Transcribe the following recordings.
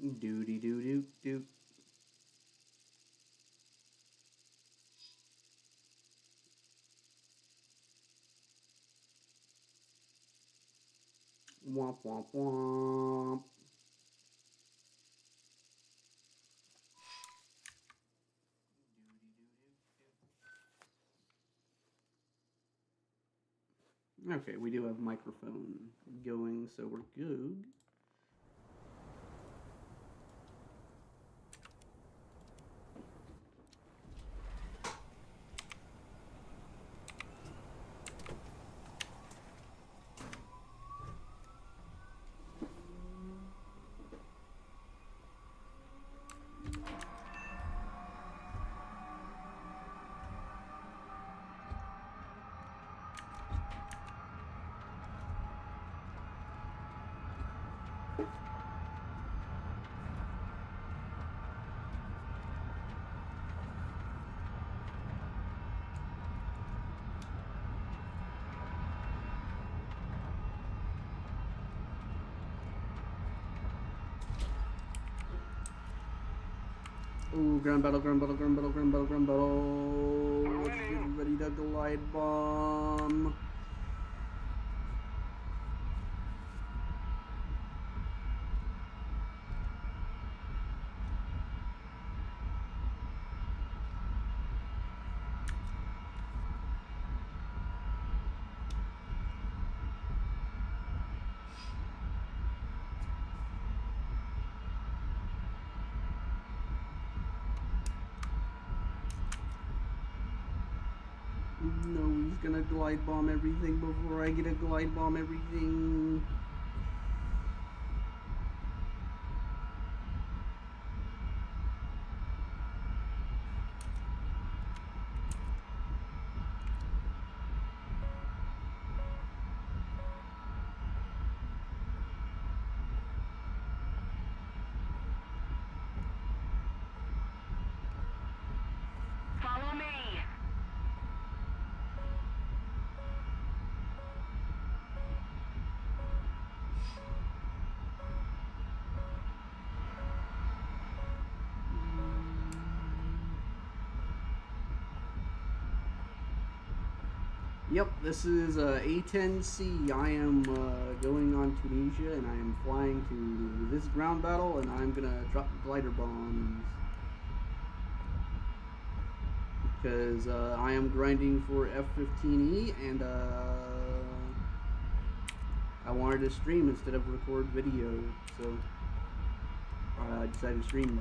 Doody doo doo doo. Womp womp womp. Okay, we do have a microphone going, so we're good. Ooh, ground battle, ground battle, ground battle, ground battle, ground battle. Let's get ready to glide bomb. No, he's gonna glide bomb everything before I get a glide bomb everything. Follow me. Yep, this is A10C. I am going on Tunisia, and I am flying to this ground battle, and I'm gonna drop glider bombs. Because I am grinding for F15E, and I wanted to stream instead of record video, so I decided to stream.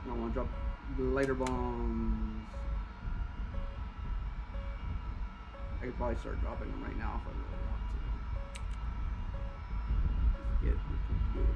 And I want to drop glider bombs. I could probably start dropping them right now if I really want to. Get good.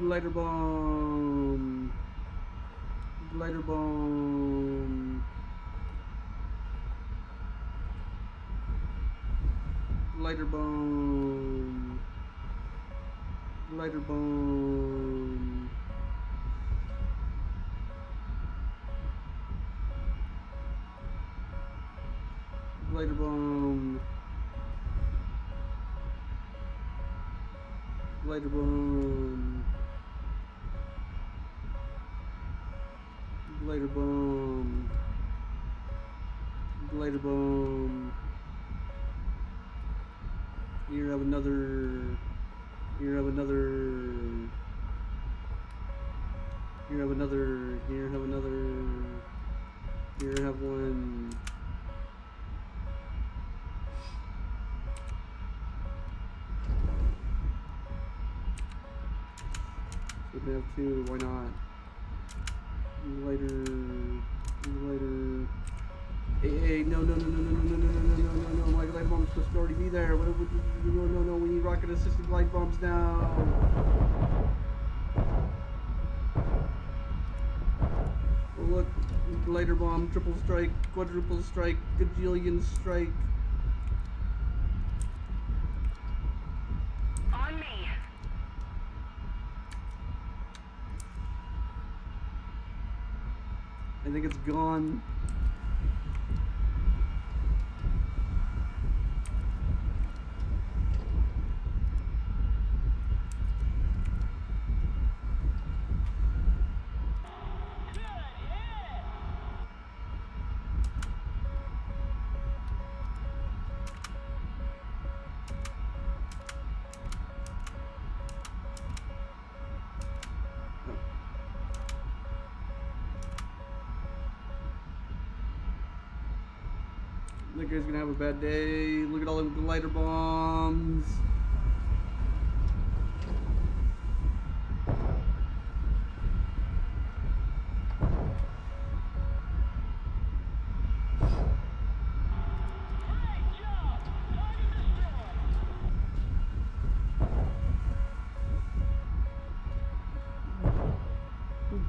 Glider bomb. Glider bomb. Glider bomb. Glider bomb. Glider bomb. Glider bomb. Glider bomb. Glider bomb. Here have another. Here have another. Here have another. Here have another. Here have one. We can have two. Why not? Later. Hey, no, my glide bomb's supposed to already be there. No, we need rocket assisted glide bombs now. glider bomb, triple strike, quadruple strike, gajillion strike. On me. I think it's gone. That guy's gonna have a bad day. Look at all them glider bombs.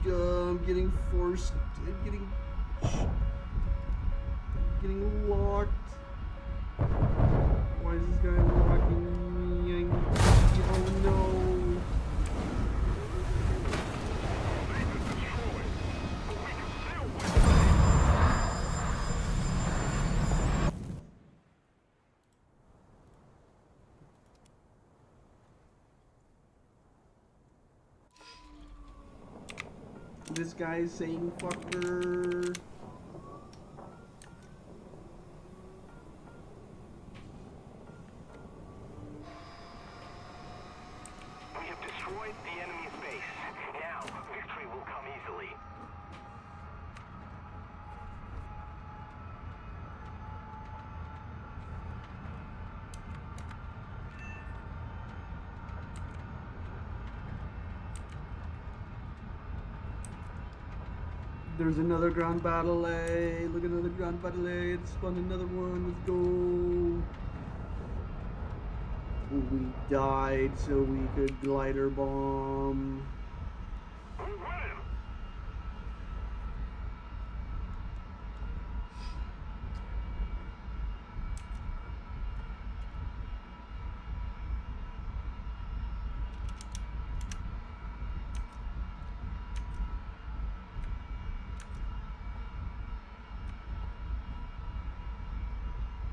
I'm getting forced. I'm getting locked. Why is this guy locking me? Oh no. This guy's saying fucker. We have destroyed the enemy's base. Now, victory will come easily. There's another ground battle, eh? Look at another ground battle, eh? It's spawned another one. Let's go. We died so we could glider bomb. We win him!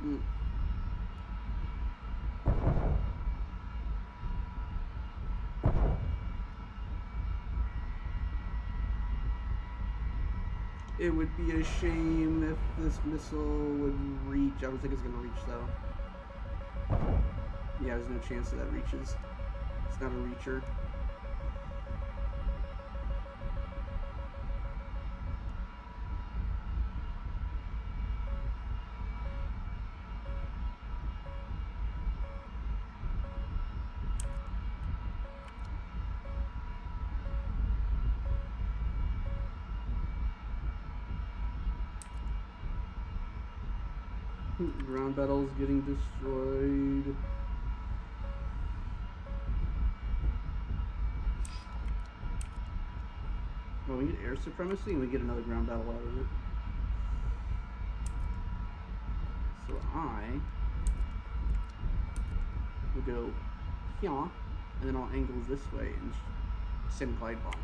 Mm. It would be a shame if this missile would reach. I don't think it's gonna reach though. Yeah, there's no chance that reaches. It's not a reacher. Ground battle's getting destroyed. Well, we get air supremacy and we get another ground battle out of it. So I will go here, and then I'll angle this way and send glide bombs.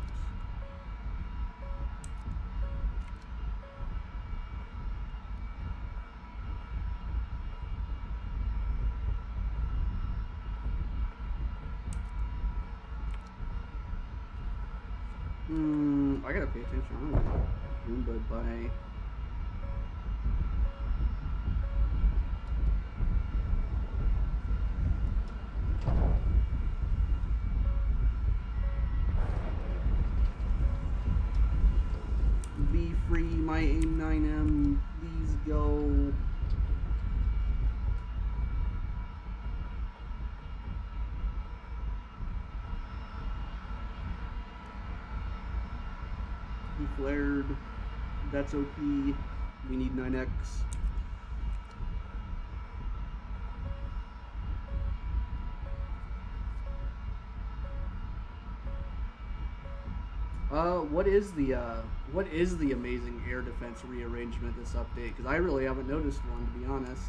I gotta pay attention. I'm gonna get Goomba'd by. Be free, my AIM-9M. Please go. He flared. That's OP. We need 9X. What is the amazing air defense rearrangement this update? Because I really haven't noticed one, to be honest.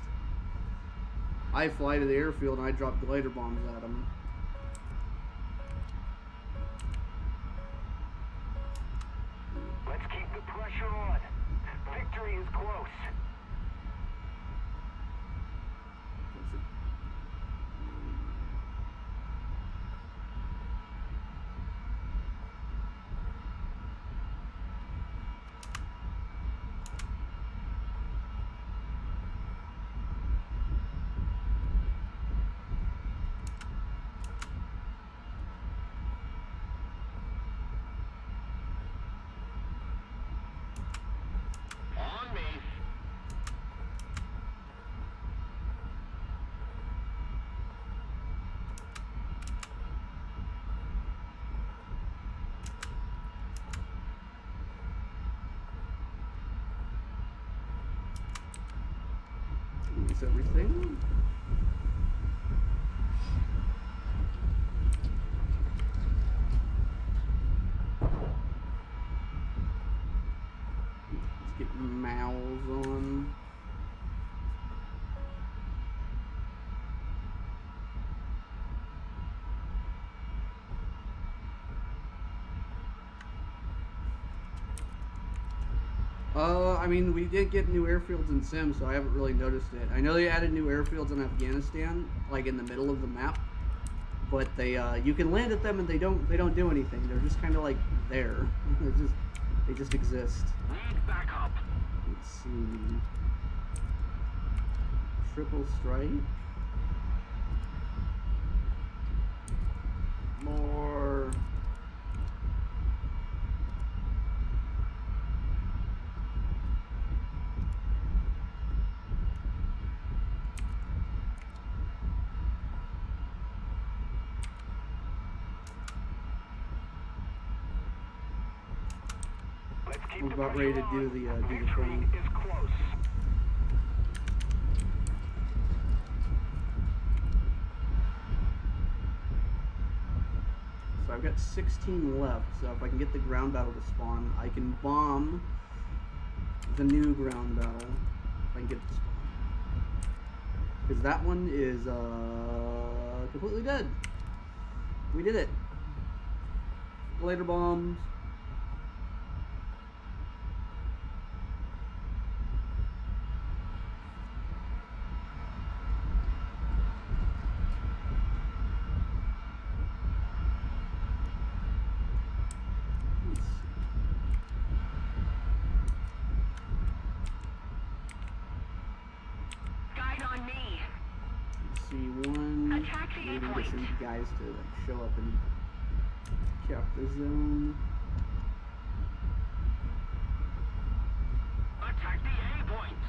I fly to the airfield and I drop glider bombs at them. Let's keep the pressure on. Victory is close. On me. Is everything? Let's get Mals on. I mean, we did get new airfields in Sim, so I haven't really noticed it. I know they added new airfields in Afghanistan, like in the middle of the map, but they you can land at them and they don't do anything. They're just kind of like there. They just exist. Lead back up. Let's see. Triple strike. More. Let's keep We're the about pressure ready to do on. the Victory thing. is close. So I've got 16 left, so if I can get the ground battle to spawn, I can bomb the new ground battle. If I can get it to spawn. Because that one is completely dead. We did it. Glider bombs. Guide on me. C1. Attack the Maybe get A-point. some guys to like show up and cap the zone. Attack the A-point.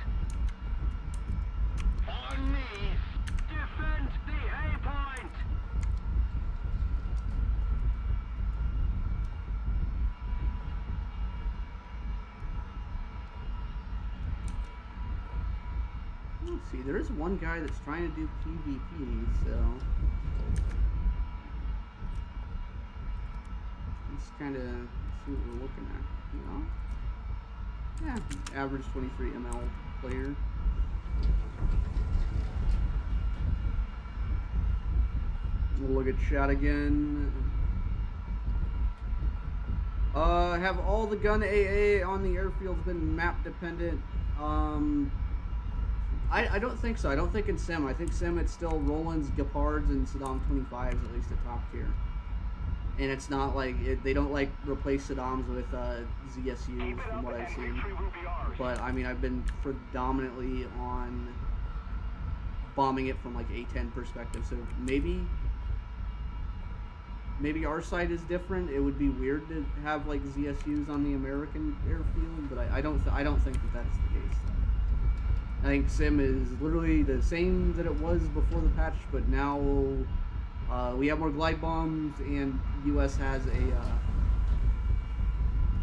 On me. Defend the A-point. Let's see, there is one guy that's trying to do PvP, so let's kind of see what we're looking at, you know? Yeah, average 23 ML player. We'll look at chat again. Have all the gun AA on the airfields been map dependent? I don't think so. I don't think in Sim. I think Sim it's still Roland's, Gepards, and Saddam 25s at least at top tier. And it's not like they don't like replace Saddams with ZSUs Keep it from up what I've and seen. victory will be ours. But I mean, I've been predominantly on bombing it from like A10 perspective. So maybe our side is different. It would be weird to have like ZSUs on the American airfield, but I don't think that that's the case. I think Sim is literally the same that it was before the patch, but now we have more glide bombs, and US has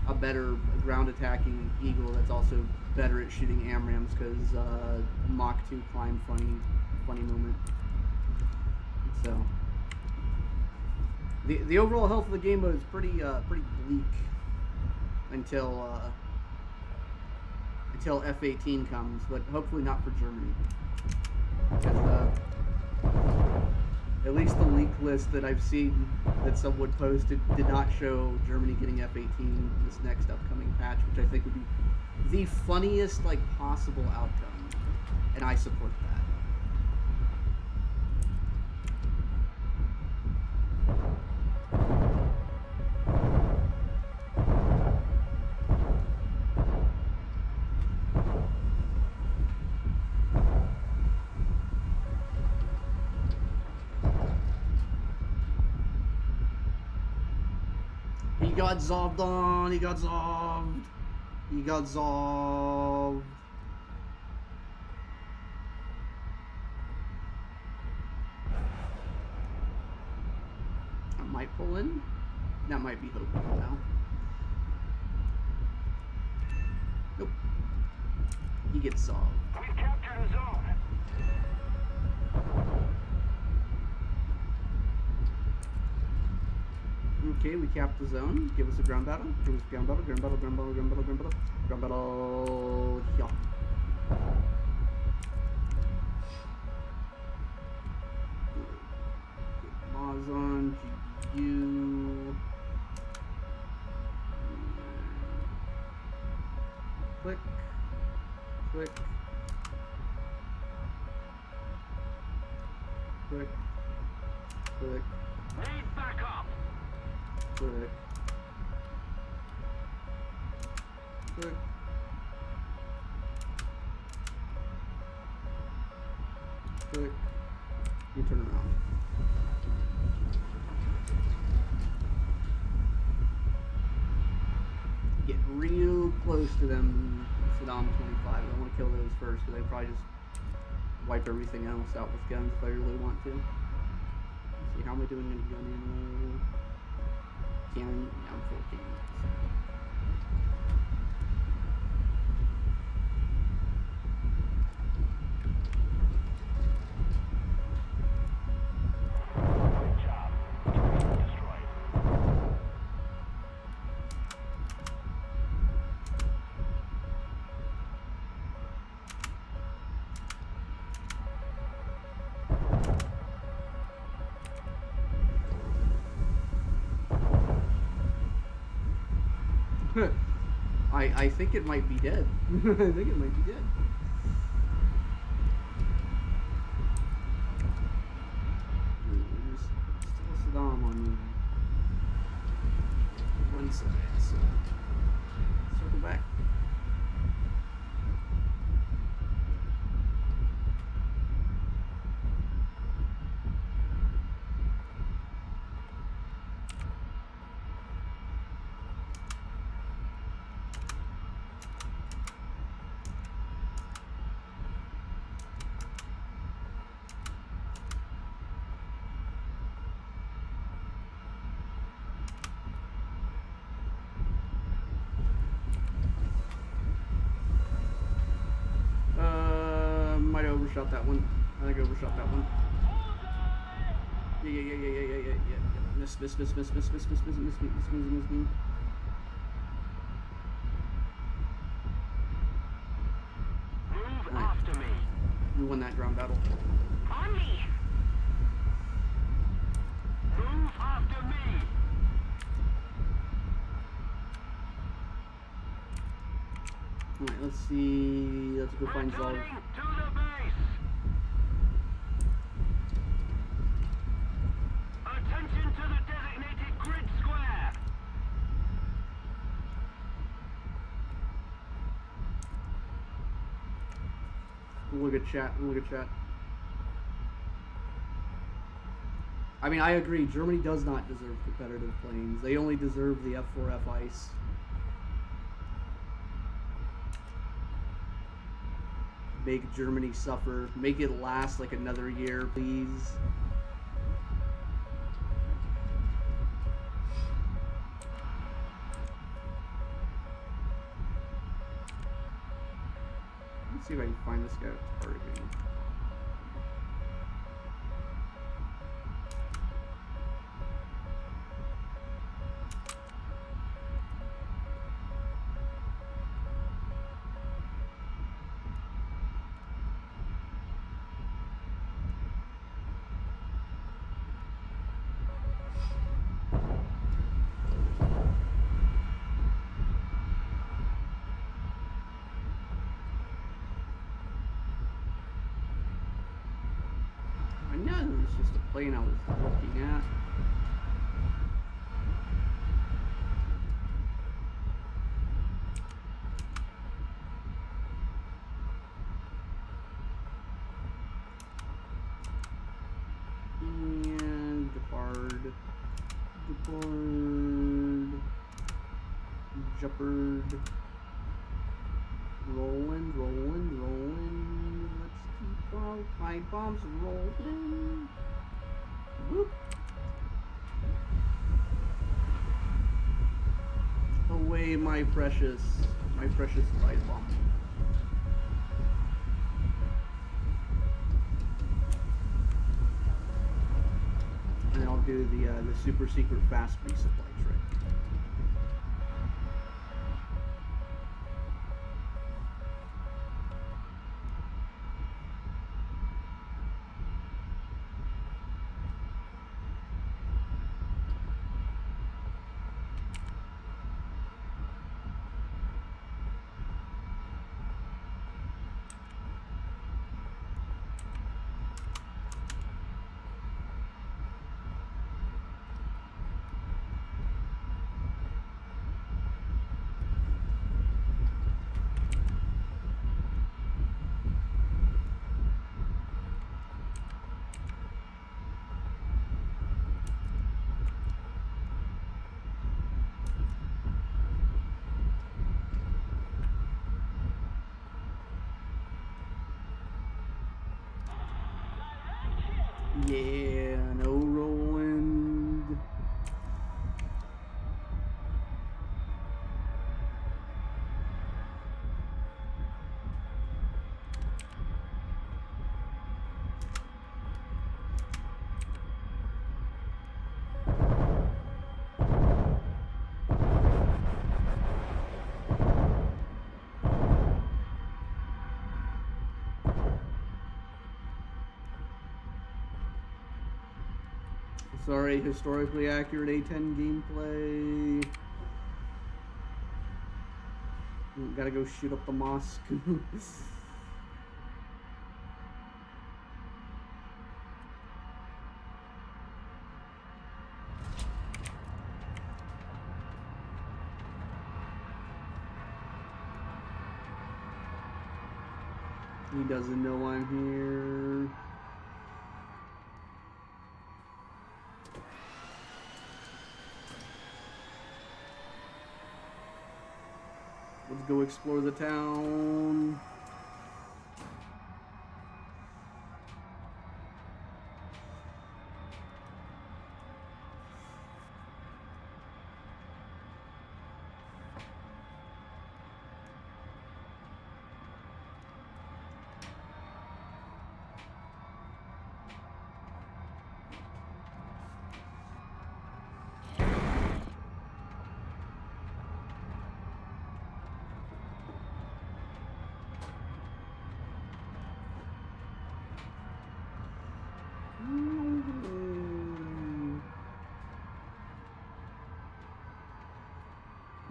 a better ground attacking Eagle that's also better at shooting AMRAAMs because Mach 2 climb funny moment. So the overall health of the game mode is pretty bleak. until F-18 comes, but hopefully not for Germany. Because, at least the leak list that I've seen that someone posted did not show Germany getting F-18 this next upcoming patch, which I think would be the funniest like possible outcome, and I support that. He got zobbed on, he got zobbed. He got zobbed. I might pull in. That might be hopeful now. Nope. He gets zobbed. We've captured a zone. Okay, we capped the zone. Give us a ground battle. Give us a ground battle, ground battle, ground battle, ground battle, ground battle. Ground battle. Yeah. Mazon, GU. Click. Click. Click. Click. Need backup. Click. Click. Click. You turn around. Get real close to them. Saddam 25. I want to kill those first, but they probably just wipe everything else out with guns if I really want to. Let's see, how am I doing in gun ammo? Cannon, yeah, I'm full cannon. Good job. Destroyed. I think it might be dead. I think it might be dead. There's still Saddam on one side, so circle back. Might have overshot that one. I think I overshot that one. Yeah. Miss me. Move Alright. after me. We won that ground battle. On me. Move after me. Alright, let's see. Let's go find Zolv. Returning to the base. Attention to the designated grid square. Look at chat. Look at chat. I mean, I agree. Germany does not deserve competitive planes. They only deserve the F4F ice. Make Germany suffer. Make it last like another year, please. Let's see if I can find this guy targeting. it's just a plane I was looking at. And Gepard. Jeopard. Rolling. Let's keep our pipe bombs rolling. Whoop. Away, my precious pipe bomb. And I'll do the super secret fast resupply trick. Yeah, no Roland. Sorry, historically accurate A10 gameplay. Gotta go shoot up the mosque. He doesn't know I'm here. Let's go explore the town.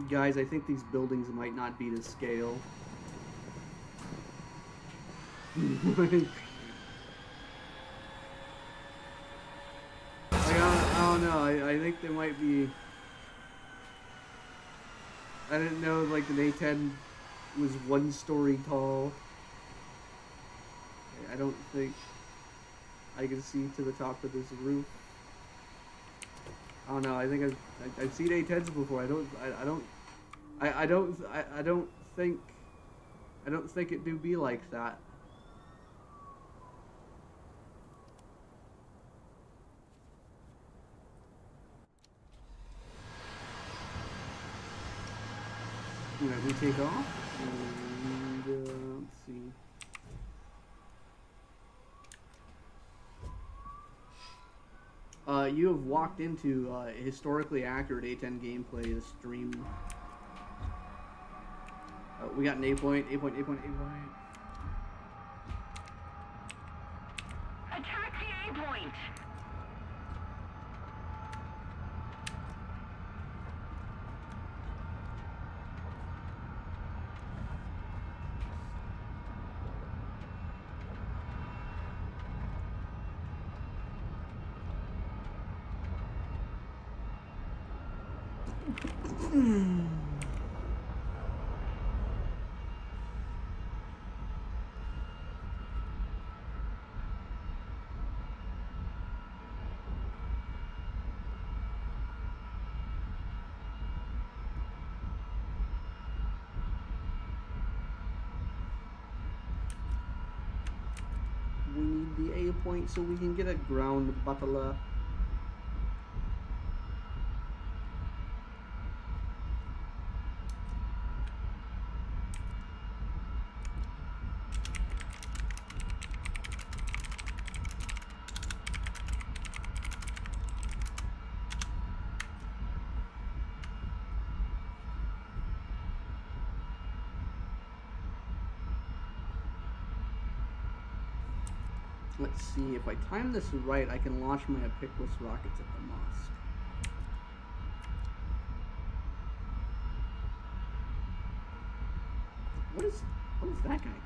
Guys, I think these buildings might not be to scale. I don't know. I think they might be. I didn't know like an A10 was 1 story tall. I don't think I can see to the top of this roof. I don't know. I think I've seen A10s before. I don't think it do be like that. You know, we take off and let's see. You have walked into historically accurate A10 gameplay stream. We got an A point. Attack the A point. We need the A point so we can get a ground battle. Let's see, if I time this right, I can launch my Epiclus rockets at the mosque. What is that guy killing?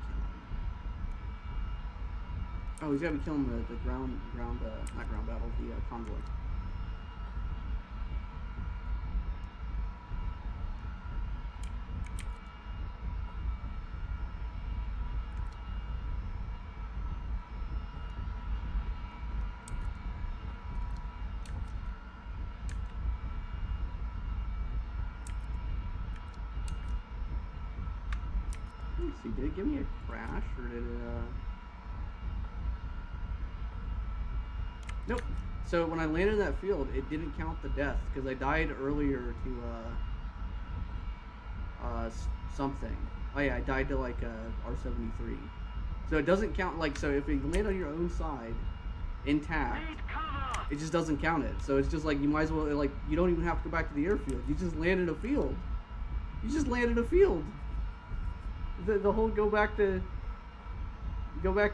Oh, he's gotta be killing the not ground battle, the convoy. See, did it give me a crash or did it Nope. So when I landed in that field, it didn't count the death because I died earlier to something. Oh yeah, I died to like R73. So it doesn't count, like, so if you land on your own side intact, it just doesn't count it. So it's just like you might as well, like, you don't even have to go back to the airfield. You just land in a field. You just land in a field. The whole go back to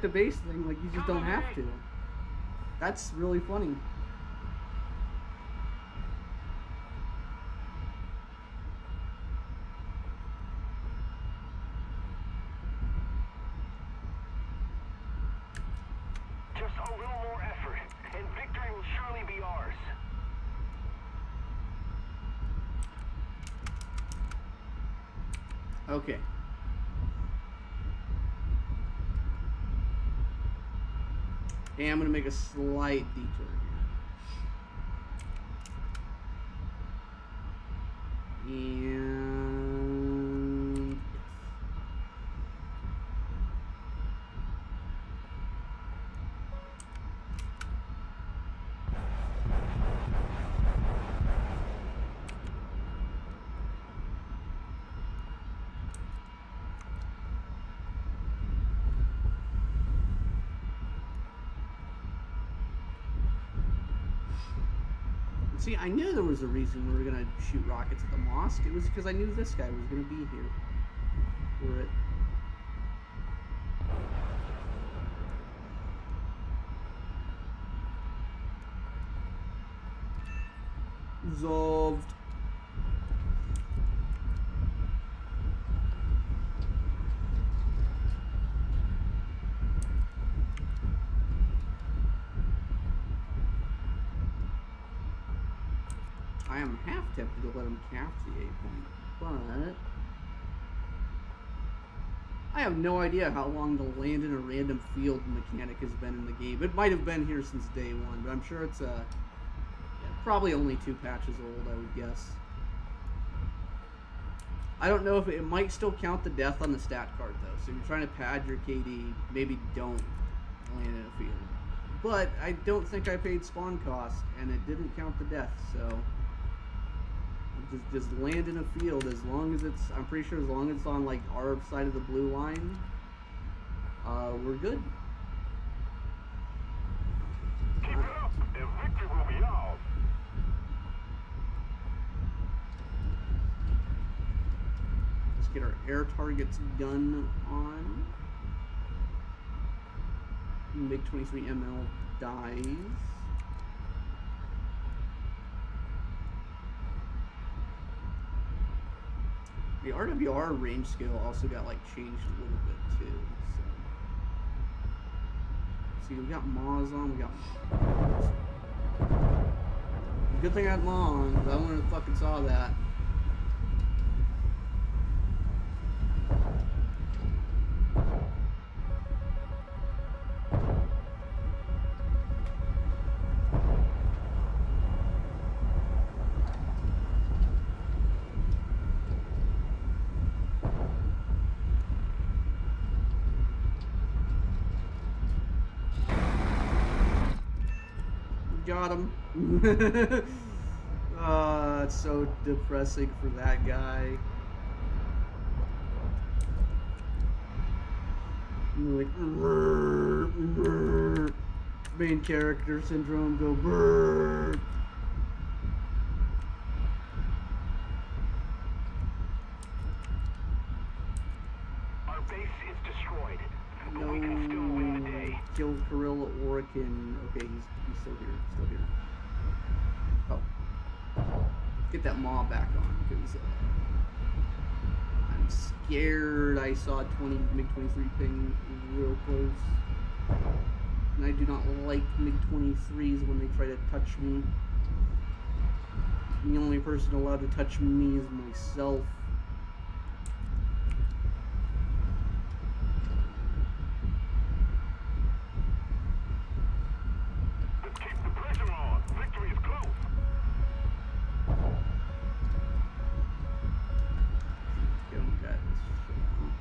base thing, like, you just don't have to. That's really funny. Just a little more effort, and victory will surely be ours. Okay. And I'm going to make a slight detour here. And yes. See, I knew there was a reason we were going to shoot rockets at the mosque. It was because I knew this guy was going to be here for it. Resolved. I am half tempted to let him cap the A point, but I have no idea how long the land in a random field mechanic has been in the game. It might have been here since day one, but I'm sure it's probably only 2 patches old, I would guess. I don't know if it might still count the death on the stat card though, so if you're trying to pad your KD, maybe don't land in a field. But I don't think I paid spawn cost, and it didn't count the death, so just land in a field as long as it's, I'm pretty sure as long as it's on like our side of the blue line, we're good. Keep it up, and victory will be ours. Let's get our air targets gun on. MiG-23 ML dies. The RWR range scale also got like changed a little bit too. So see, we got Maz on, we got Good thing I had long, 'cause I wouldn't have fucking saw that. Got him. It's so depressing for that guy. You're like, brr, brr. Main character syndrome, go brr. Our base is destroyed, but No, we can still win the day. kill Gorilla Orican. Okay, he's still here. Still here. Oh, get that maw back on because I'm scared. I saw 20 MiG-23 ping real close, and I do not like MiG-23s when they try to touch me. The only person allowed to touch me is myself. Let's keep the pressure on. Victory is close. Don't got this shit on.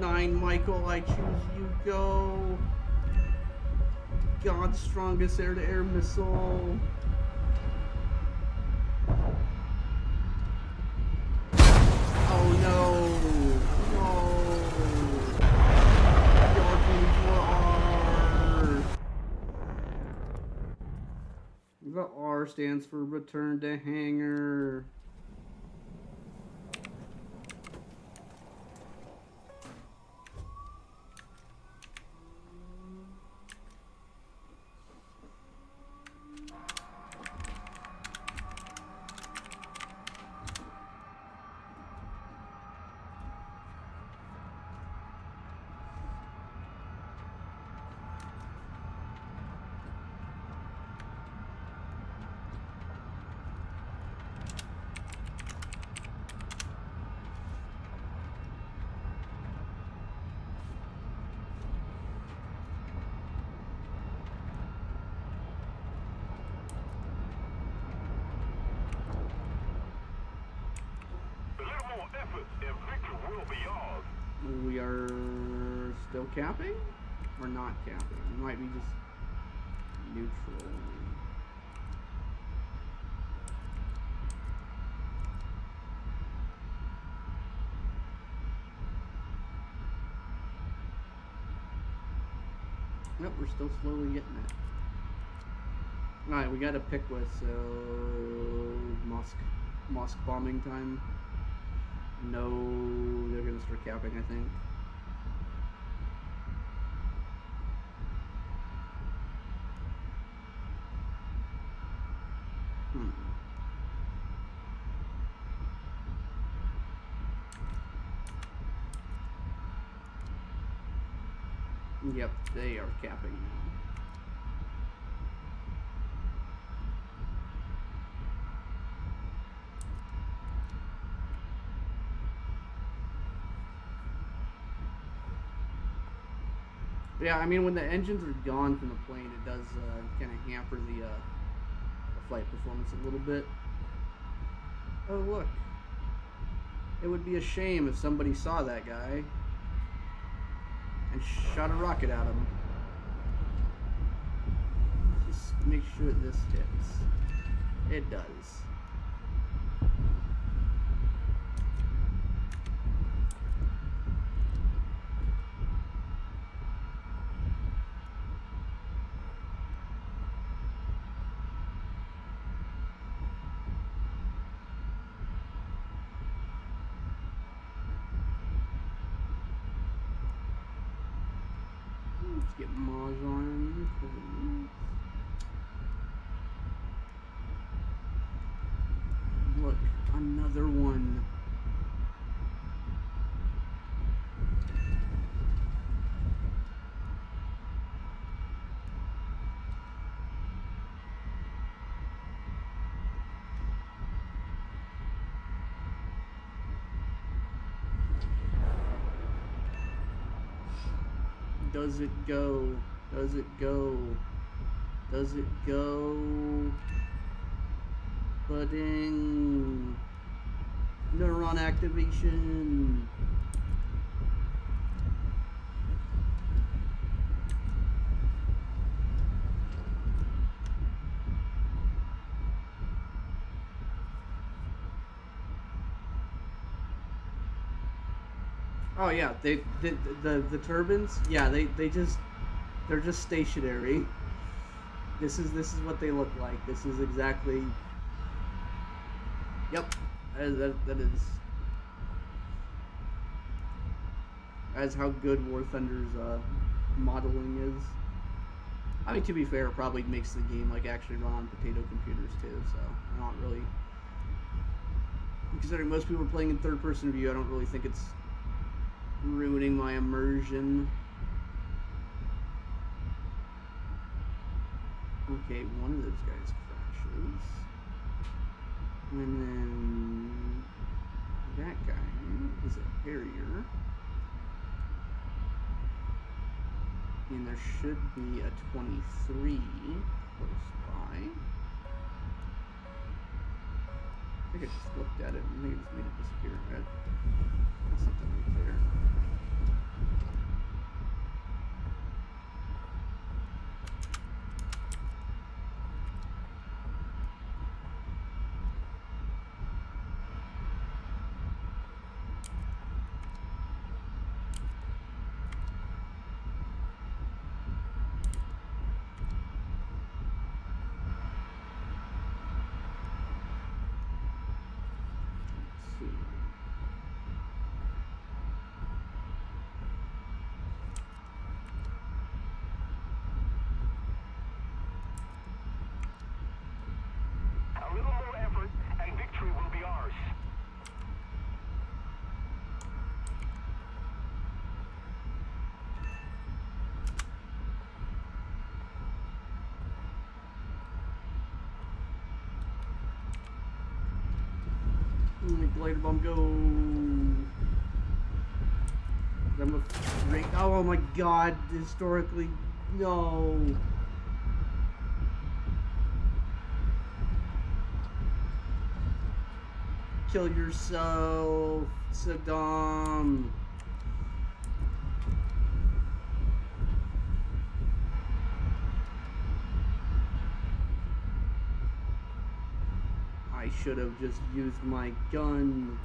Nine, Michael, I choose you, go. God's strongest air-to-air missile. Oh no! No! R24R! The R stands for return to hangar. And victory will be ours. We are still capping? Or not capping? We might be just neutral. Nope, we're still slowly getting it. Alright, we got a pick with, so mosque bombing time. No, they're gonna start capping, I think. Yep, they are capping now. Yeah, I mean, when the engines are gone from the plane, it does kind of hamper the flight performance a little bit. Oh, look. It would be a shame if somebody saw that guy and shot a rocket at him. Just make sure this hits. It does. Let's get Maz on. Look, another one. Does it go? Does it go? Does it go? Pudding. Neuron activation. Oh yeah, the turbines. Yeah, they're just stationary. This is what they look like. This is exactly. Yep, that is. That's how good War Thunder's modeling is. I mean, to be fair, it probably makes the game like actually run on potato computers too. So I don't really. Considering most people are playing in third-person view, I don't really think it's ruining my immersion. Okay, one of those guys crashes. And then that guy is a Harrier. And there should be a 23 close by. I think I just looked at it. I think I just made it disappear. There's something right there. A little more effort, and victory will be ours. Glider bomb go. I'm afraid. Oh my god! Historically, no. Kill yourself, Saddam. I should have just used my gun.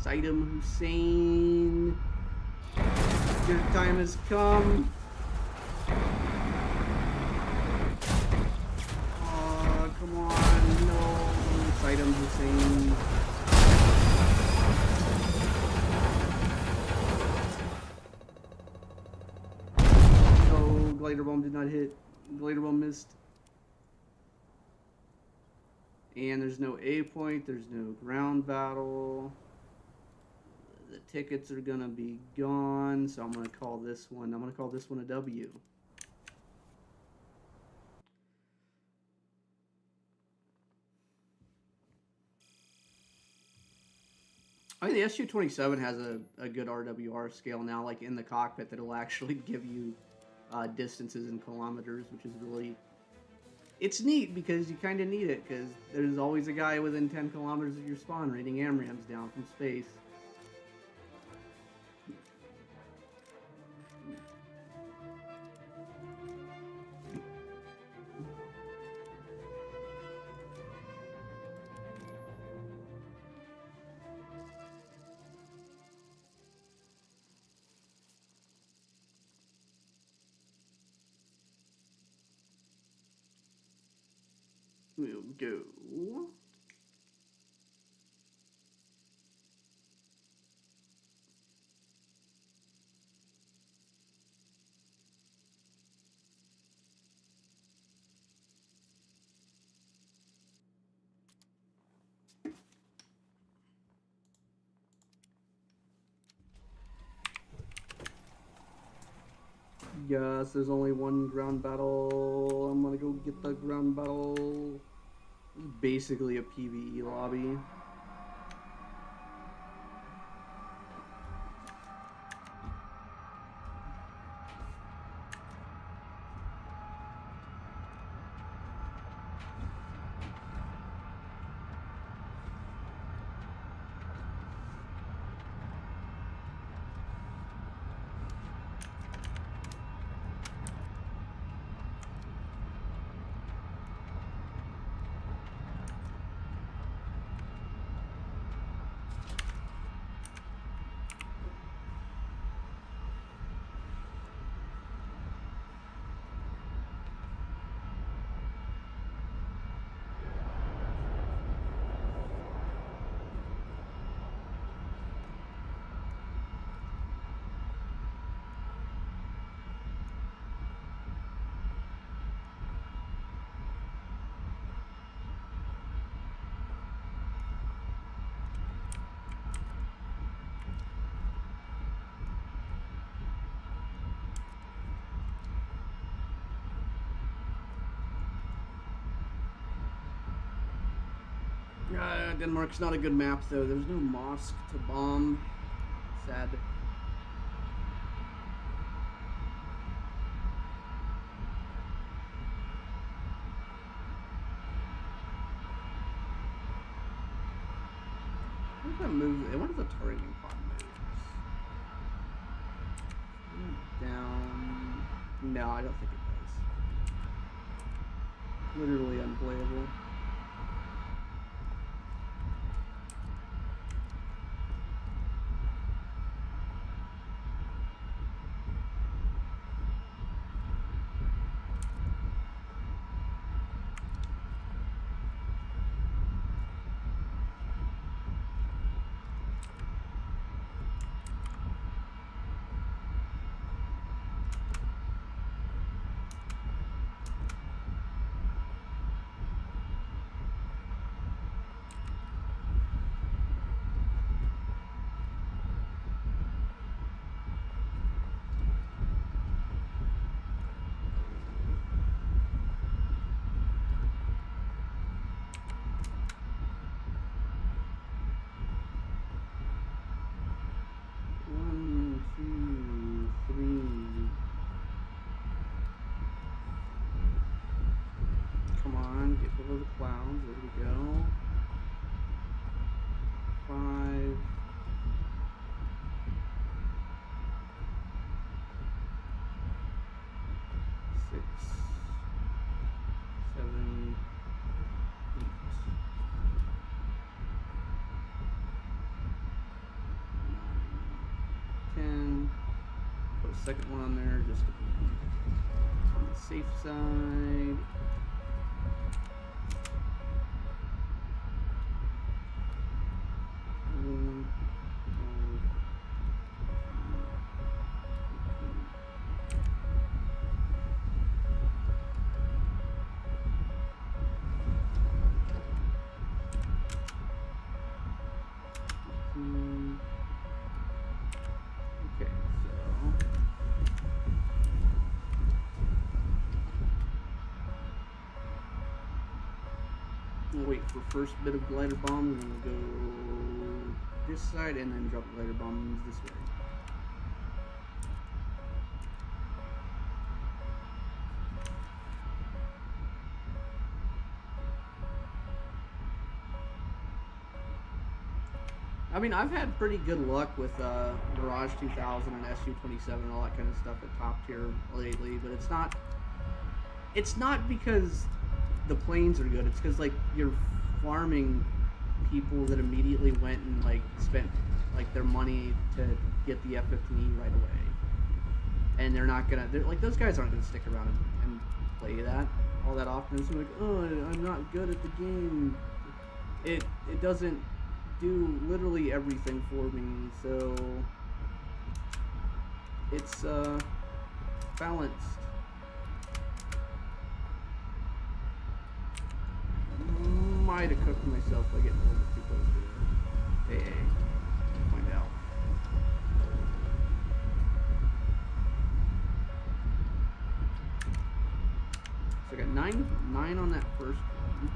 Saddam Hussein, your time has come. Oh, come on, no, Saddam Hussein. No, glider bomb did not hit. Glider bomb missed. And there's no A point, there's no ground battle. The tickets are gonna be gone, so I'm gonna call this one a W. I mean, the SU-27 has a good RWR scale now, like in the cockpit, that'll actually give you distances in kilometers, which is really It's neat because you kind of need it, because there's always a guy within 10 kilometers of your spawn raining AMRAAMs down from space. We'll go. Yes, there's only one ground battle. I'm gonna go get the ground battle. It's basically a PvE lobby. Denmark's not a good map, though. There's no mosque to bomb. Sad. What if that moves? What if the targeting pod moves? Down. No, I don't think it does. Literally unplayable. Second one on there just to be on the safe side. Wait for first bit of glider bomb, and then we'll go this side and then drop glider bombs this way. I mean, I've had pretty good luck with Mirage 2000 and SU-27 and all that kind of stuff at top tier lately, but it's not. It's not because the planes are good. It's because like you're farming people that immediately went and like spent like their money to get the F-15E right away, and they're not gonna. They're like those guys aren't gonna stick around and play that all that often. It's like, oh, I'm not good at the game. It doesn't do literally everything for me, so it's balanced. Might have cooked myself by getting a little bit too close to it. Hey, we'll find out. So I got nine on that first one.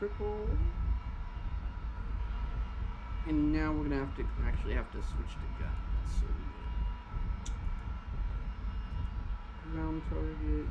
Triple, and now we're gonna have to switch to guns. So we get ground target.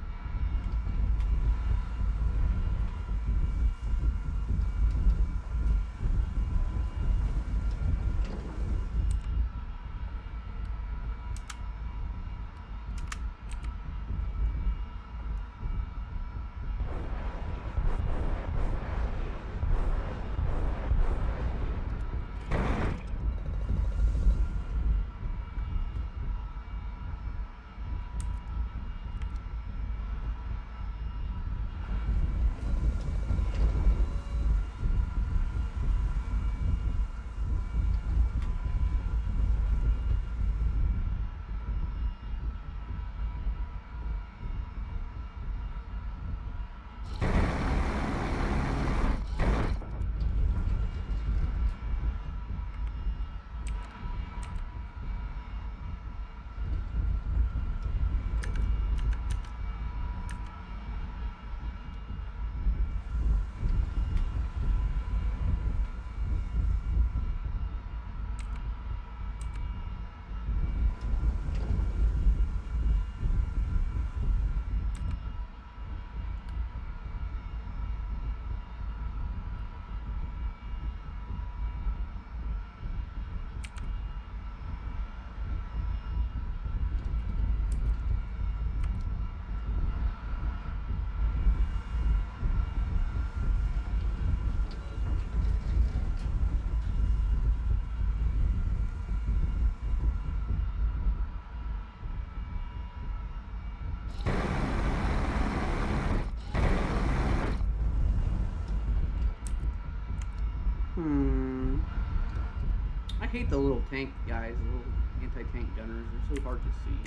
I hate the little tank guys, the little anti-tank gunners. They're so hard to see.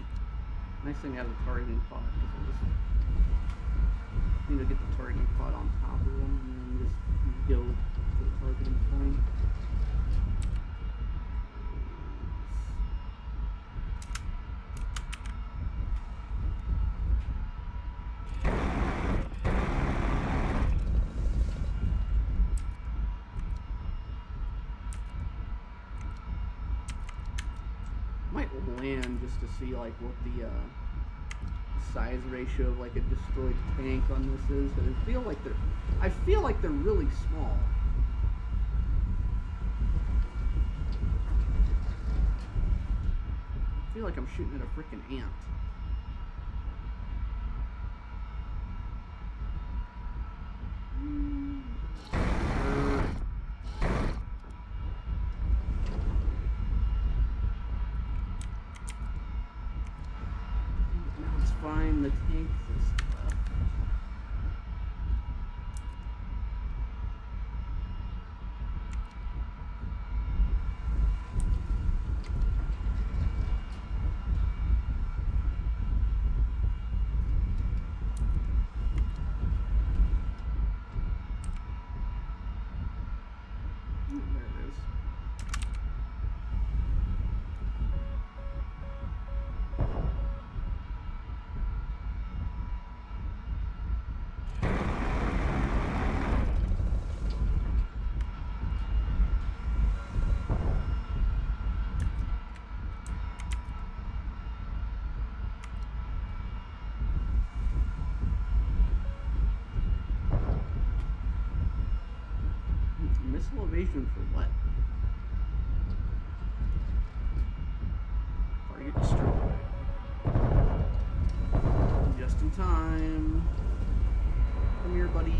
Nice thing to have the targeting pod, because I just need to get the targeting pod on top of them and then just go to the targeting point. Might land just to see like what the size ratio of like a destroyed tank on this is, because I feel like they're really small. I feel like I'm shooting at a freaking ant. Find the tank stuff. Missile evasion for what? Target destroyed. Just in time. Come here, buddy.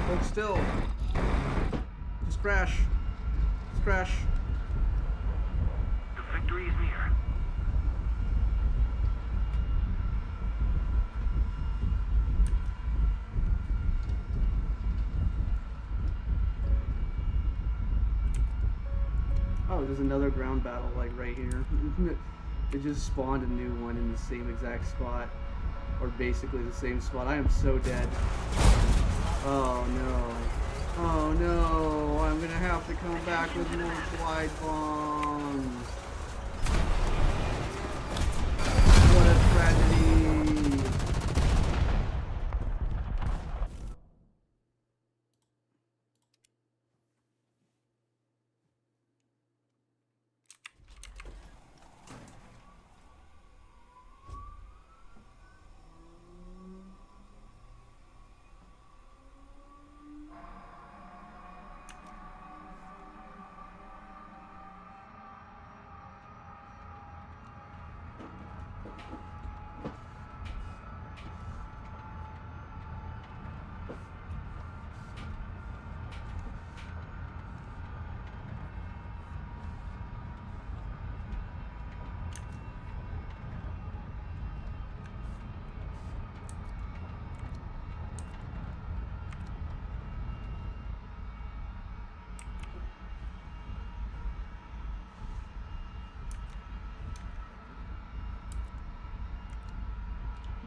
Hold still. Just crash. Just crash. The victory is near. Oh, there's another ground battle, like, right here. It just spawned a new one in the same exact spot. Or basically the same spot. I am so dead. Oh, no. Oh, no. I'm gonna have to come back with more glide bombs. What a tragedy.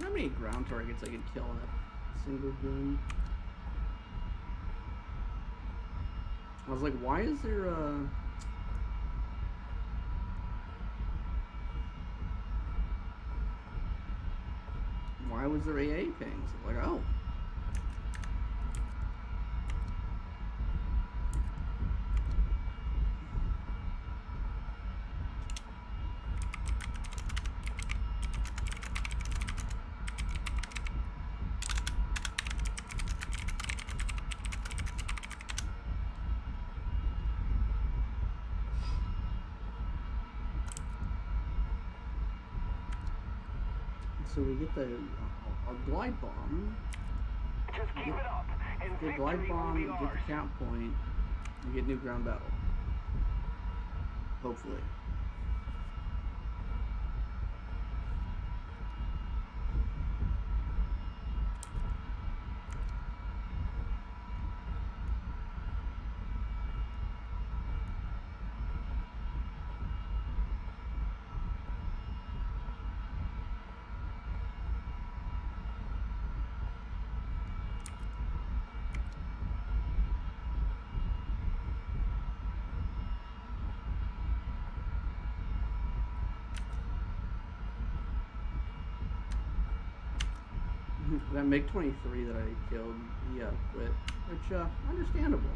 How many ground targets I could kill in a single gun? I was like, why is there why was there AA pings? Like, oh. So we get our glide bomb. Just keep it up, and Get victory glide will bomb, be get ours. the count point, and get new ground battle. Hopefully. That MiG-23 that I killed, he quit, which, understandable.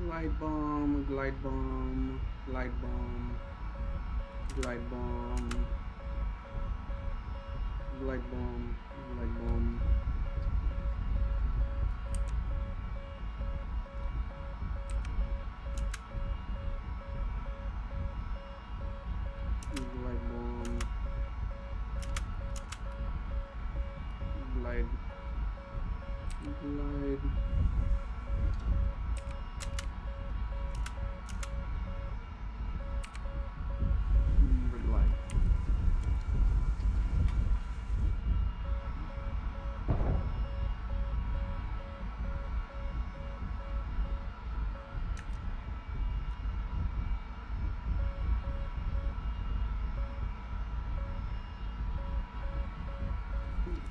Glide bomb, glide bomb, glide bomb, glide bomb, glide bomb, glide bomb. Glide bomb. Glide.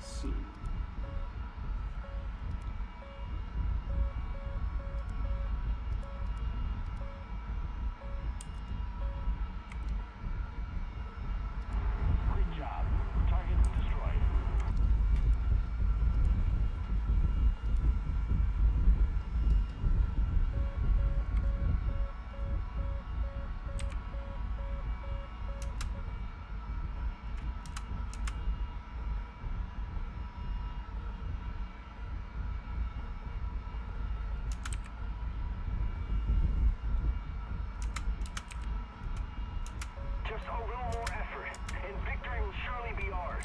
see. Great job. Target destroyed. Just a little more effort, and victory will surely be ours.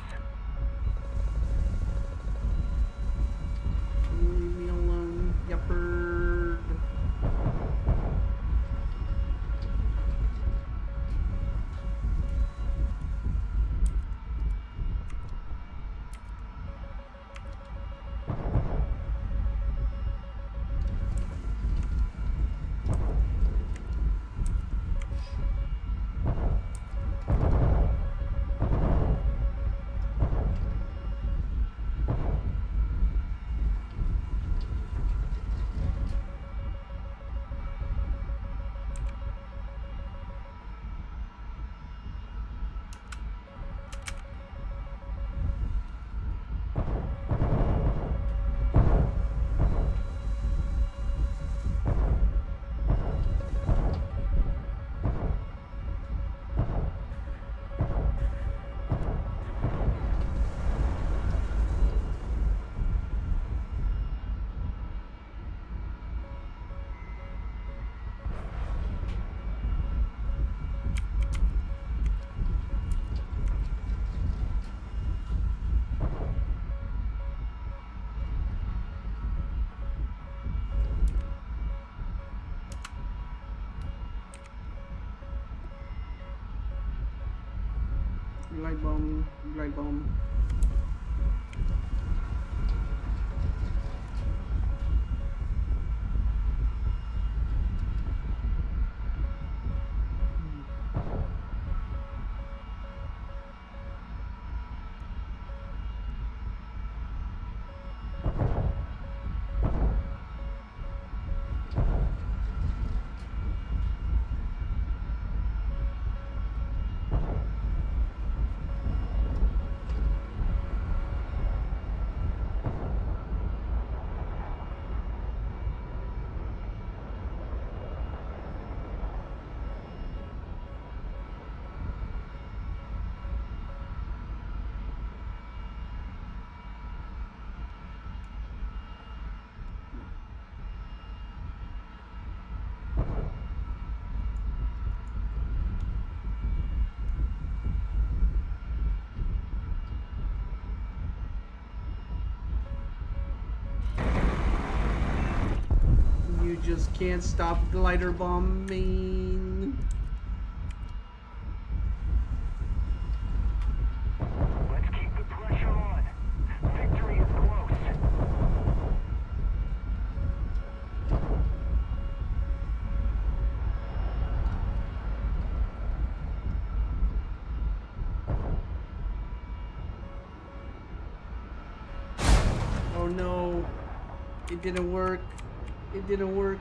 Leave me alone, yupperd. Glide bomb. You just can't stop glider bombing. Let's keep the pressure on. Victory is close. Oh no, it didn't work. It didn't work.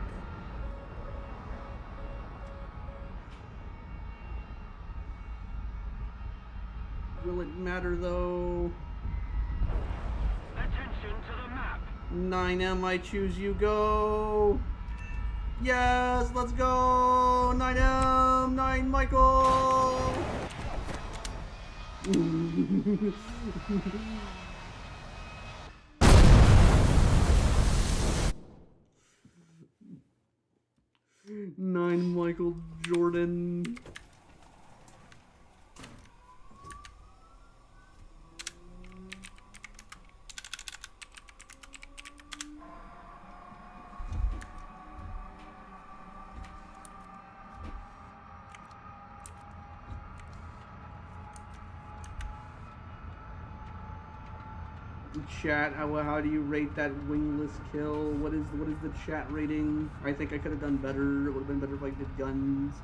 Will it matter though? Attention to the map. 9M, I choose you, go! Yes, let's go! 9M, 9 Michael! Nine Michael Jordan. Chat, how do you rate that wingless kill? What is the chat rating? I think I could have done better. It would have been better if I did guns.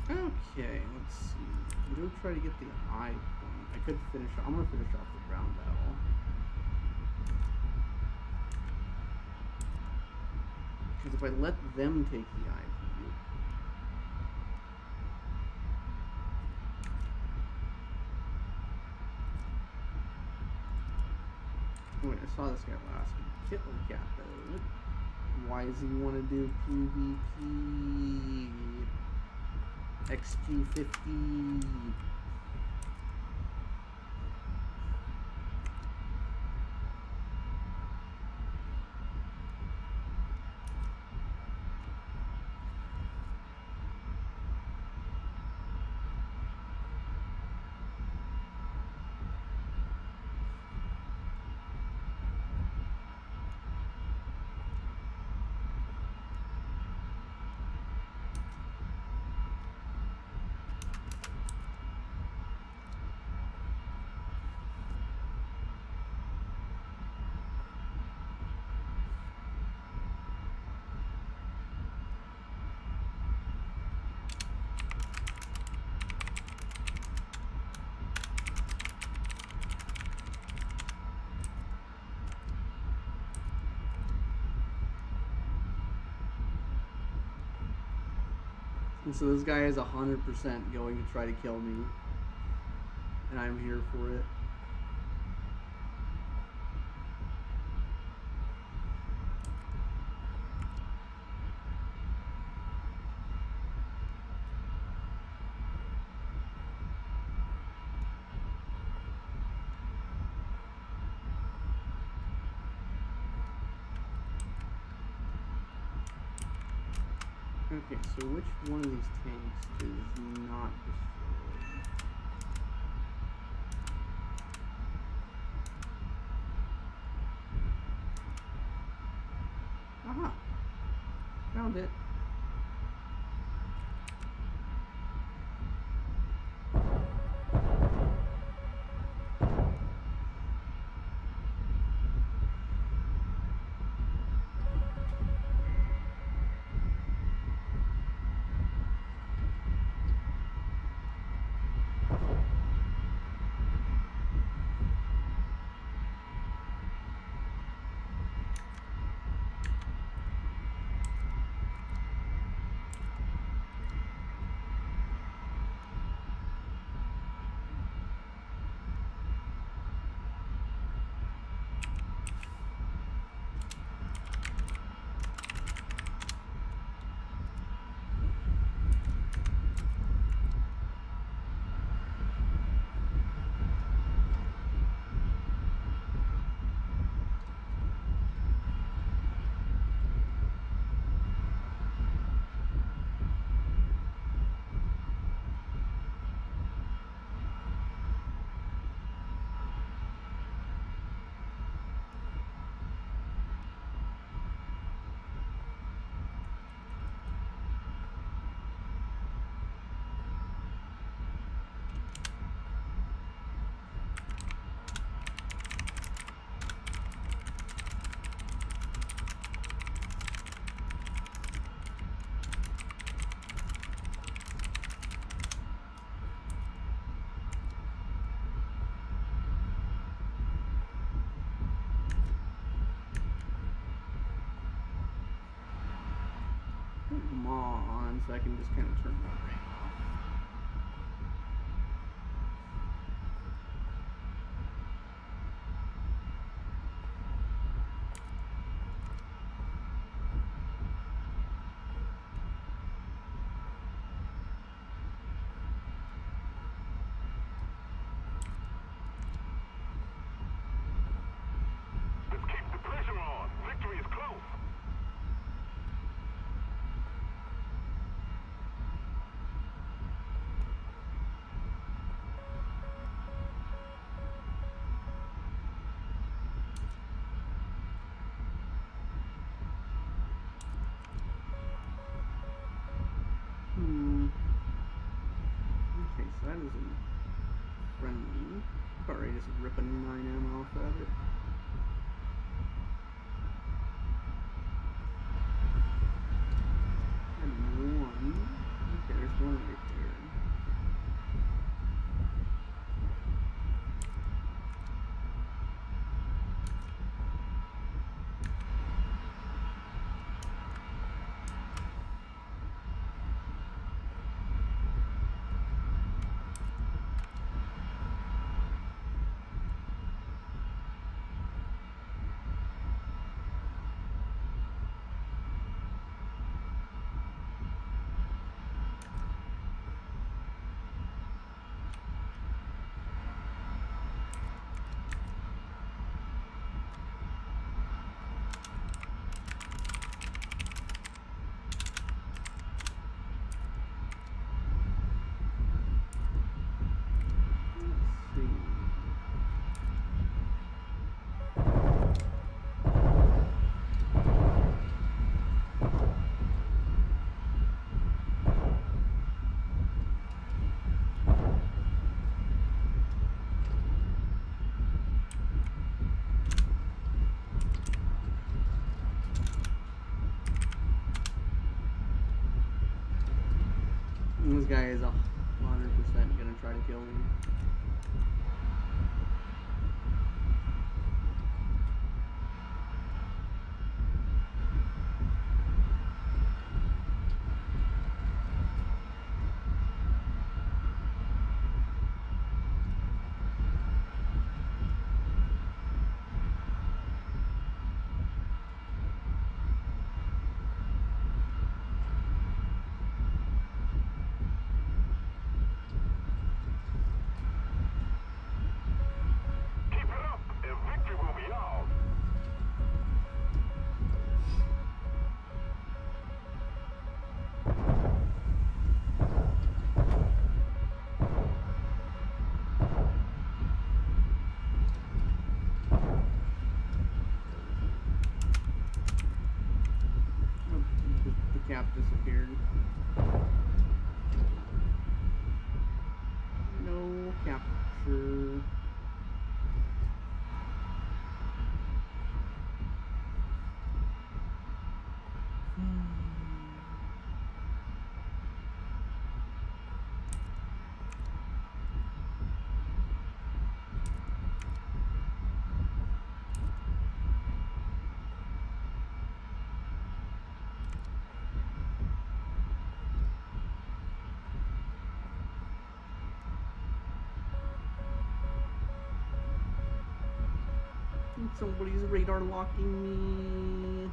Okay, let's see. I'm gonna try to get the eye point. I could finish. I'm gonna finish off the ground battle. Because if I let them take the eye point, oh wait, I saw this guy last week. Kittle Cat though. Why does he want to do PvP? XG50. And so this guy is 100% going to try to kill me. And I'm here for it. Okay, so which one of these tanks is not destroyed? Aha! Found it. Come on, so I can just kind of turn my brain off. Let's keep the pressure on. Victory is close. Okay, so that isn't friendly. About ready to just rip a 9M off of it. And one. Okay, there's one right there. This guy is 100% gonna try to kill me. Keep it up, and victory will be ours. Oh, the cap disappeared. No capture. Somebody's radar locking me.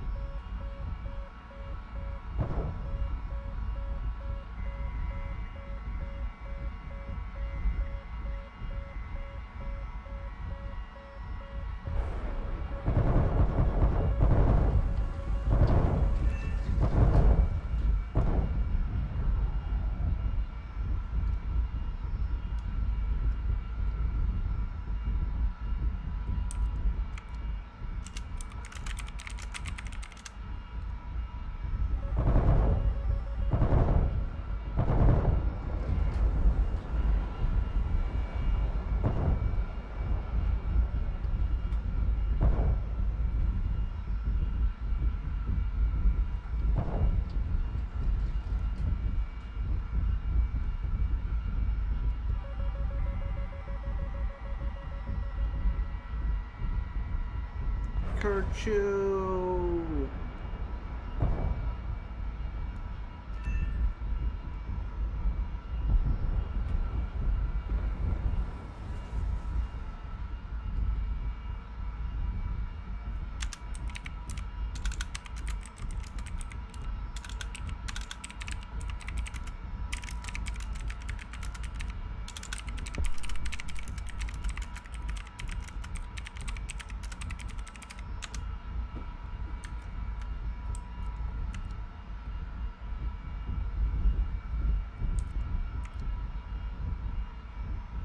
Kerchoo.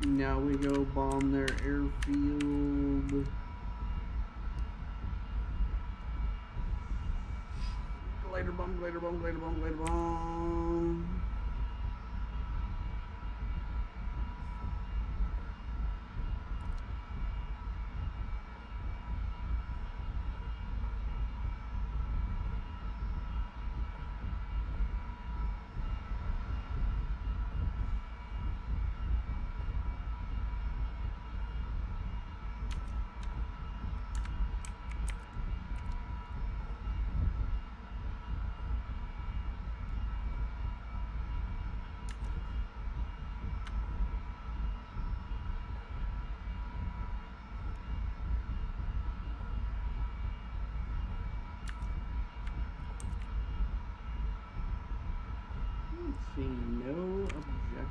Now we go bomb their airfield. Glider bomb, glider bomb, glider bomb, glider bomb. Seeing no objectives.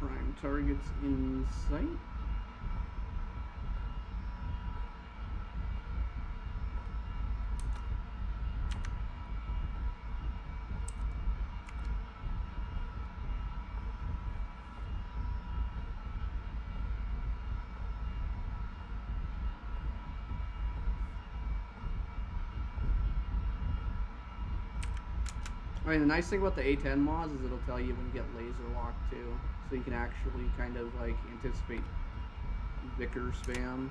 Prime targets in sight. I mean, the nice thing about the A10 mods is it'll tell you when you get laser lock too, so you can actually kind of like anticipate Vicker spam.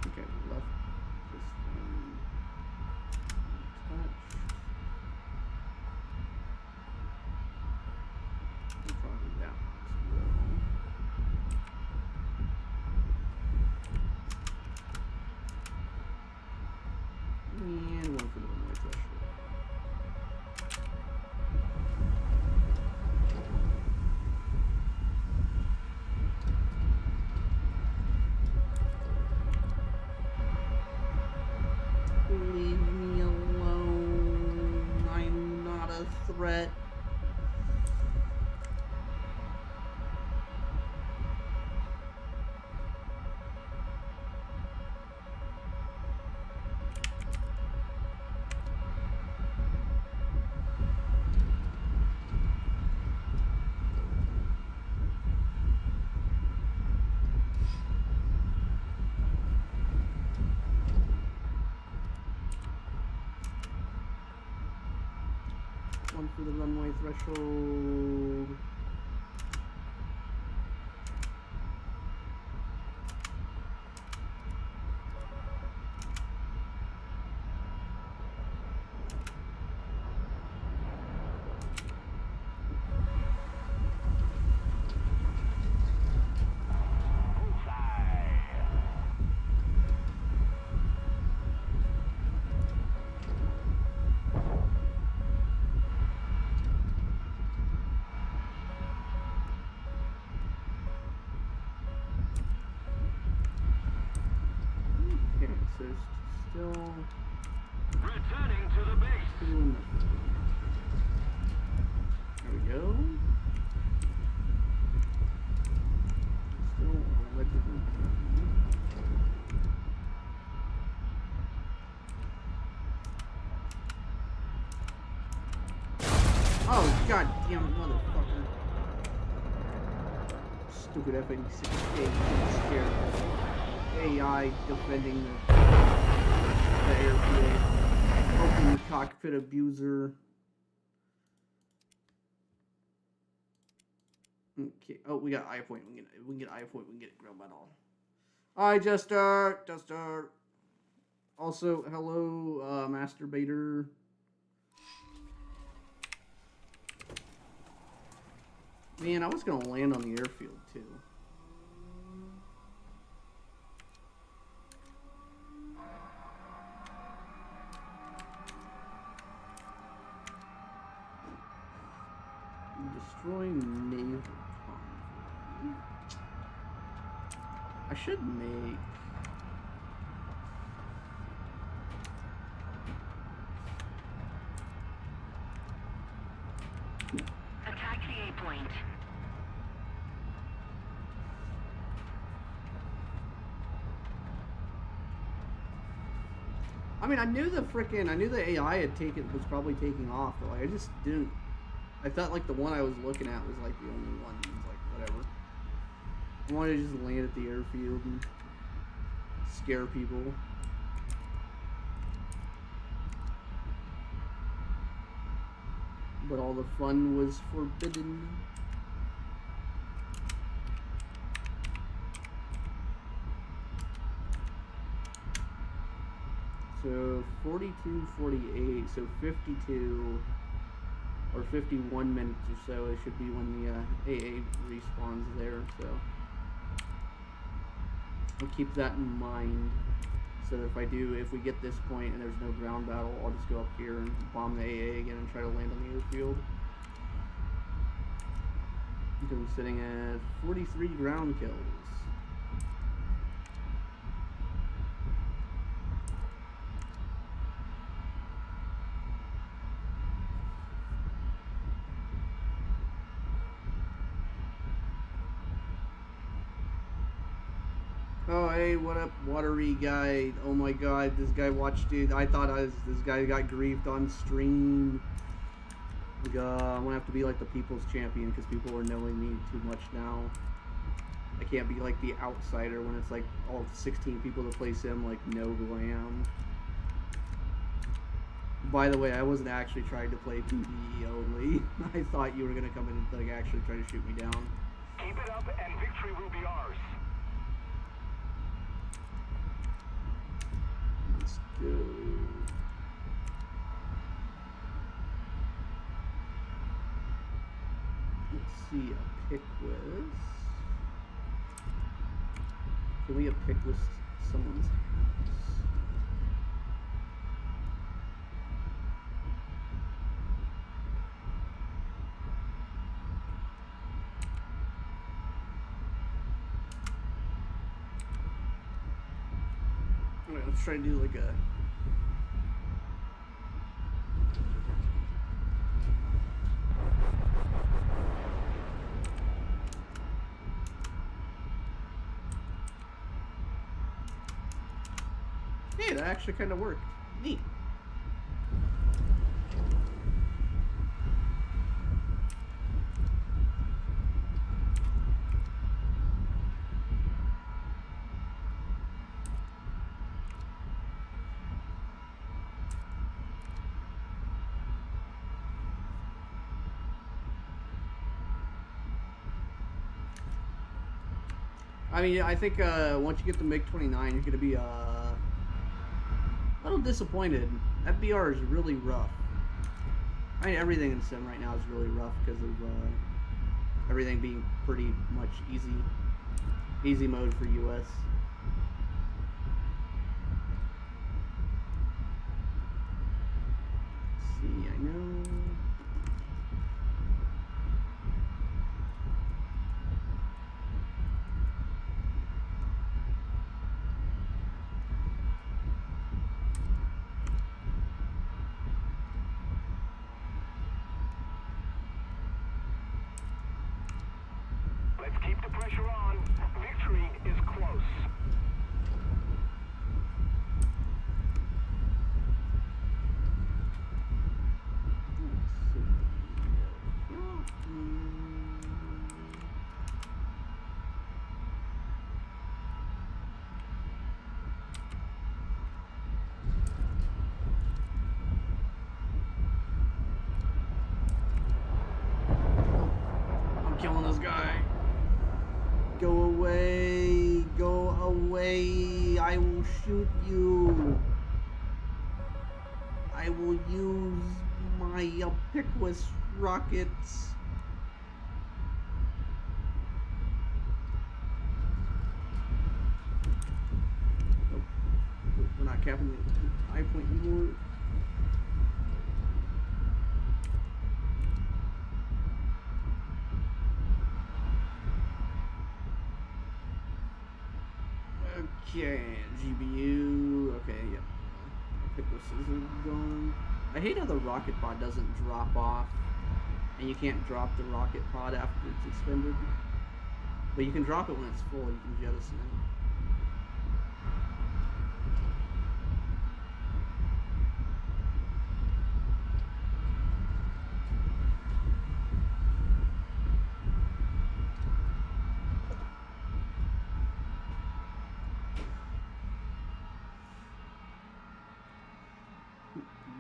Okay, left this one touched. And probably that as well. And one for the runway threshold. Leave me alone. I'm not a threat. One for the runway threshold. Okay, so it's still Returning to the base. doing nothing. There we go. Still allegedly. Oh, god damn it, motherfucker. Stupid F-86 scared. AI defending the airfield. Open the cockpit abuser. Okay. Oh, we got eye point. We can get eye point. We can get ground battle. Hi, Jester. Also, hello, Masturbator. Man, I was gonna land on the airfield too. Destroying naval convoy. I should make. Attack the A point. I mean, I knew the AI was probably taking off, but like I just didn't. I thought like the one I was looking at was like the only one. It was like whatever. I wanted to just land at the airfield and scare people. But all the fun was forbidden. So 42, 48, so 52 or 51 minutes or so, it should be when the AA respawns there, so we'll keep that in mind. So if we get this point and there's no ground battle, I'll just go up here and bomb the AA again and try to land on the airfield. I'm sitting at 43 ground kills. Oh, hey, what up, watery guy? Oh my god, this guy watched it. I thought this guy got griefed on stream. I'm gonna have to be like the people's champion because people are knowing me too much now. I can't be like the outsider when it's like all 16 people to play Sim like know who I am. By the way, I wasn't actually trying to play PvE only. I thought you were gonna come in and like actually try to shoot me down. Keep it up and victory will be ours. Let's go. Let's see, a Pickwis. Can we get Pickwis someone's house? Alright, let's try to do like a... Hey, that actually kind of worked. Neat. I mean, I think once you get the MiG-29, you're going to be a little disappointed. That BR is really rough. I mean, everything in Sim right now is really rough because of everything being pretty much easy mode for US. Let's see, I know. Let's keep the pressure on. Victory is close. I'm killing this guy. Go away, go away, I will shoot you. I will use my Pickwis rockets. Nope. We're not capping the high point anymore. Okay, GBU. Okay, yep. Pickwis is gone. I hate how the rocket pod doesn't drop off, and you can't drop the rocket pod after it's expended. But you can drop it when it's full. You can jettison it.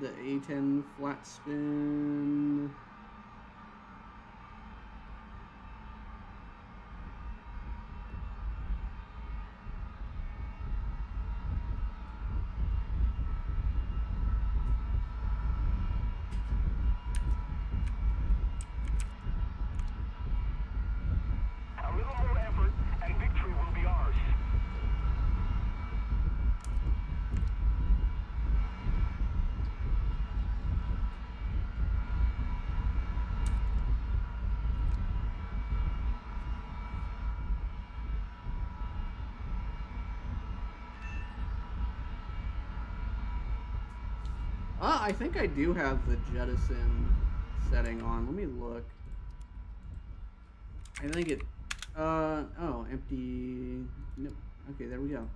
The A10 flat spin. A little more effort and victory will be ours. I think I do have the jettison setting on. Let me look. I think it. Oh, empty. Nope. Okay, there we go.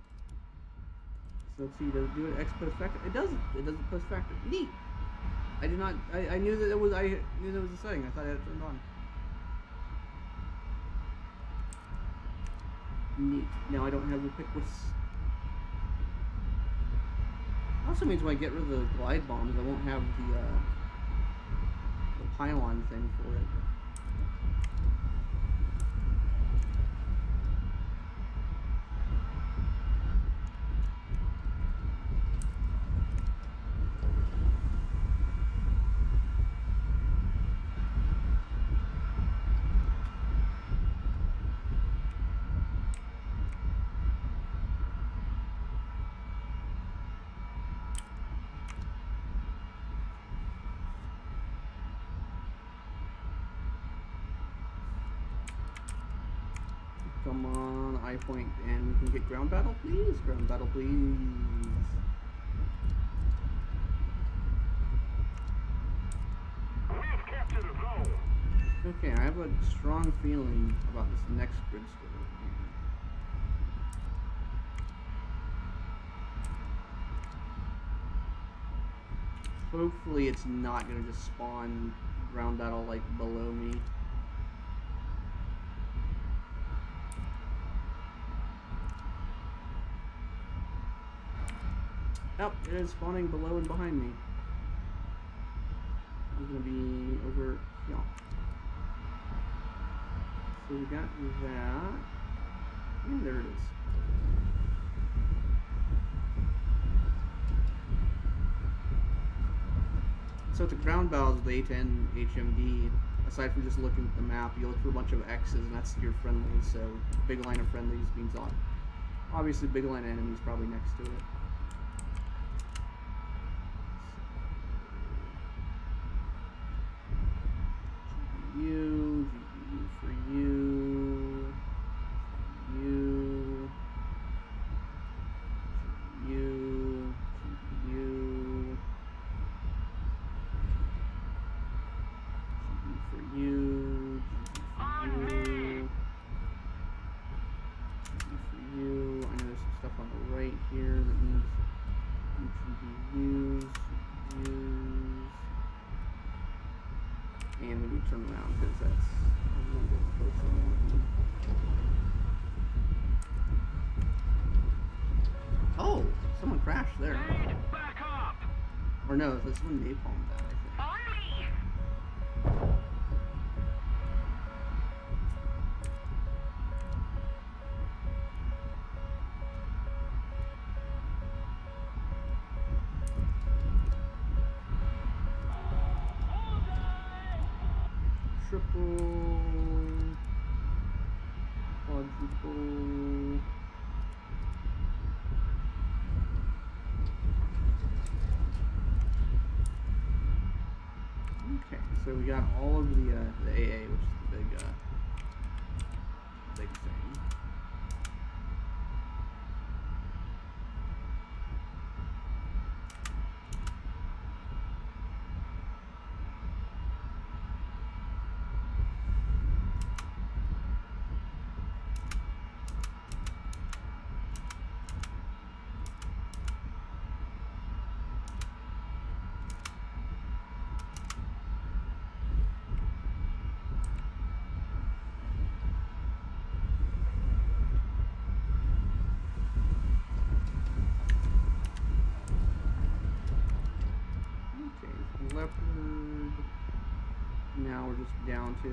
So let's see. Does it do an X post factor? It doesn't. It doesn't post factor. Neat. I did not. I knew that it was. I knew that was a setting. I thought I had it turned on. Neat. Now I don't have the Ubiquitous. Also means when I get rid of the glide bombs, I won't have the pylon thing for it. Come on, eye point, and we can get ground battle, please. Ground battle, please. We've captured a zone. Okay, I have a strong feeling about this next grid store. Hopefully it's not going to just spawn ground battle like below me. Oh, it is spawning below and behind me. It's going to be over here. So we got that. And there it is. So at the ground battles with the A10 HMD, aside from just looking at the map, you look for a bunch of X's, and that's your friendlies. So big line of friendlies means obviously big line of enemies probably next to it. GPU for you, GPU, for you, I know there's some stuff on the right here that needs GPUs, and we need to turn around because that's a little bit closer. Oh, someone crashed there. Back up. Or no, this one napalmed that, I think. On me! Triple, quadruple. Okay, so we got all of the AA, which is the big thing. Leopard. Now we're just down to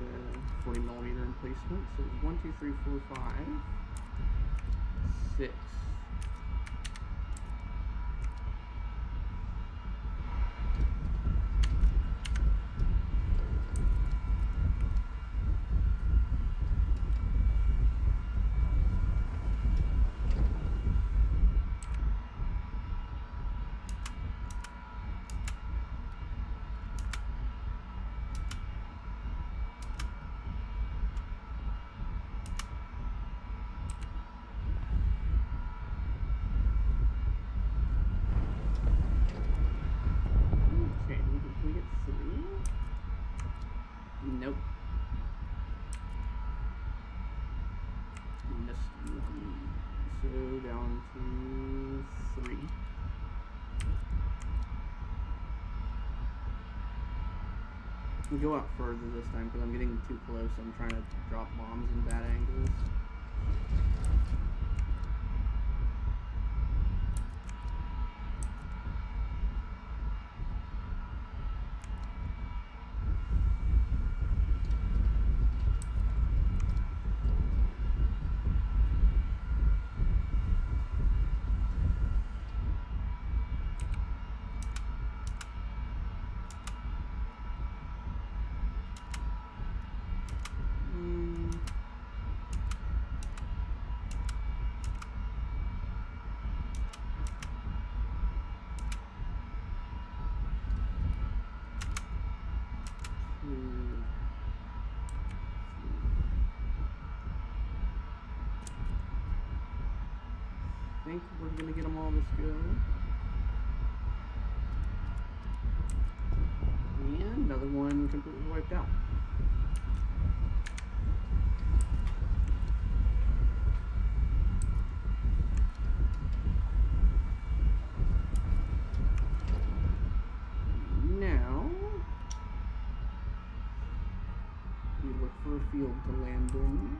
40 millimeter emplacement. So it's 1, 2, 3, 4, 5, 6. I'll go out further this time because I'm getting too close. I'm trying to drop bombs in bad angles. I think we're gonna get them all this go. And another one completely wiped out. Now we look for a field to land in.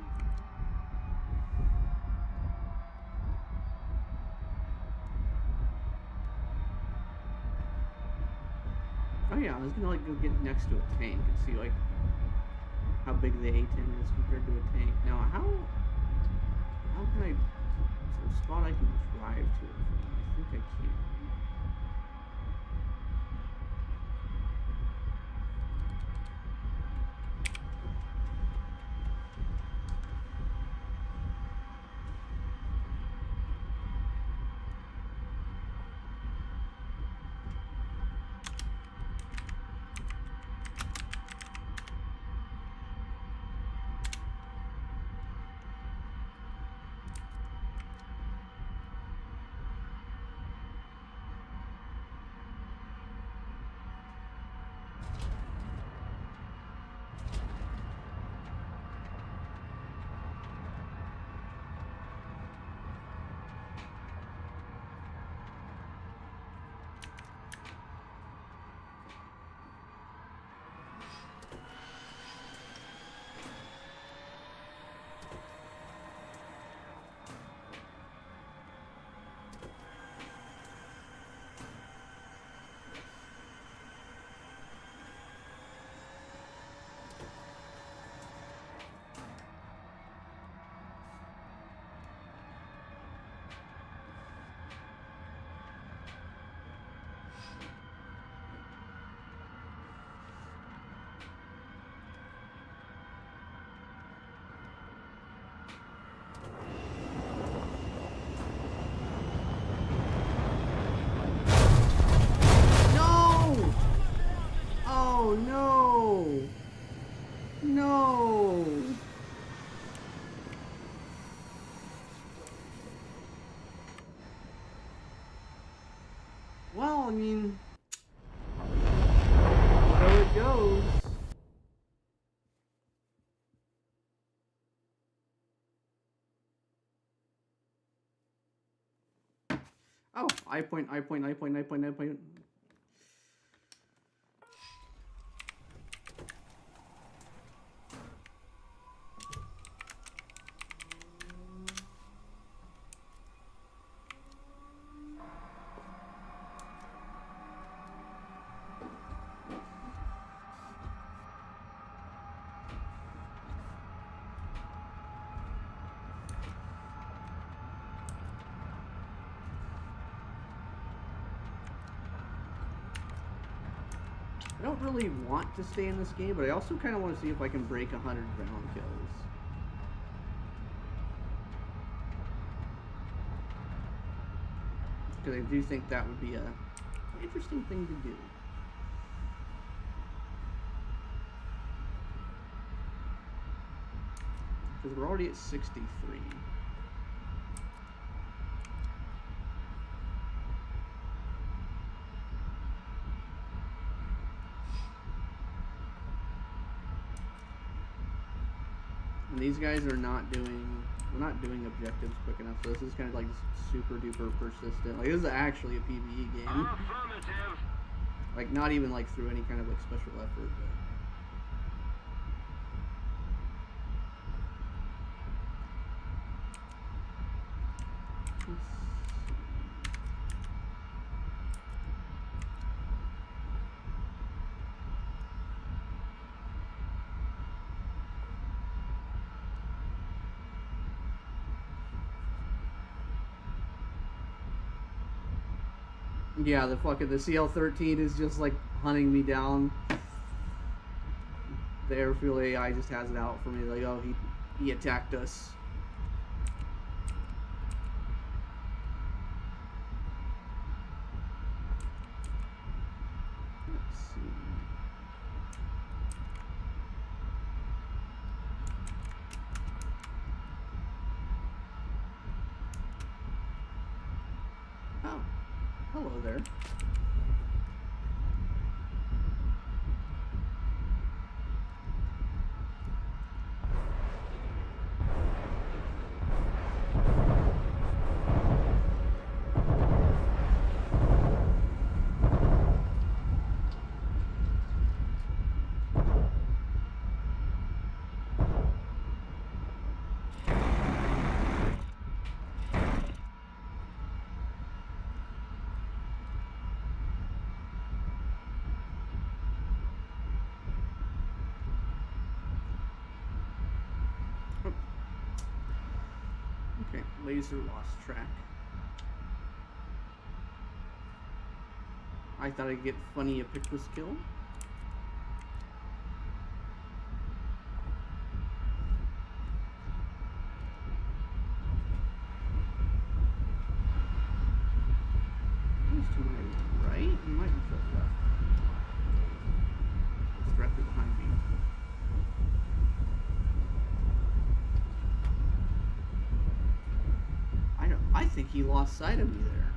Oh yeah, I was gonna like go get next to a tank and see like how big the A-10 is compared to a tank. Now how can I? Is there a spot I can drive to it from? I think I can. Oh no! No! Well, I mean, so it goes. Oh, I point. I don't really want to stay in this game, but I also kind of want to see if I can break 100 ground kills. Because I do think that would be an interesting thing to do. Because we're already at 63. And these guys are not doing, we're not doing objectives quick enough, so this is kind of like super duper persistent. Like, this is actually a PvE game. Affirmative. Like, not even like through any kind of like special effort, but Yeah, the CL-13 is just like hunting me down. The airfield AI just has it out for me. Like, oh, he attacked us. Let's see. Oh, hello there. Okay, laser lost track. I thought I'd get funny a pick this kill. Who's to my right? He might be to the left. It's directly behind me. I think he lost sight of me there.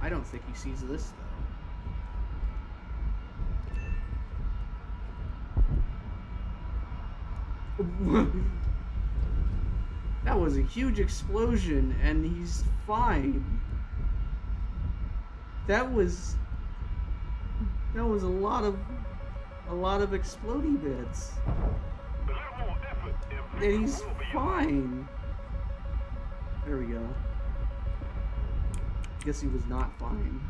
I don't think he sees this though. That was a huge explosion and he's fine. That was a lot of explodey bits. And he's fine. There we go. Guess he was not fine.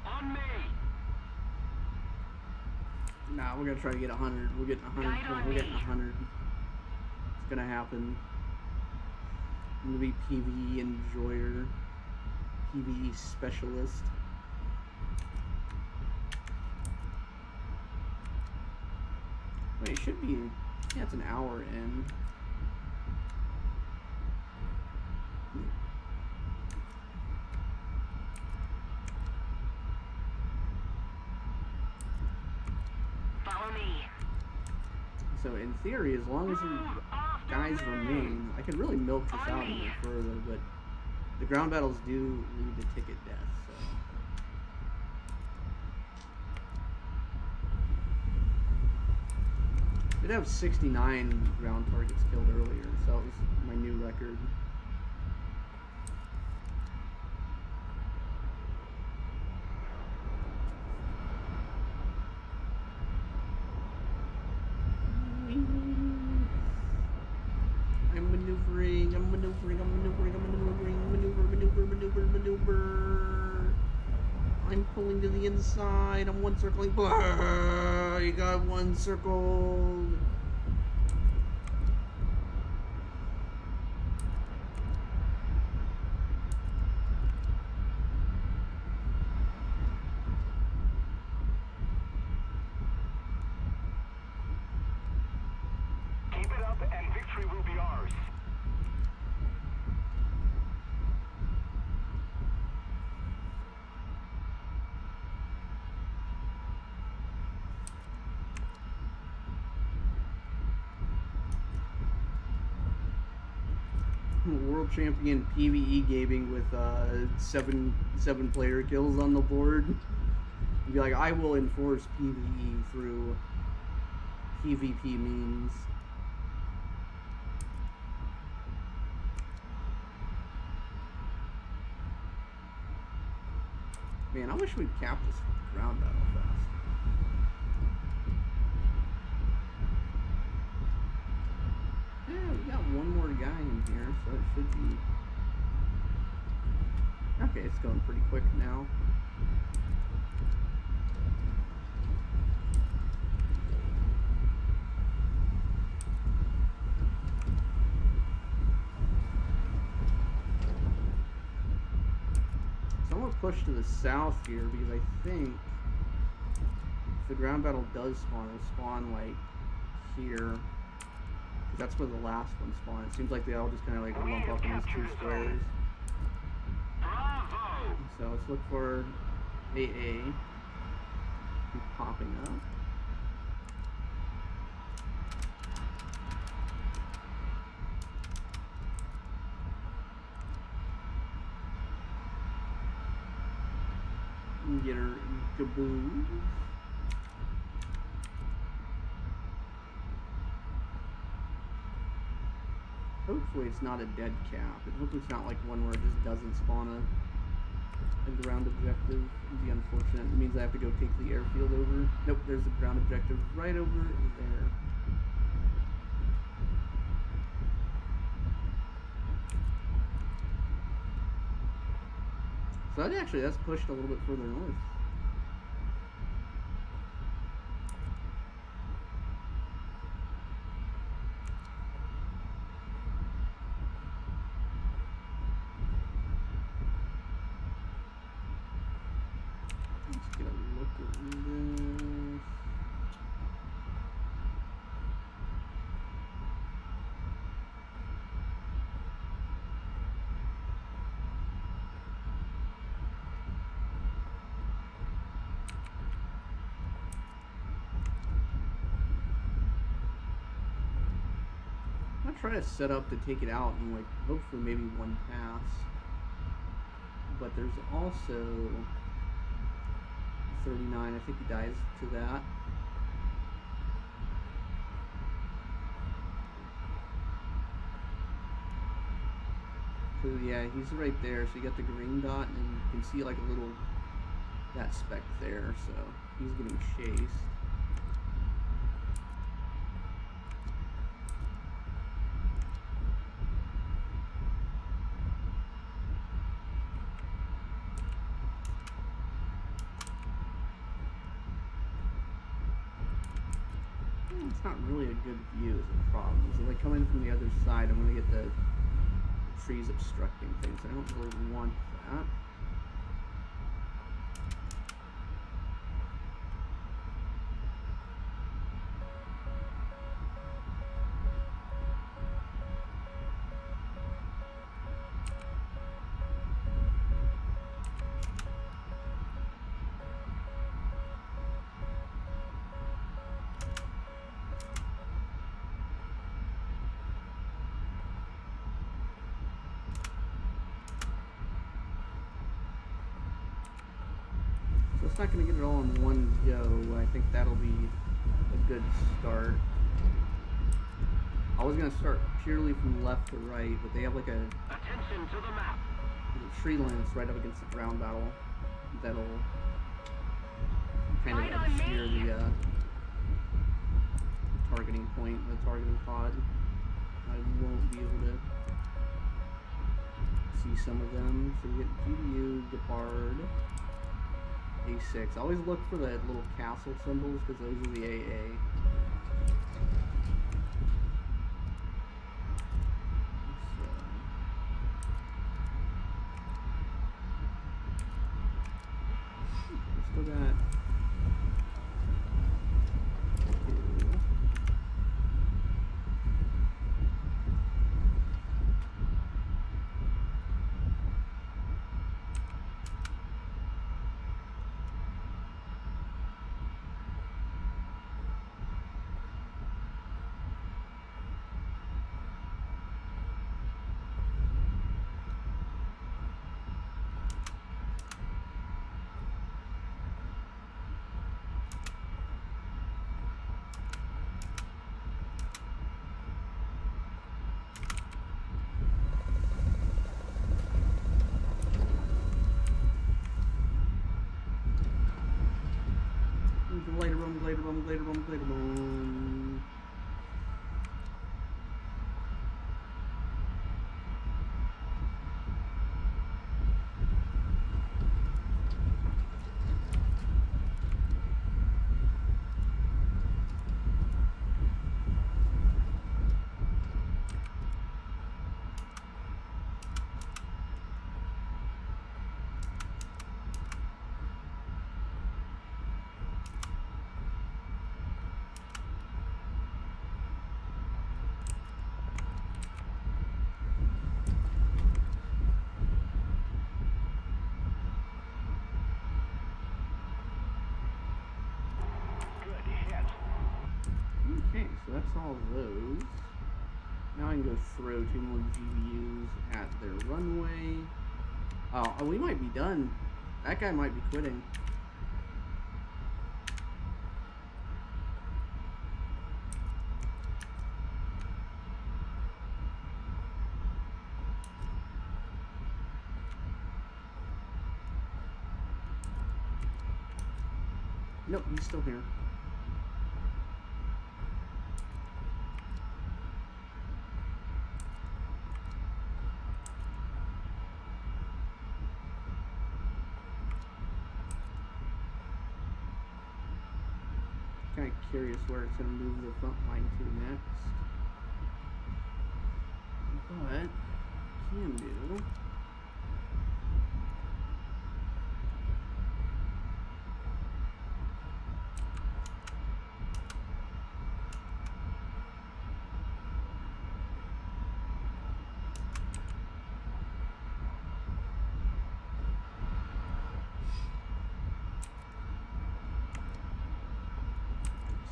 On me. Nah, we're gonna try to get 100. We're getting 100. We're getting 100. It's gonna happen. I'm gonna be PvE enjoyer, PvE specialist. Wait, it should be. Yeah, it's an hour in. Follow me. So in theory, as long as you guys remain, I could really milk this out even further, but the ground battles do lead to ticket death, so. Did have 69 ground targets killed earlier, so that was my new record. Maneuver. I'm pulling to the inside. I'm one circling. Blah, you got one circled. Keep it up and victory will be ours. World champion PvE gaming with seven player kills on the board. You'd be like, I will enforce PvE through PvP means. Man, I wish we'd cap this ground battle fast. Yeah, we got one more guy in here, so it should be... Okay, it's going pretty quick now. So I'm going to push to the south here because I think if the ground battle does spawn, it'll spawn like here. That's where the last one spawned. It seems like they all just kind of like lump up in these two squares. Bravo! So let's look for AA. Keep popping up. Get her Gaboo. Hopefully it's not a dead cap. Hopefully it's not like one where it just doesn't spawn a ground objective. It'd be unfortunate. It means I have to go take the airfield over. Nope, there's the ground objective right over there. So that's pushed a little bit further north. Let's get a look at this. I'm gonna try to set up to take it out in like hopefully maybe one pass. But there's also 39. I think he dies to that. So yeah, he's right there. So you got the green dot, and you can see like a little that speck there. So he's getting chased. It's not really a good view is the problem. So like coming from the other side, I'm gonna get the trees obstructing things. I don't really want that. It's not going to get it all in one go. I think that'll be a good start. I was going to start purely from left to right, but they have like a Attention to the map. tree line that's right up against the ground battle. That'll kind Right of on obscure me. the targeting point, the targeting pod. I won't be able to see some of them. So we get GDU, Gepard, A6. I always look for the little castle symbols because those are the AA. So, still got 2. Glader bomb. Okay, so that's all those. Now I can go throw 2 more GBUs at their runway. Oh, we might be done. That guy might be quitting. Nope, he's still here. Kind of curious where it's going to move the front line to next. But, can do.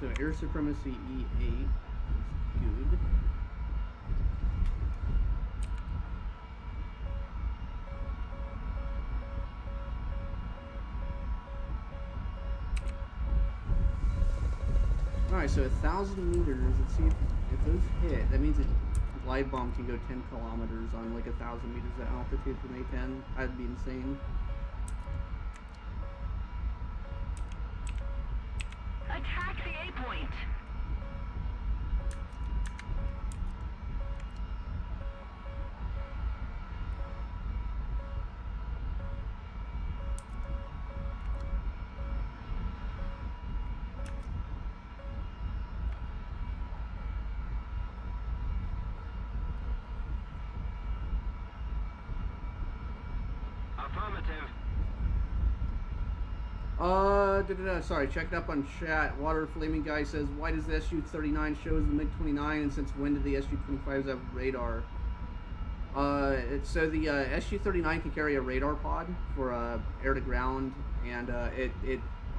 So air supremacy E8 is good. Alright, so 1,000 meters. Let's see if those hit. That means a glide bomb can go 10 kilometers on like 1,000 meters at altitude from A10. That'd be insane. Attack the A point. Affirmative. Sorry, checked up on chat. Water Flaming Guy says, why does the SU-39 show as the MiG-29, and since when did the SU-25s have radar? So the SU-39 can carry a radar pod for air-to-ground, and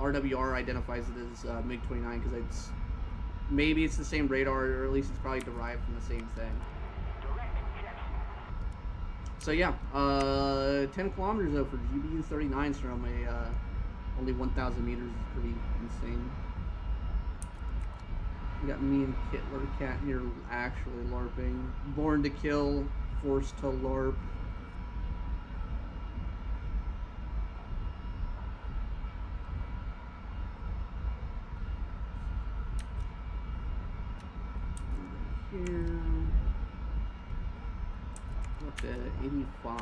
RWR identifies it as MiG-29 because maybe it's the same radar, or at least it's probably derived from the same thing. So yeah, 10 kilometers though for GBU-39s from only 1,000 meters is pretty insane. We got me and Kittler Cat here actually LARPing. Born to kill, forced to LARP. Here. Up to 85.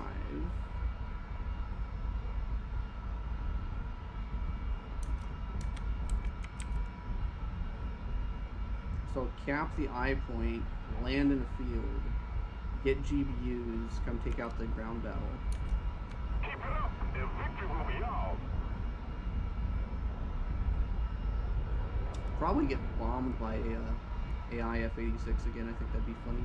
So cap the eye point, land in a field, get GBUs, come take out the ground battle. Keep it up, and victory will be ours. Probably get bombed by AI F-86 again. I think that'd be funny.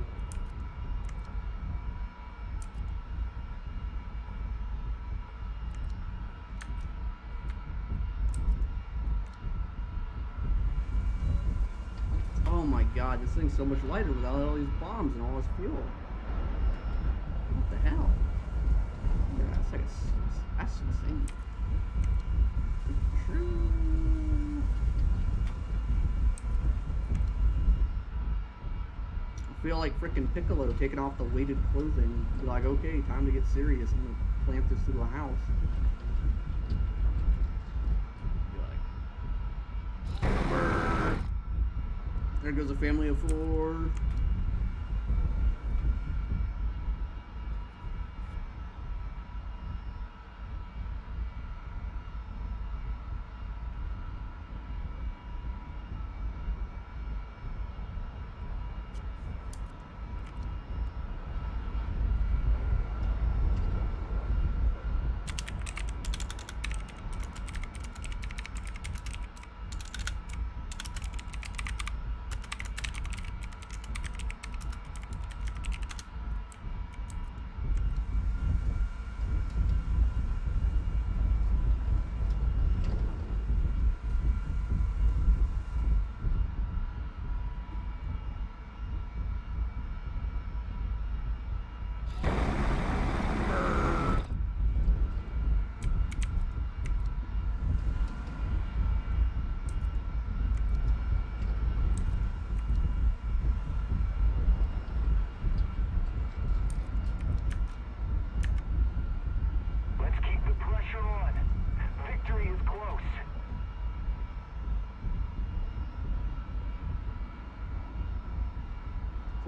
Oh my god, this thing's so much lighter without all these bombs and all this fuel. What the hell? Yeah, that's insane. I feel like frickin' Piccolo taking off the weighted clothing. Be like, okay, time to get serious. I'm gonna plant this through a house. Be like, brr. There goes a family of 4.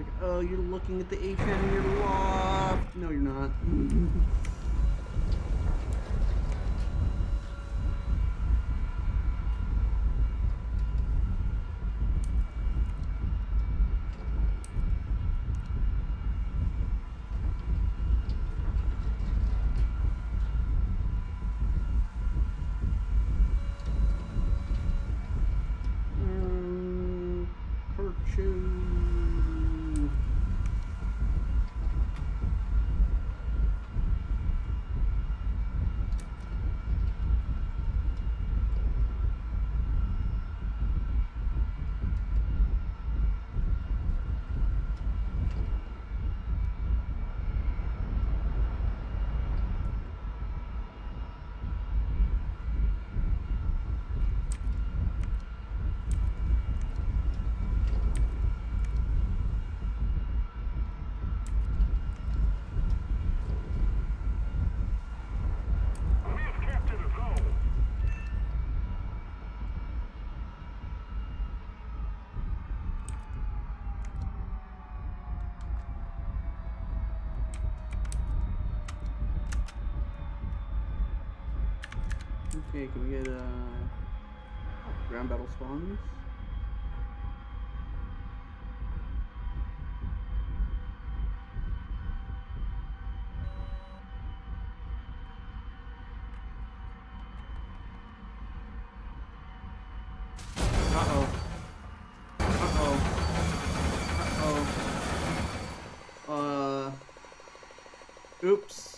Like, oh, you're looking at the A10 in your loft. No, you're not. Purchase. We've captured the zone. Okay, can we get ground battle spawns? Uh-oh. Uh-oh. Uh-oh. Oops.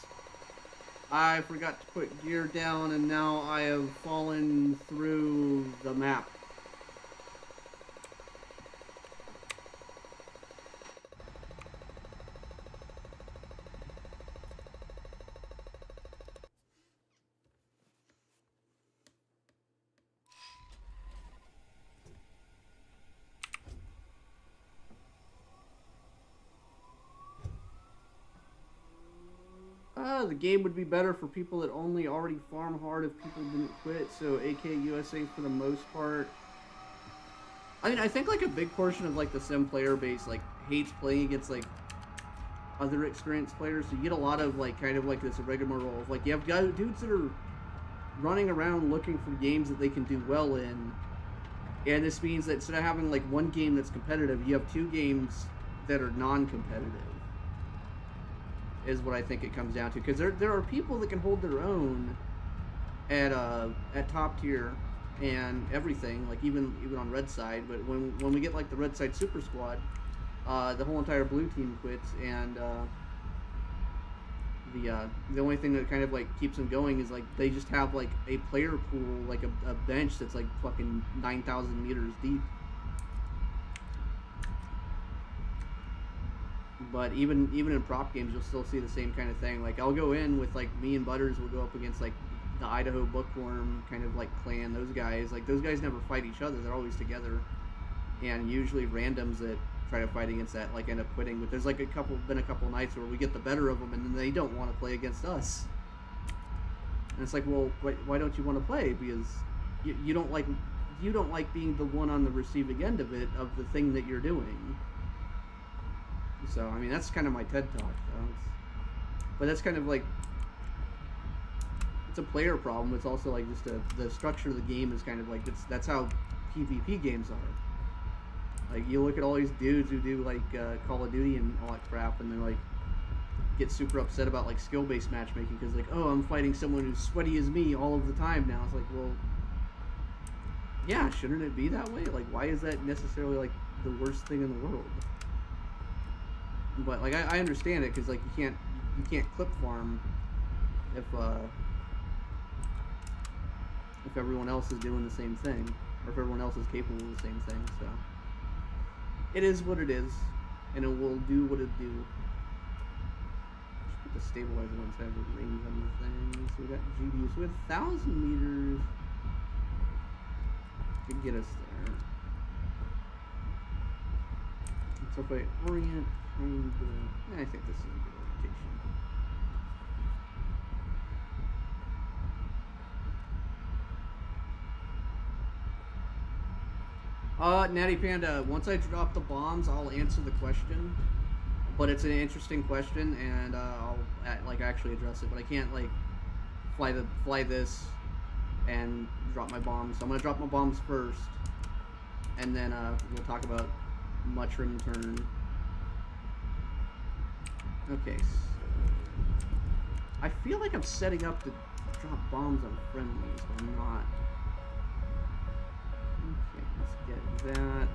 I forgot to put gear down and now I have fallen through the map. The game would be better for people that only already farm hard if people didn't quit, so AK USA for the most part. I mean, I think like a big portion of like the sim player base like hates playing against like other experienced players, so you get a lot of like kind of like this irregular role of like you have dudes that are running around looking for games that they can do well in, and this means that instead of having like one game that's competitive, you have two games that are non-competitive. Is what I think it comes down to, because there are people that can hold their own at top tier and everything, like even on red side. But when we get like the red side super squad, the whole entire blue team quits, and the only thing that kind of like keeps them going is like they just have like a player pool, like a bench that's like fucking 9,000 meters deep. But even in prop games, you'll still see the same kind of thing. Like I'll go in with like me and Butters will go up against like the Idaho Bookworm kind of like clan. Those guys never fight each other. They're always together, and usually randoms that try to fight against that like end up quitting. But there's like been a couple nights where we get the better of them, and then they don't want to play against us. And it's like, well, why don't you want to play? Because you don't like being the one on the receiving end of it, of the thing that you're doing. So, I mean, that's kind of my TED Talk, though. But that's kind of like, it's a player problem. It's also like just the structure of the game is kind of like, that's how PvP games are. Like, you look at all these dudes who do like Call of Duty and all that crap, and they're like, get super upset about like skill-based matchmaking because like, oh, I'm fighting someone who's sweaty as me all of the time now. It's like, well, yeah, shouldn't it be that way? Like, why is that necessarily like the worst thing in the world? But like I understand it, because like you can't clip farm if everyone else is doing the same thing, or if everyone else is capable of the same thing. So it is what it is, and it will do what it do. Just put the stabilizer once I have the range on the thing. So we got GBU. So we had 1,000 meters to get us there. So if I orient. I think this is a good orientation. Natty Panda, once I drop the bombs, I'll answer the question. But it's an interesting question, and I'll like actually address it. But I can't like fly this and drop my bombs. So I'm gonna drop my bombs first, and then we'll talk about mushroom turn. Okay. I feel like I'm setting up to drop bombs on friendlies, but I'm not. Okay, let's get that.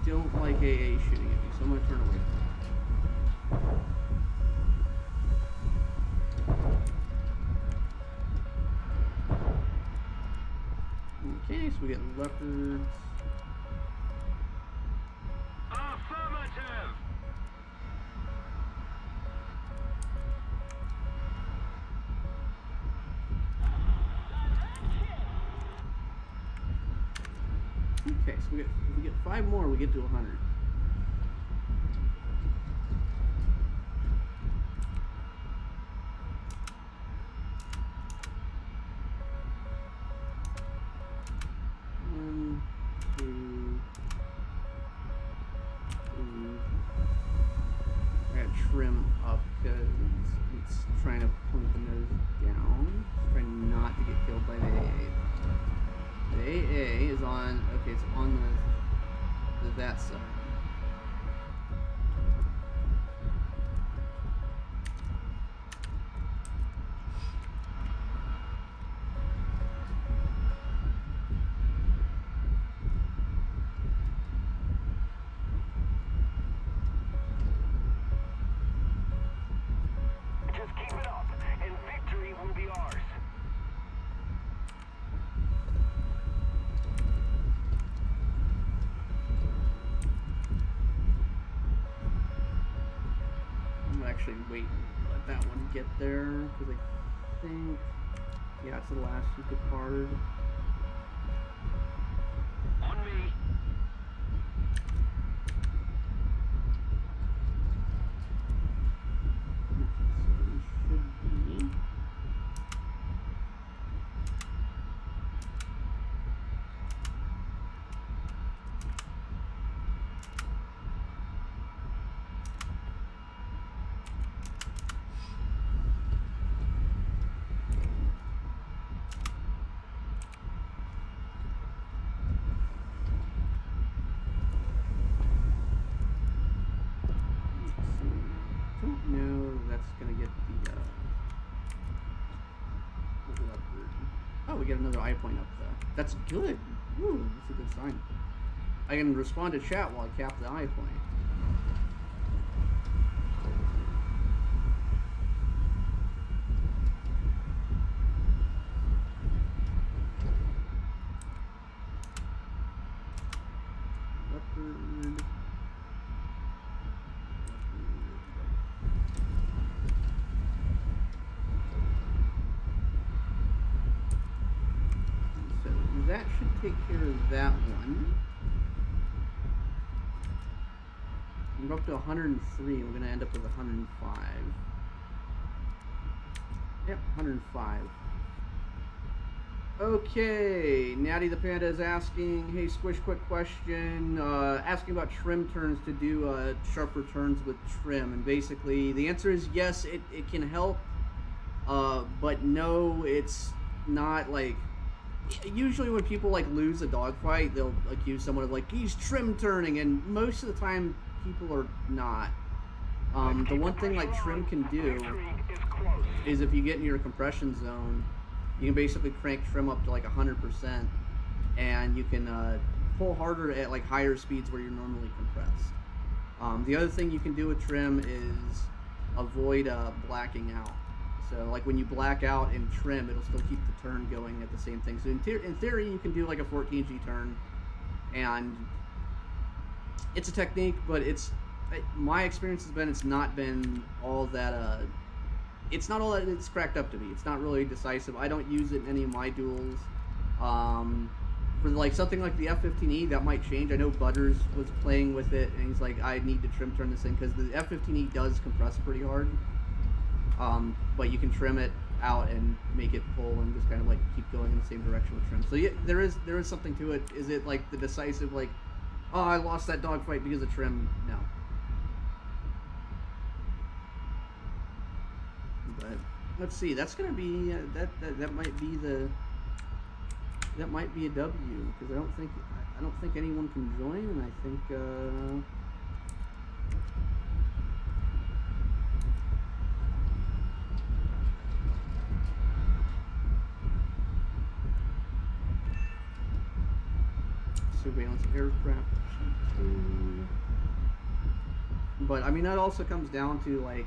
Don't like AA shooting at me, so I'm gonna turn away from it. Okay, so we get leopards. Affirmative! Okay, so if we get 5 more, we get to 100. One, two, three. I gotta trim up because it's trying to point the nose down. It's trying not to get killed by the AA. The AA is on, okay, it's on that side. Just keep it up, and victory will be ours. Actually wait and let that one get there because I think it's the last super card. On me. So it should be gonna get the leopard. Oh, we get another eye point up there. That's good. Ooh, that's a good sign. I can respond to chat while I cap the eye point. Leopard. That should take care of that one. We're up to 103. We're going to end up with 105. Yep, 105. Okay, Natty the Panda is asking, hey Squish, quick question. Asking about trim turns to do sharper turns with trim. And basically, the answer is yes, it can help. But no, it's not like... Usually when people like lose a dogfight, they'll accuse someone of like, he's trim turning, and most of the time people are not. The one thing like trim can do is if you get in your compression zone, you can basically crank trim up to like 100%, and you can pull harder at like higher speeds where you're normally compressed. The other thing you can do with trim is avoid blacking out. So like when you black out and trim, it'll still keep the turn going at the same thing. So in theory, you can do like a 14G turn, and it's a technique, but my experience has been it's not been all that it's not all that it's cracked up to be. It's not really decisive. I don't use it in any of my duels. For like something like the F-15E, that might change. I know Butters was playing with it, and he's like, I need to trim turn this thing because the F-15E does compress pretty hard. But you can trim it out and make it pull and just kind of like keep going in the same direction with trim. So yeah, there is something to it. Is it like the decisive like, oh, I lost that dogfight because of trim? No. But let's see. That's gonna be that might be a W because I don't think anyone can join, and I think. Surveillance aircraft G2. But I mean that also comes down to like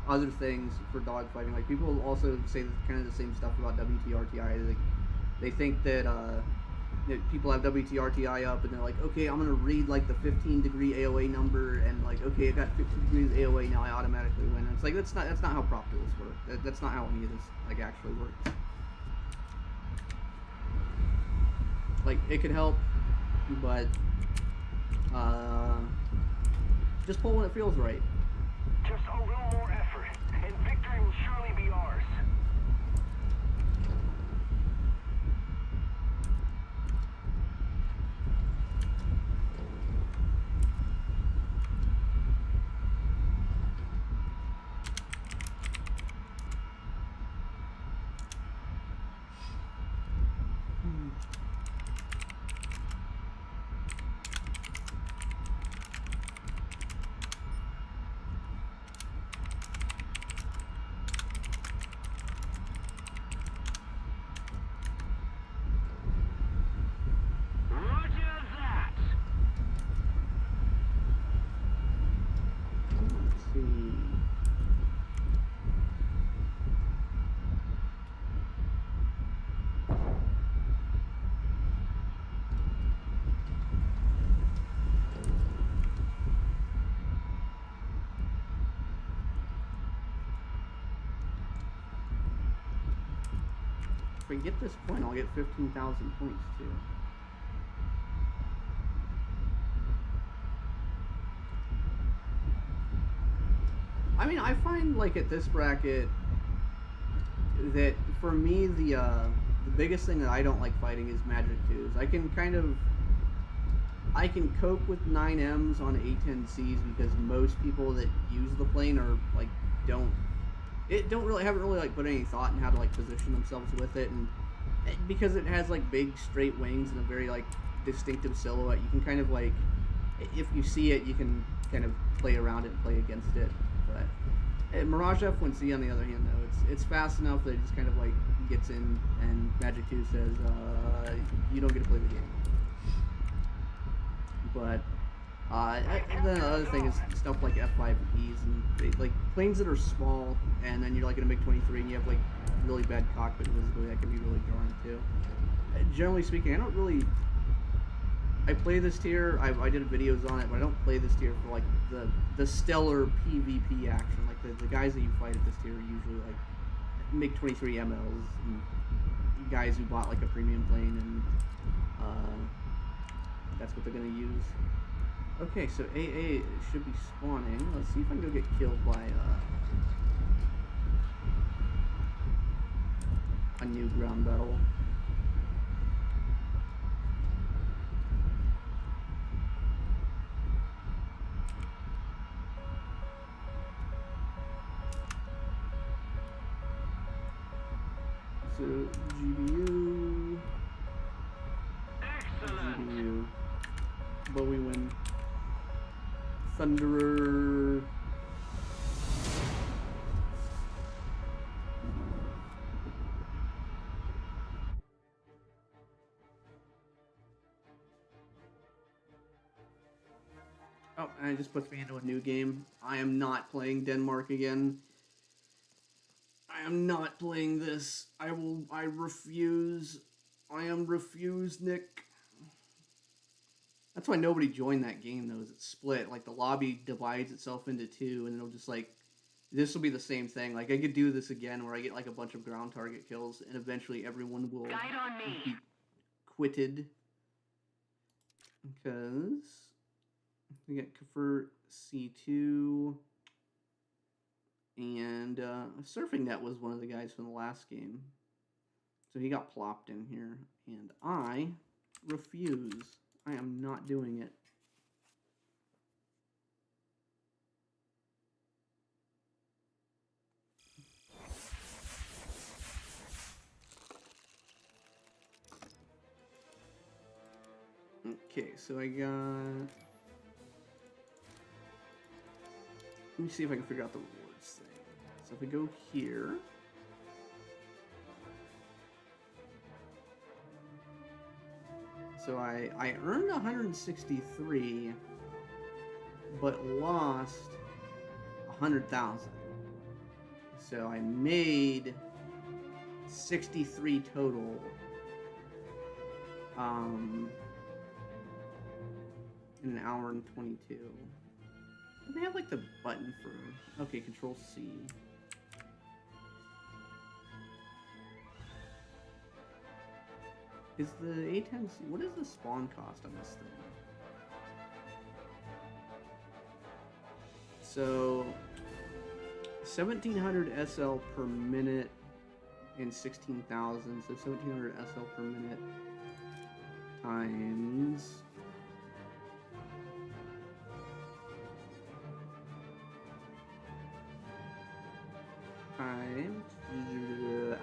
other things for dogfighting. Like people also say kind of the same stuff about WTRTI. They think that people have WTRTI up and they're like, okay, I'm gonna read like the 15-degree AOA number and like, okay, I got 15 degrees AOA, now I automatically win. And it's like that's not how prop duels work. That's not how any of this like actually works. Like it could help, but just pull when it feels right. Just a little more effort, and victory will surely be ours. If I get this point, I'll get 15,000 points too. I mean, I find like at this bracket that for me the biggest thing that I don't like fighting is Magic 2s. I can cope with 9Ms on A10Cs because most people that use the plane are like haven't really like put any thought in how to like position themselves with it, and because it has like big straight wings and a very like distinctive silhouette, you can kind of like, if you see it, you can kind of play around it and play against it. But Mirage F1C on the other hand, though, it's fast enough that it just kind of like gets in, and Magic 2 says you don't get to play the game. But and then the other thing is stuff like F5Es and like planes that are small, and then you're like in a MiG-23 and you have like really bad cockpit visibility. That can be really jarring too. Generally speaking, I play this tier. I did videos on it, but I don't play this tier for like the stellar PvP action. Like the guys that you fight at this tier are usually like MiG-23 MLs and guys who bought like a premium plane, and that's what they're gonna use. Okay, so AA should be spawning. Let's see if I can go get killed by a new ground battle. So GBU. Excellent. GBU. But we win. Thunderer. Oh, and it just puts me into a new game. I am not playing Denmark again. I am not playing this. I refuse. I am refused, Nick. That's why nobody joined that game, though, is it's split. Like, the lobby divides itself into two, and it'll just, like... This will be the same thing. Like, I could do this again where I get, like, a bunch of ground target kills, and eventually everyone will Guide on me. be quitted. Because... We got Kafir C2... And Surfing Net was one of the guys from the last game. So he got plopped in here. And I refuse. I am not doing it. Okay, so I got... Let me see if I can figure out the rewards thing. So if we go here... So I earned 163, but lost 100,000. So I made 63 total. In an hour and 22. They have like the button for... Okay, Control C. Is the A10C... What is the spawn cost on this thing? So... 1700 SL per minute and 16,000. So 1700 SL per minute times...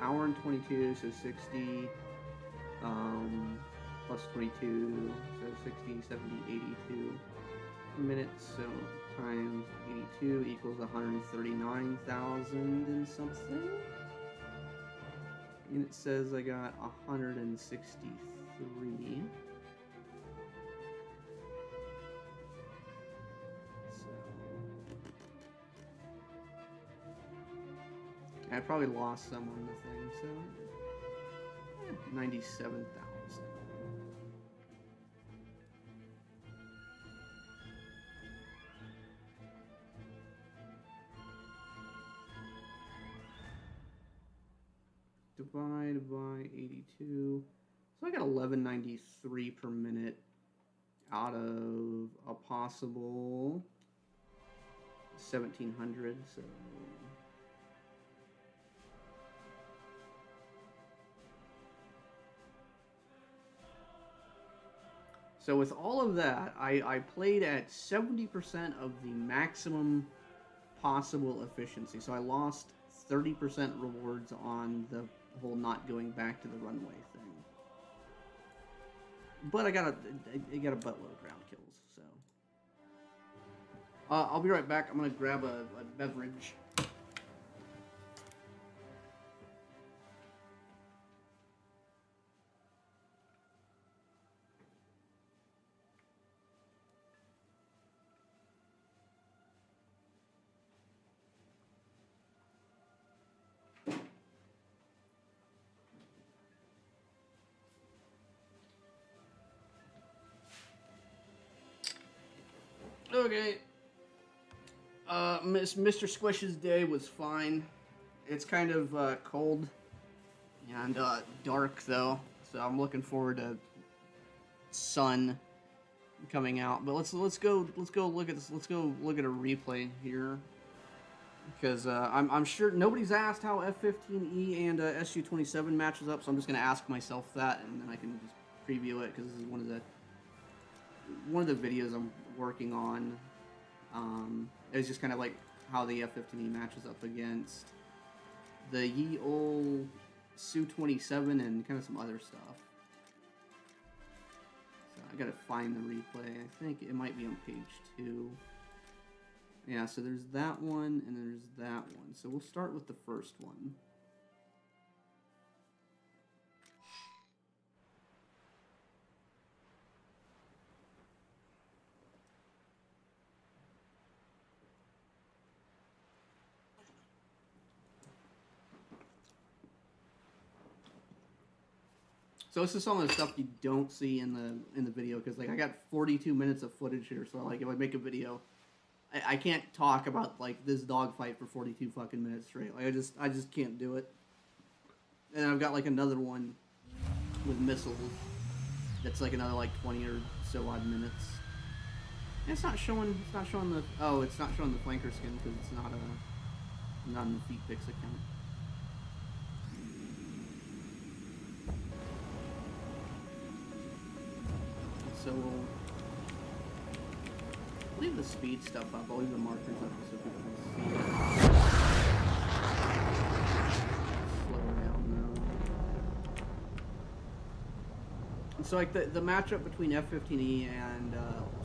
hour and 22, so 60, plus 22, so 60, 70, 82 minutes, so times 82 equals 139,000 and something. And it says I got 163. I probably lost some on the thing, so 97,000. Divide by 82. So I got 1193 per minute out of a possible 1,700, so... So with all of that, I played at 70% of the maximum possible efficiency. So I lost 30% rewards on the whole not going back to the runway thing. But I got a buttload of ground kills, so. I'll be right back. I'm going to grab a beverage. Okay. Mr. Squish's day was fine. It's kind of cold and dark though, so I'm looking forward to sun coming out. But let's go look at this. Let's go look at a replay here, because I'm sure nobody's asked how F-15E and SU-27 matches up, so I'm just gonna ask myself that, and then I can just preview it, because this is one of the videos I'm working on. It's just kind of like how the F-15E matches up against the ye ol' Su-27 and kind of some other stuff. So I gotta find the replay. I think it might be on page 2. Yeah, so there's that one and there's that one. So we'll start with the first one. So this is some of the stuff you don't see in the video, because like I got 42 minutes of footage here, so like if I make a video, I can't talk about like this dogfight for 42 fucking minutes straight. Like I just can't do it. And I've got like another one with missiles that's like another like 20 or so odd minutes. And it's not showing the it's not showing the flanker skin because it's not in the Feet Pix account. So we'll leave the speed stuff up. I'll leave the markers up so people can see it. Slow down now. And so like the matchup between F-15E and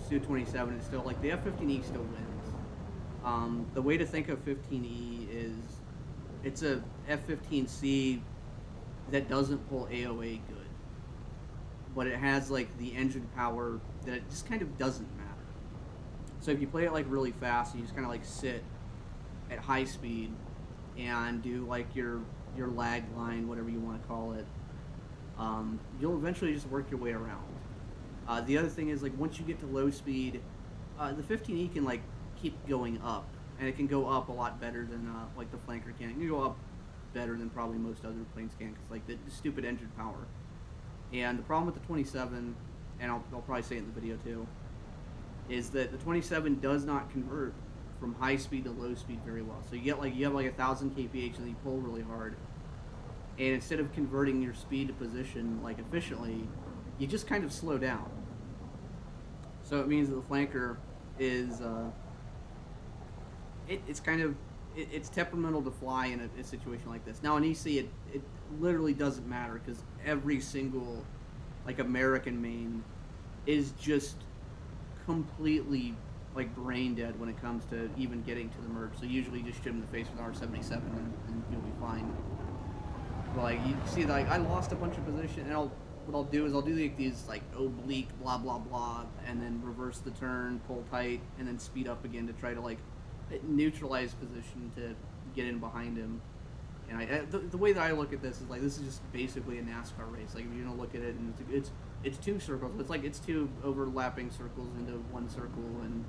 Su-27 is still like the F-15E still wins. The way to think of 15E is it's a F-15C that doesn't pull AOA good. But it has like the engine power that it just kind of doesn't matter. So if you play it like really fast, you just kind of like sit at high speed and do like your lag line, whatever you want to call it. You'll eventually just work your way around. The other thing is like once you get to low speed, the 15E can like keep going up, and it can go up a lot better than like the flanker can. It can go up better than probably most other planes can, because like the stupid engine power. And the problem with the 27, and I'll probably say it in the video too, is that the 27 does not convert from high speed to low speed very well. So you have like 1,000 kph and you pull really hard, and instead of converting your speed to position like efficiently, you just kind of slow down. So it means that the flanker is it's temperamental to fly in a situation like this. Now in EC it literally doesn't matter, because every single like American main is just completely like brain dead when it comes to even getting to the merge. So usually you just shoot him in the face with R77 and you'll be fine. But like you see, like I lost a bunch of position, and what I'll do is I'll do like these like oblique blah blah blah, and then reverse the turn, pull tight, and then speed up again to try to like neutralize position to get in behind him. And the way that I look at this is like this is just basically a NASCAR race. Like if you're gonna look at it, and it's two circles. It's two overlapping circles into one circle, and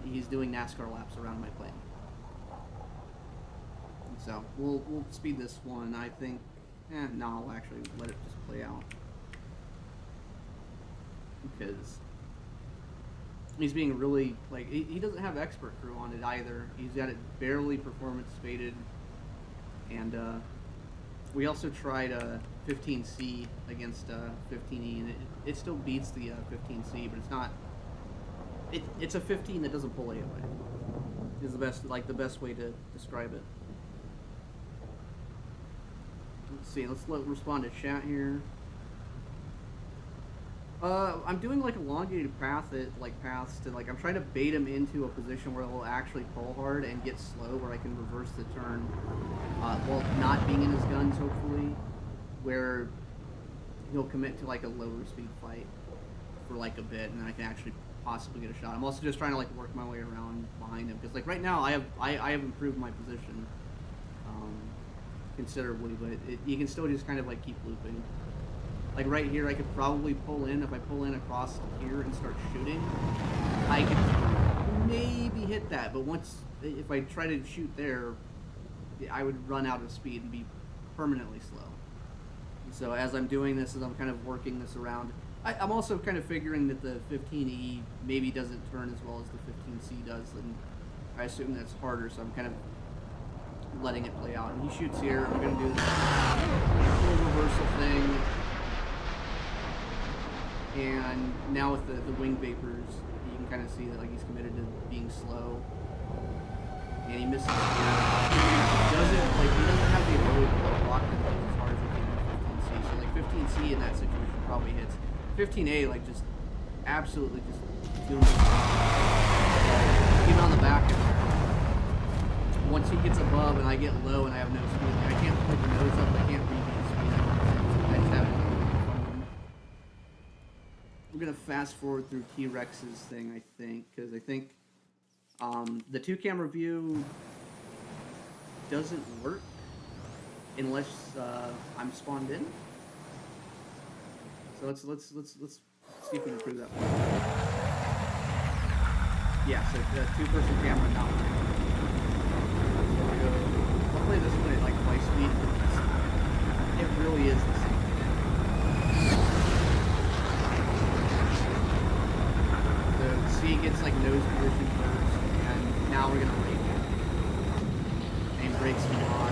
he's doing NASCAR laps around my plane. So we'll speed this one. I think. No, I'll actually let it just play out, because he's being really like he doesn't have expert crew on it either. He's got it barely performance fated. And we also tried 15C against 15E, and it still beats the 15C, but it's not. It's a 15 that doesn't pull AOA. Is the best way to describe it. Let's see. Let's respond to chat here. I'm doing like elongated paths to like I'm trying to bait him into a position where he'll actually pull hard and get slow, where I can reverse the turn while not being in his guns, hopefully, where he'll commit to like a lower speed fight for like a bit, and then I can actually possibly get a shot. I'm also just trying to like work my way around behind him, because like right now I have improved my position considerably, but you can still just kind of like keep looping. Like right here, I could probably pull in. If I pull in across here and start shooting, I could maybe hit that. But if I try to shoot there, I would run out of speed and be permanently slow. So as I'm doing this, as I'm kind of working this around, I'm also kind of figuring that the 15E maybe doesn't turn as well as the 15C does, and I assume that's harder, so I'm kind of letting it play out. And he shoots here. I'm going to do this little reversal thing. And now with the wing vapors, you can kind of see that like he's committed to being slow, and he misses here. He doesn't have the ability to block the thing as hard as he can with 15C. So like 15C in that situation probably hits. 15A like just absolutely just doing this. Even on the back end there. Once he gets above and I get low and I have no speed, like I can't put the nose up. I can't read the speed. I just have it. I'm gonna fast forward through T-Rex's thing, I think, because I think the 2-camera view doesn't work unless I'm spawned in. So let's see if we can prove that one. Yeah, so two-person camera now. So we go. I'll play this one at like twice speed. It really is the same thing. So C gets like nose position first, and now we're gonna rate it. And brakes speed on.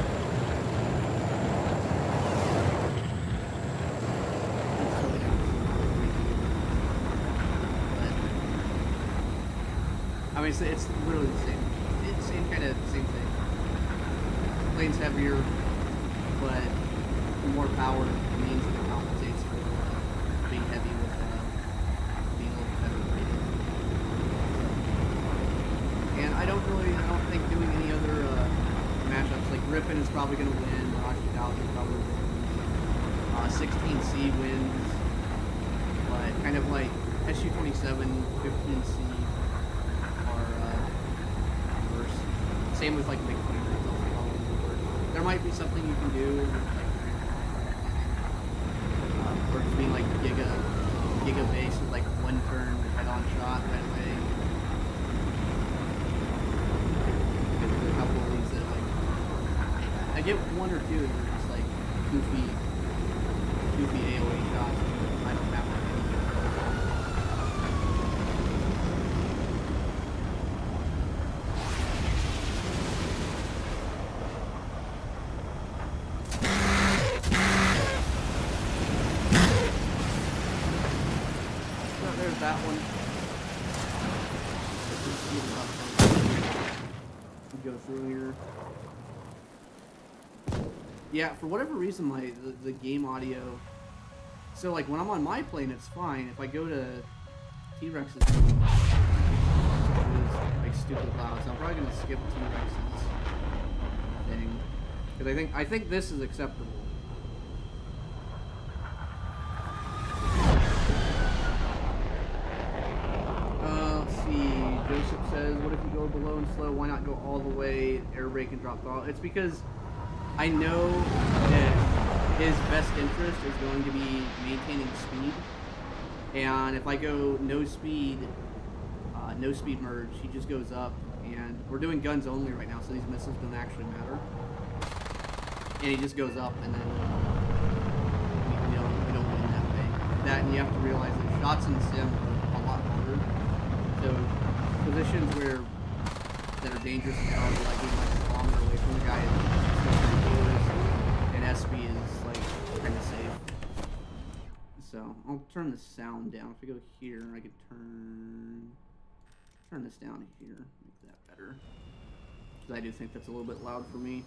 I mean, it's literally the same. It's the same kind of same thing. Plane's heavier, but more power means that it compensates for being heavy with being a little better rated. And I don't think doing any other matchups like Griffin is probably going to win. Rashid is probably wins. 16C wins, but kind of like SU-27, 15C. Same with like McQueen. There might be something you can do, or just being like giga base with like one turn head-on shot right away. Because there's a couple of these that like I get one or two that are just like goofy AOE shots. I don't have any. That one. Go through here. Yeah, for whatever reason, the game audio. So like when I'm on my plane, it's fine. If I go to T-Rex's, it is like stupid loud. So I'm probably gonna skip T-Rex's thing because I think this is acceptable. Joseph says, what if you go below and slow? Why not go all the way, air brake and drop throttle? It's because I know that his best interest is going to be maintaining speed. And if I go no speed merge, he just goes up. And we're doing guns only right now, so these missiles don't actually matter. And he just goes up, and then we don't win that way. That, and you have to realize that shots in sim are a lot harder. So positions that are dangerous and hard, like being like a kilometer away from the guy, and SP is like kind of safe. So I'll turn the sound down. If I go here, I could turn this down here, make that better, because I do think that's a little bit loud for me.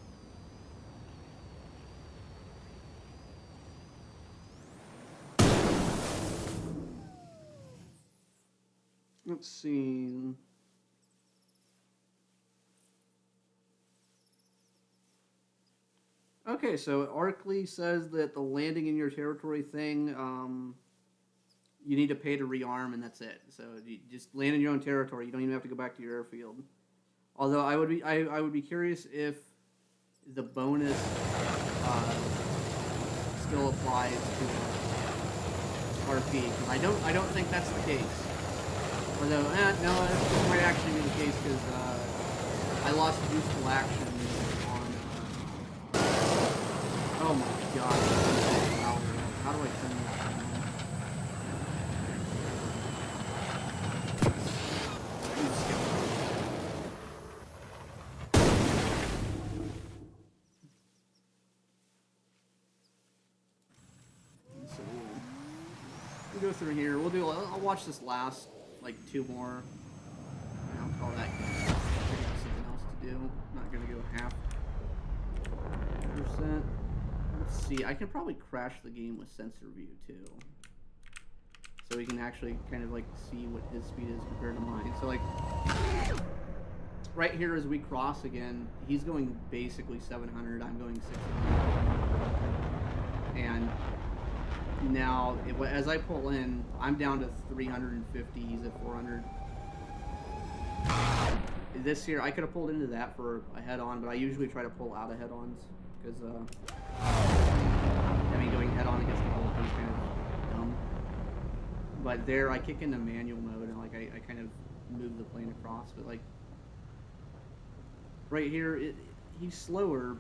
Let's see. Okay, so Arkley says that the landing in your territory thing, you need to pay to rearm, and that's it. So you just land in your own territory. You don't even have to go back to your airfield. Although I would be curious if the bonus still applies to RP. Because I don't think that's the case. Although, no, it might actually be the case because I lost useful action on. Oh my god! How do I turn this So we'll go through here. I'll watch this last. Like two more. I'll call that something else to do. Not gonna go half %. Let's see. I can probably crash the game with sensor view too, so we can actually kind of like see what his speed is compared to mine. So like right here as we cross again, he's going basically 700. I'm going 600, and now, as I pull in, I'm down to 350. He's at 400. This here, I could have pulled into that for a head-on, but I usually try to pull out of head-ons because, I mean, going head-on against the whole thing is kind of dumb. But there, I kick into manual mode and like I kind of move the plane across. But like right here, he's slower,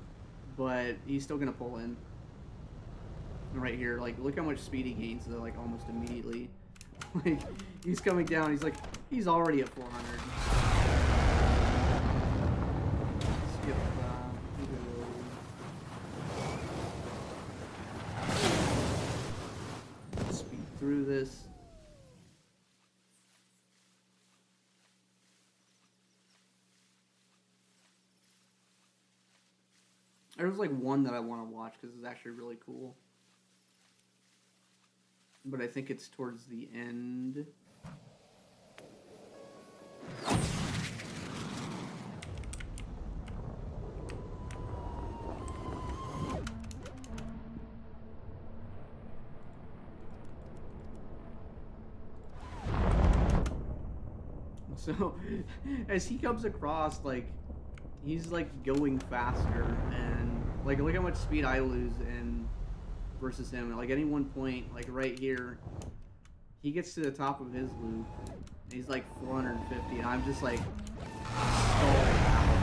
but he's still gonna pull in. And right here, like look how much speed he gains though, like almost immediately. Like he's coming down. He's already at 400. Skip that. Speed through this. There's like one that I want to watch because it's actually really cool. But I think it's towards the end. So, as he comes across, like, he's like going faster, and like look how much speed I lose in versus him. Like any one point, like right here, he gets to the top of his loop. He's like 450, and I'm just like stalling out.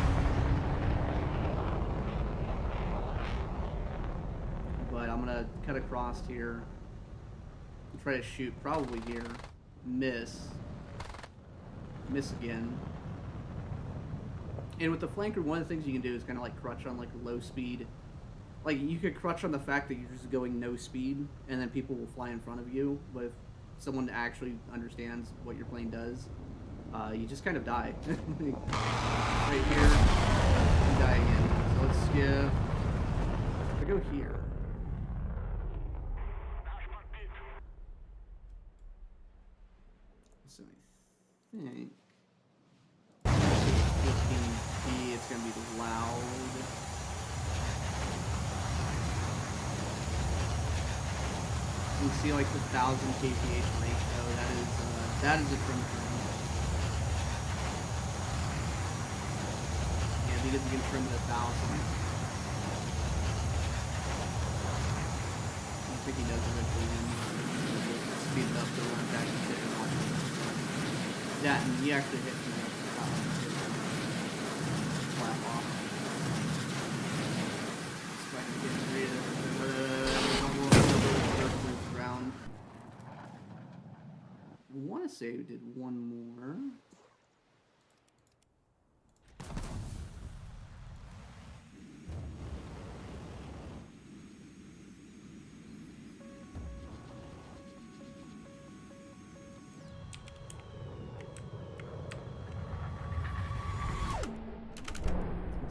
But I'm gonna cut across here and try to shoot probably here. Miss again. And with the flanker, one of the things you can do is kind of like crutch on like low speed. Like you could crutch on the fact that you're just going no speed, and then people will fly in front of you. But if someone actually understands what your plane does, you just kind of die. Right here, you die again. So let's skip. If I go here. So I think 15P, it's gonna be loud. You can see like the 1000 kph ratio. That is a trim. Yeah, because you can trim it 1,000. I think he does eventually speed it up to when it's actually sitting on that, and he actually hit me flap off. Let's try to get rid of round. I want to say we did one more.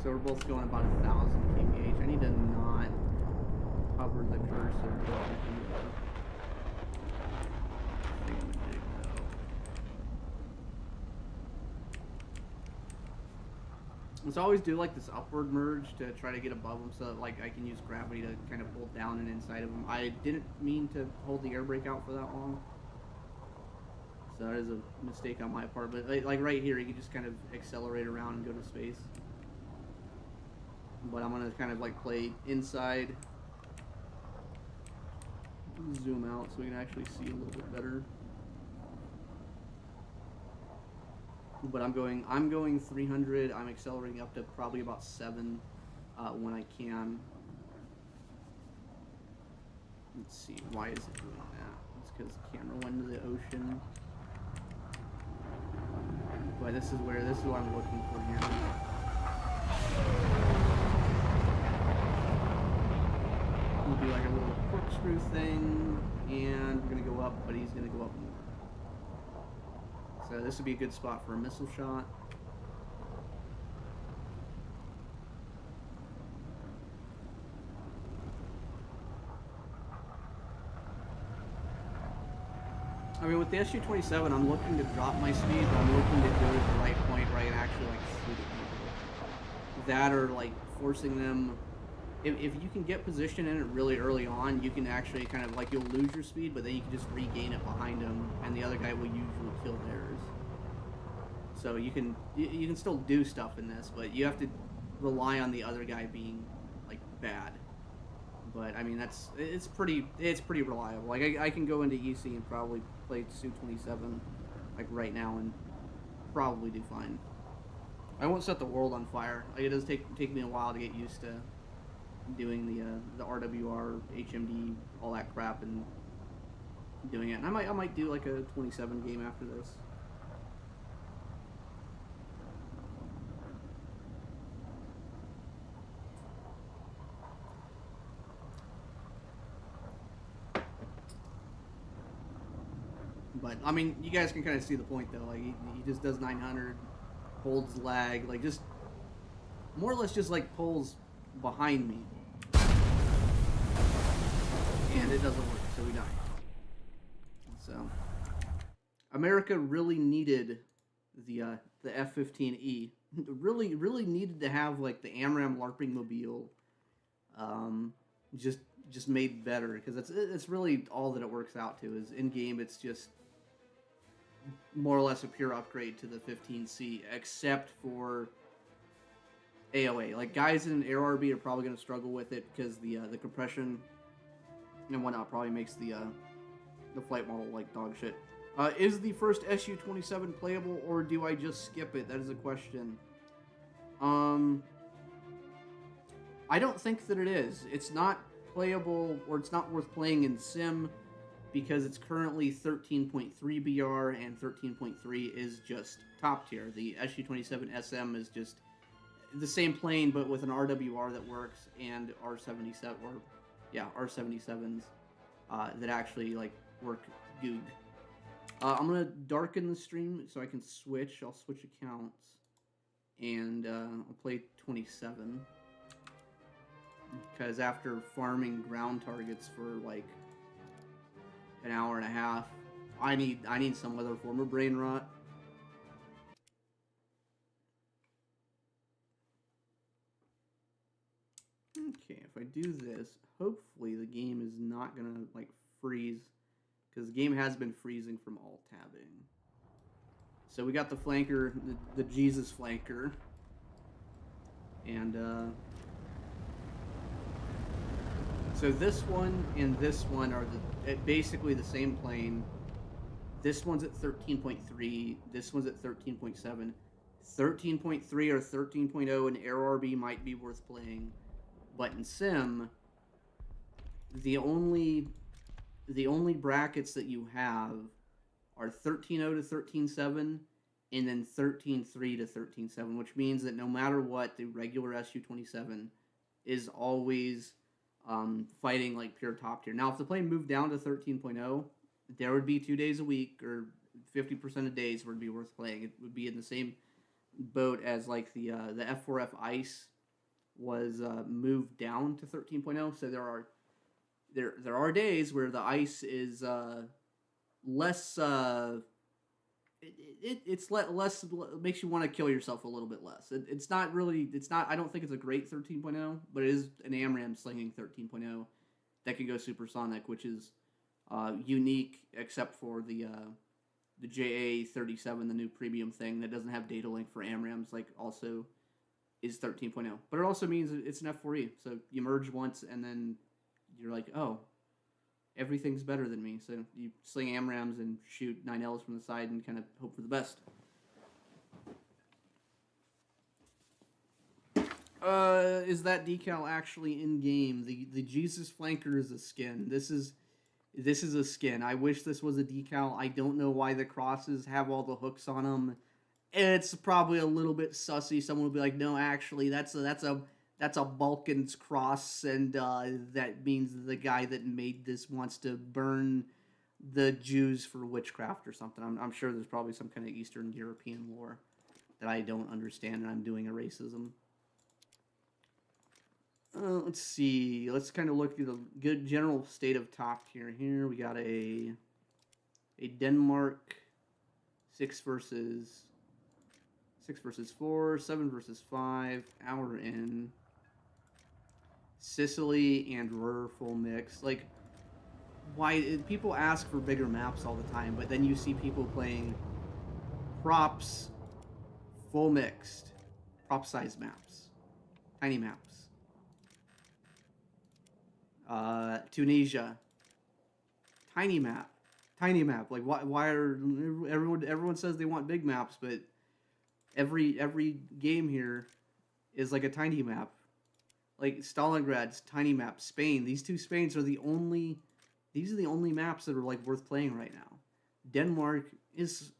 So we're both going about 1,000 kph. I need to not hover the cursor. So I always do like this upward merge to try to get above them, so that like I can use gravity to kind of pull down and inside of them. I didn't mean to hold the air brake out for that long, so that is a mistake on my part. But like right here, you can just kind of accelerate around and go to space. But I'm gonna kind of like play inside, zoom out so we can actually see a little bit better. But I'm going 300. I'm accelerating up to probably about 7 when I can. Let's see, why is it doing that? It's because the camera went into the ocean. But this is what I'm looking for here. We'll do like a little corkscrew thing, and we're gonna go up, but he's gonna go up more. So this would be a good spot for a missile shot. I mean, with the SU-27, I'm looking to drop my speed, but I'm looking to do it at the right point where I can actually like shoot at people. That or like forcing them. If you can get position in it really early on, you can actually kind of like, you'll lose your speed, but then you can just regain it behind him, and the other guy will usually kill theirs. So you can still do stuff in this, but you have to rely on the other guy being like bad. But I mean, it's pretty reliable. Like I can go into EC and probably play Su-27 like right now and probably do fine. I won't set the world on fire. Like, it does take me a while to get used to doing the RWR, HMD, all that crap, and doing it. And I might do like a 27 game after this. But I mean, you guys can kind of see the point though. Like he just does 900, holds lag, like just more or less just like pulls behind me, and it doesn't work, so we die. So America really needed the F-15E. really needed to have like the AMRAAM LARPing mobile, just made better, because it's really all that it works out to is in game. It's just more or less a pure upgrade to the 15C, except for AOA. Like guys in AirRB are probably going to struggle with it because the compression and whatnot probably makes the flight model like dog shit. Is the first Su-27 playable, or do I just skip it? That is a question. I don't think that it is. It's not playable, or it's not worth playing in Sim, because it's currently 13.3 BR, and 13.3 is just top tier. The Su-27 SM is just the same plane, but with an RWR that works, and R77, or yeah, R77s that actually like work good. I'm gonna darken the stream so I can switch. I'll switch accounts, and I'll play 27. Because after farming ground targets for like an hour and a half, I need some other form of brain rot. Okay, if I do this, hopefully the game is not gonna like freeze, because the game has been freezing from alt tabbing. So we got the flanker, the Jesus flanker, and so this one and this one are basically the same plane. This one's at 13.3. This one's at 13.7. 13.3 or 13.0 in AirRB might be worth playing, but in Sim, the only brackets that you have are 13.0 to 13.7, and then 13.3 to 13.7, which means that no matter what, the regular Su-27 is always fighting like pure top tier. Now, if the plane moved down to 13.0, there would be 2 days a week, or 50% of days would be worth playing. It would be in the same boat as like the F4F Ice was moved down to 13.0. So there are days where the Ice is less. It's less makes you want to kill yourself a little bit less. It's not. I don't think it's a great 13.0, but it is an AMRAAM slinging 13.0 that can go supersonic, which is unique, except for the JA37, the new premium thing that doesn't have data link for AMRAAMs, like also is 13.0. But it also means it's an F4E, so you merge once and then you're like, oh, everything's better than me. So you sling AMRAAMs and shoot 9Ls from the side and kind of hope for the best. Is that decal actually in game? The Jesus flanker is a skin. This is a skin. I wish this was a decal. I don't know why the crosses have all the hooks on them. It's probably a little bit sussy. Someone will be like, no, actually, that's a Balkans cross, and that means the guy that made this wants to burn the Jews for witchcraft or something. I'm sure there's probably some kind of Eastern European lore that I don't understand, and I'm doing a racism. Let's see. Let's kind of look at the good general state of top tier here. We got a Denmark 6 versus 4, 7 versus 5, hour in. Sicily and Ruhr full mix. Like, why people ask for bigger maps all the time, but then you see people playing props full mixed, prop size maps, tiny maps. Tunisia. Tiny map. Tiny map. Like why are everyone says they want big maps, but every game here is like a tiny map. Like Stalingrad's tiny map. Spain. These two Spains are the only maps that are like worth playing right now. Denmark is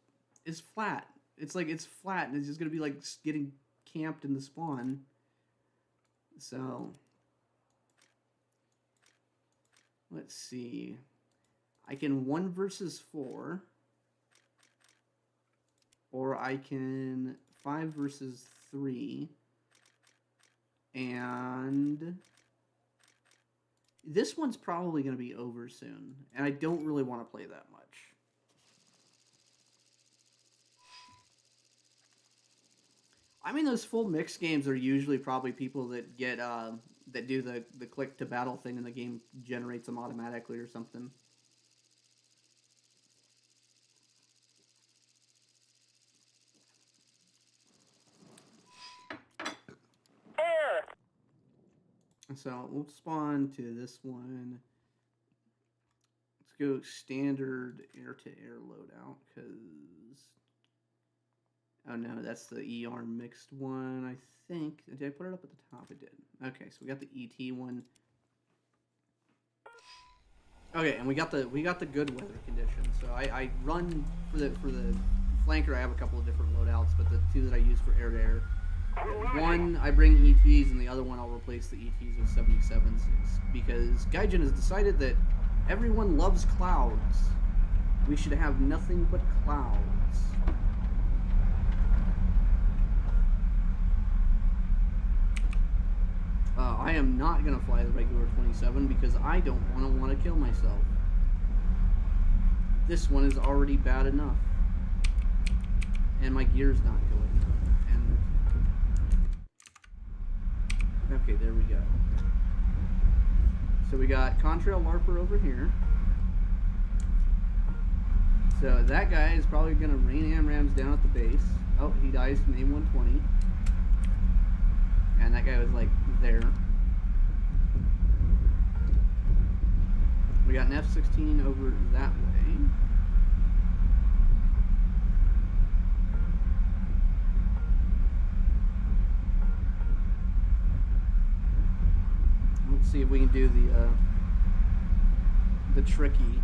flat. It's like it's flat and it's just gonna be like getting camped in the spawn. So let's see. I can 1 versus 4, or I can 5 versus 3, and this one's probably going to be over soon, and I don't really want to play that much. I mean, those full mix games are usually probably people that get that do the click to battle thing, and the game generates them automatically or something. So we'll spawn to this one. Let's go standard air-to-air loadout, because... Oh no, that's the ER mixed one, I think. Did I put it up at the top? I did. Okay, so we got the ET one. Okay, and we got the good weather conditions. So I run for the flanker. I have a couple of different loadouts, but the two that I use for air-to-air. One, I bring ETs, and the other one I'll replace the ETs with 77s, because Gaijin has decided that everyone loves clouds. We should have nothing but clouds. I am not going to fly the regular 27 because I don't want to kill myself. This one is already bad enough. And my gear's not going. Okay, there we go. So we got Contrail Larper over here. So that guy is probably going to rain AMRAAMs down at the base. Oh, he dies from AIM-120. And that guy was like there. We got an F-16 over that way. Let's see if we can do the tricky.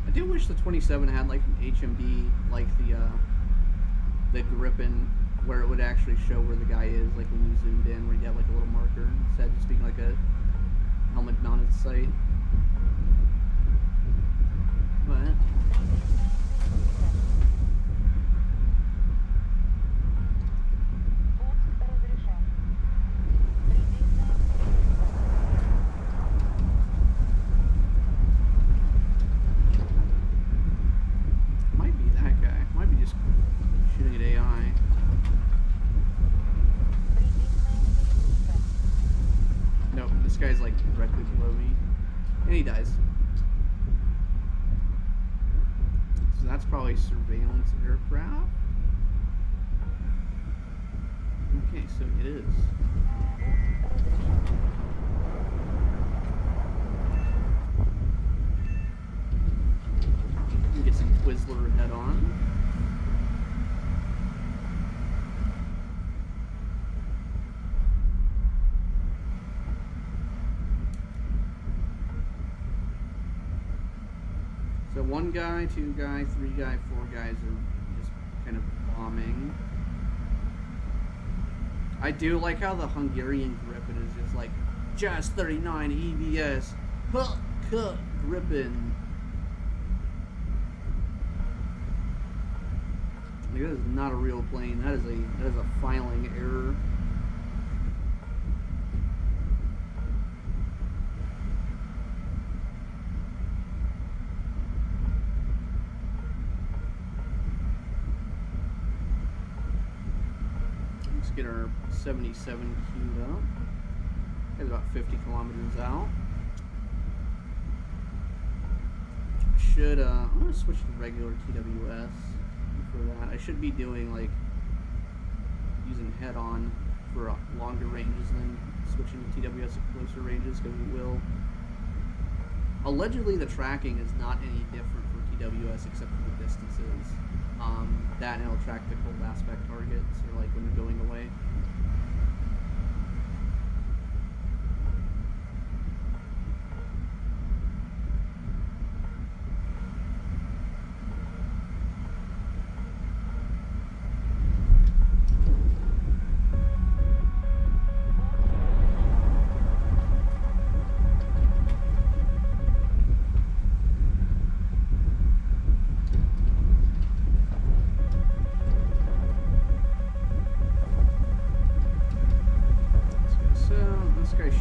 I do wish the 27 had like an HMD, like the Gripen, where it would actually show where the guy is, like when you zoomed in, where you have like a little marker instead of just being like a helmet mounted sight. But guy's like directly below me, and he dies. So that's probably surveillance aircraft. Okay, so it is. You can get some Twizzler head on. So 1 guy, 2 guy, 3 guy, 4 guys are just kind of bombing. I do like how the Hungarian Gripen is just like JAS 39 EBS, Gripen. Like, that is not a real plane. That is a filing error. Get our 77 queued up. It's about 50 kilometers out. I'm gonna switch to regular TWS for that. I should be doing like using head-on for longer ranges than switching to TWS at closer ranges, because it will. Allegedly, the tracking is not any different for TWS except for the distances. That and it'll track the cold aspect targets, or like when you're going away.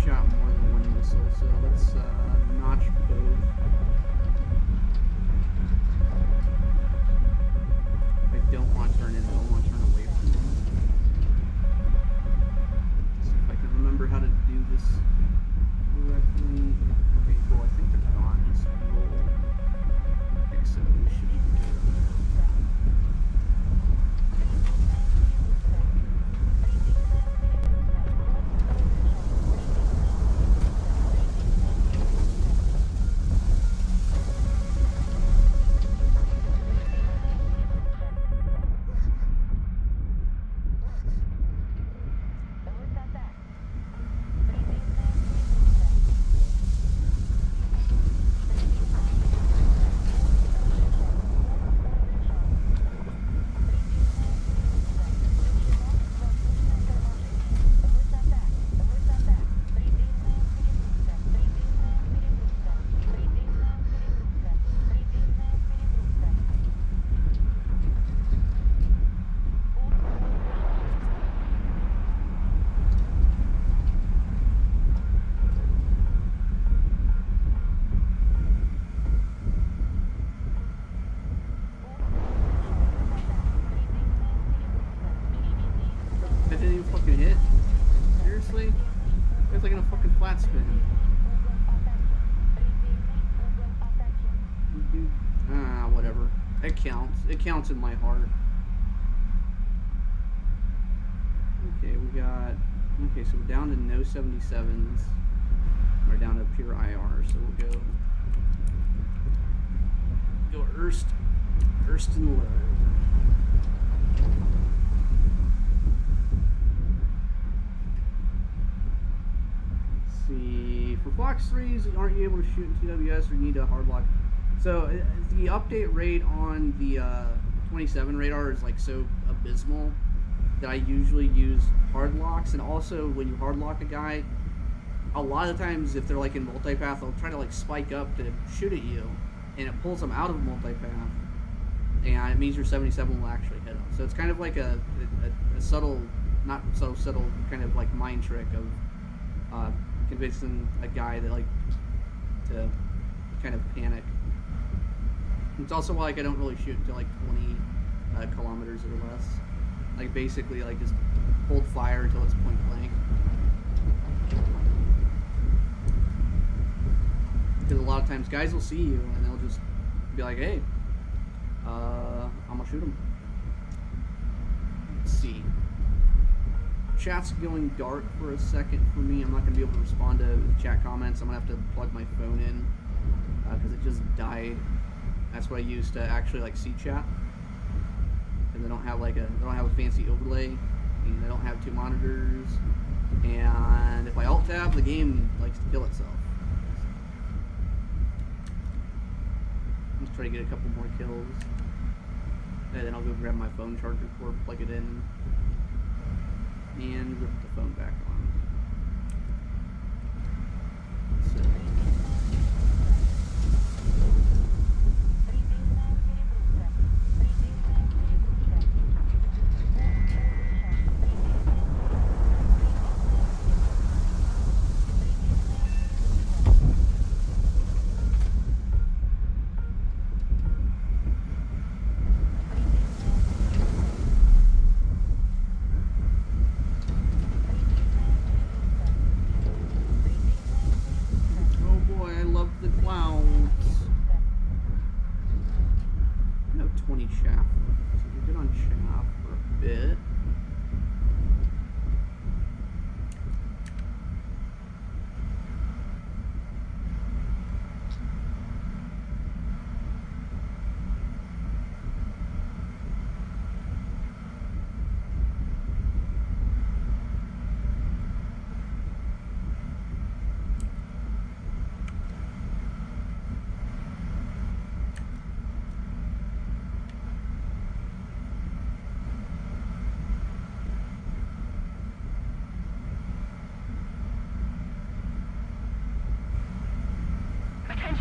Shot more than one missile, so let's notch both. I don't want to turn in, I don't want to turn away from them. See if I can remember how to do this correctly. Okay, cool, I think they're gone. Let's roll. Okay, so we should be good. That didn't even fucking hit? Seriously? It's like in a fucking flat spin. Whatever. It counts. It counts in my heart. Okay, we got... Okay, so we're down to no 77s. We're down to pure IR, so we'll go Erst and low. See, for Fox 3s, aren't you able to shoot in TWS or you need a hard lock? So the update rate on the 27 radar is like so abysmal that I usually use hard locks, and also when you hard lock a guy, a lot of times if they're like in multipath, they'll try to like spike up to shoot at you, and it pulls them out of multipath, and it means your 77 will actually hit them. So it's kind of like a subtle, not so subtle, kind of like mind trick of convincing a guy that like to kind of panic. It's also why like I don't really shoot until like 20 kilometers or less. Like basically like just hold fire until it's point blank. Because a lot of times guys will see you and they'll just be like, hey, I'm gonna shoot him. Let's see. Chat's going dark for a second for me. I'm not going to be able to respond to chat comments. I'm going to have to plug my phone in because it just died. That's what I use to actually like see chat. And they don't have like they don't have a fancy overlay, and they don't have two monitors. And if I alt tab, the game likes to kill itself. Let's try to get a couple more kills, and then I'll go grab my phone charger cord, plug it in, and rip the phone back on. So.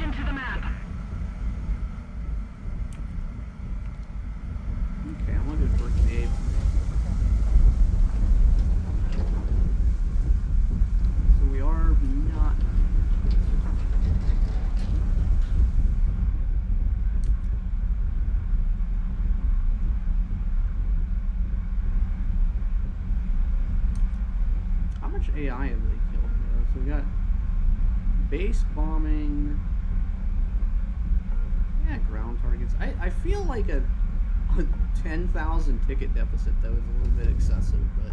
Attention to the map. Okay, I'm looking for the A. So we are not. How much AI have they killed? So we got base bombing. Yeah, ground targets. I feel like a 10,000 ticket deficit though is a little bit excessive, but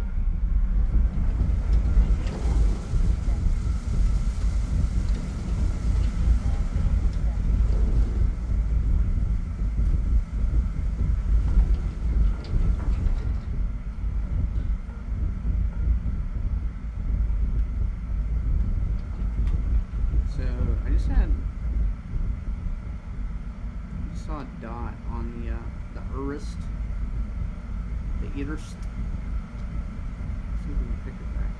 so I just saw a dot on the Urist, the Eaterst. See if we can pick it back up.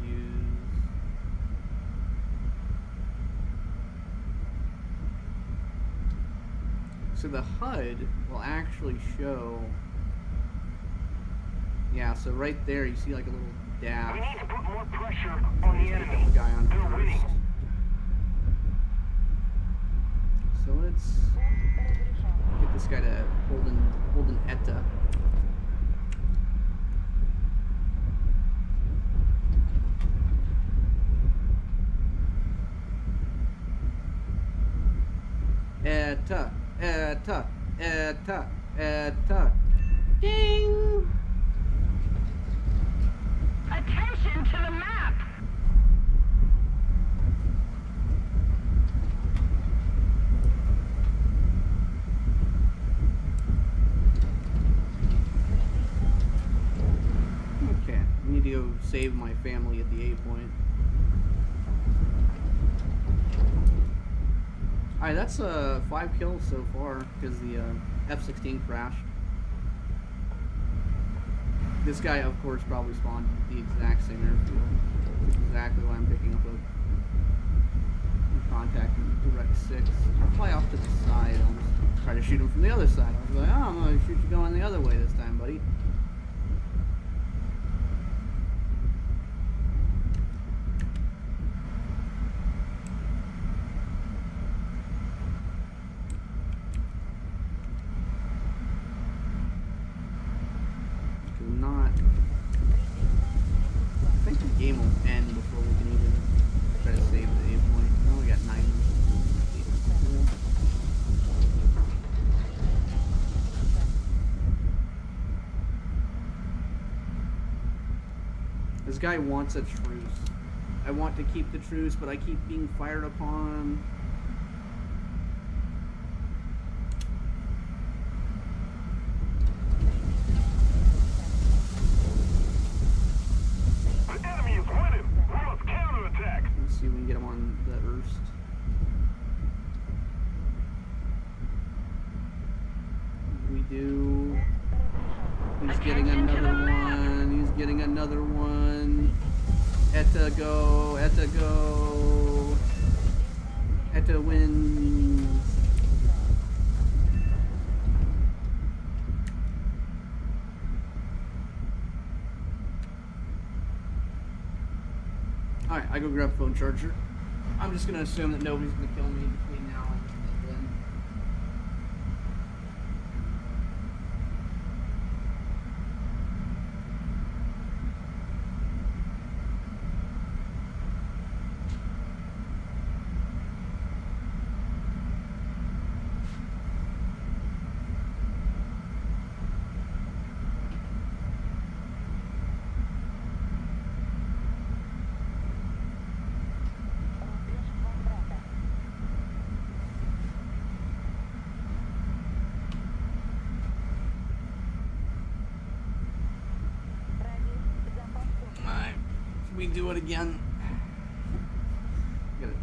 Let's use. So the HUD will actually show. Yeah, so right there you see like a little We dash. need to put more pressure on the There's enemy. the guy on They're winning. Urist. So let's get this guy to hold an ETA. ETA, ETA, ETA, ETA. Ding! Attention to the map. Okay, I need to go save my family at the A point. Alright, that's 5 kills so far because the F-16 crashed. This guy, of course, probably spawned the exact same airfield. That's exactly why I'm picking up a contact in direct 6. I'll fly off to the side. I'll just try to shoot him from the other side. I was like, oh, I'm going to shoot you going the other way this time, buddy. Do not. I think the game will end before we can even try to save the A point. We only got 9. This guy wants a truce. I want to keep the truce, but I keep being fired upon. The enemy is winning. We must counterattack. Let's see if we can get him on the Erst. We do. He's getting another one. He's getting another one. ETA go. ETA go. ETA wins. Alright, I go grab a phone charger. I'm just gonna assume that nobody's gonna kill me between now and then. Alright, we do it again. Get it.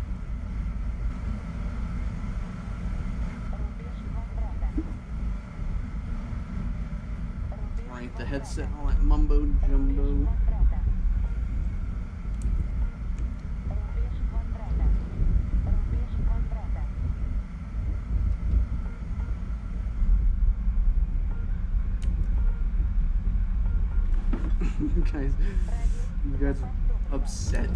Alright, the headset and all that mumbo jumbo. You guys are upset.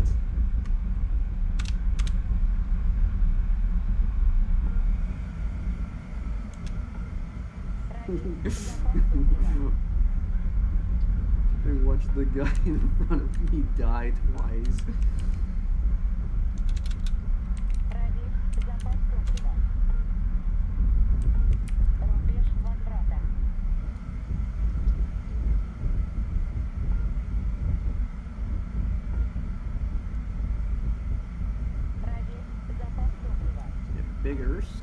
I watched the guy in front of me die twice. Get Biggest.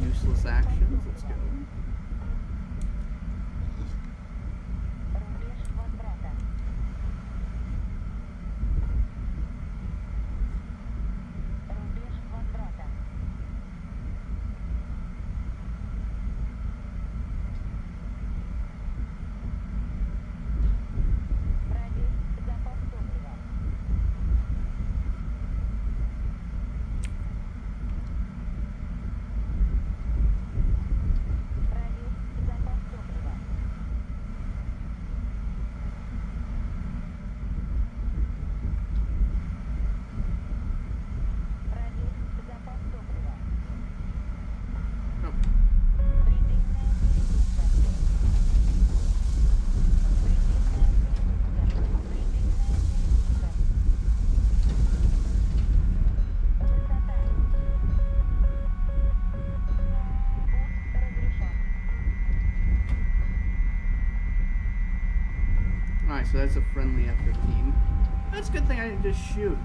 Useless actions. Let's go. Alright, so that's a friendly F-15. That's a good thing I didn't just shoot.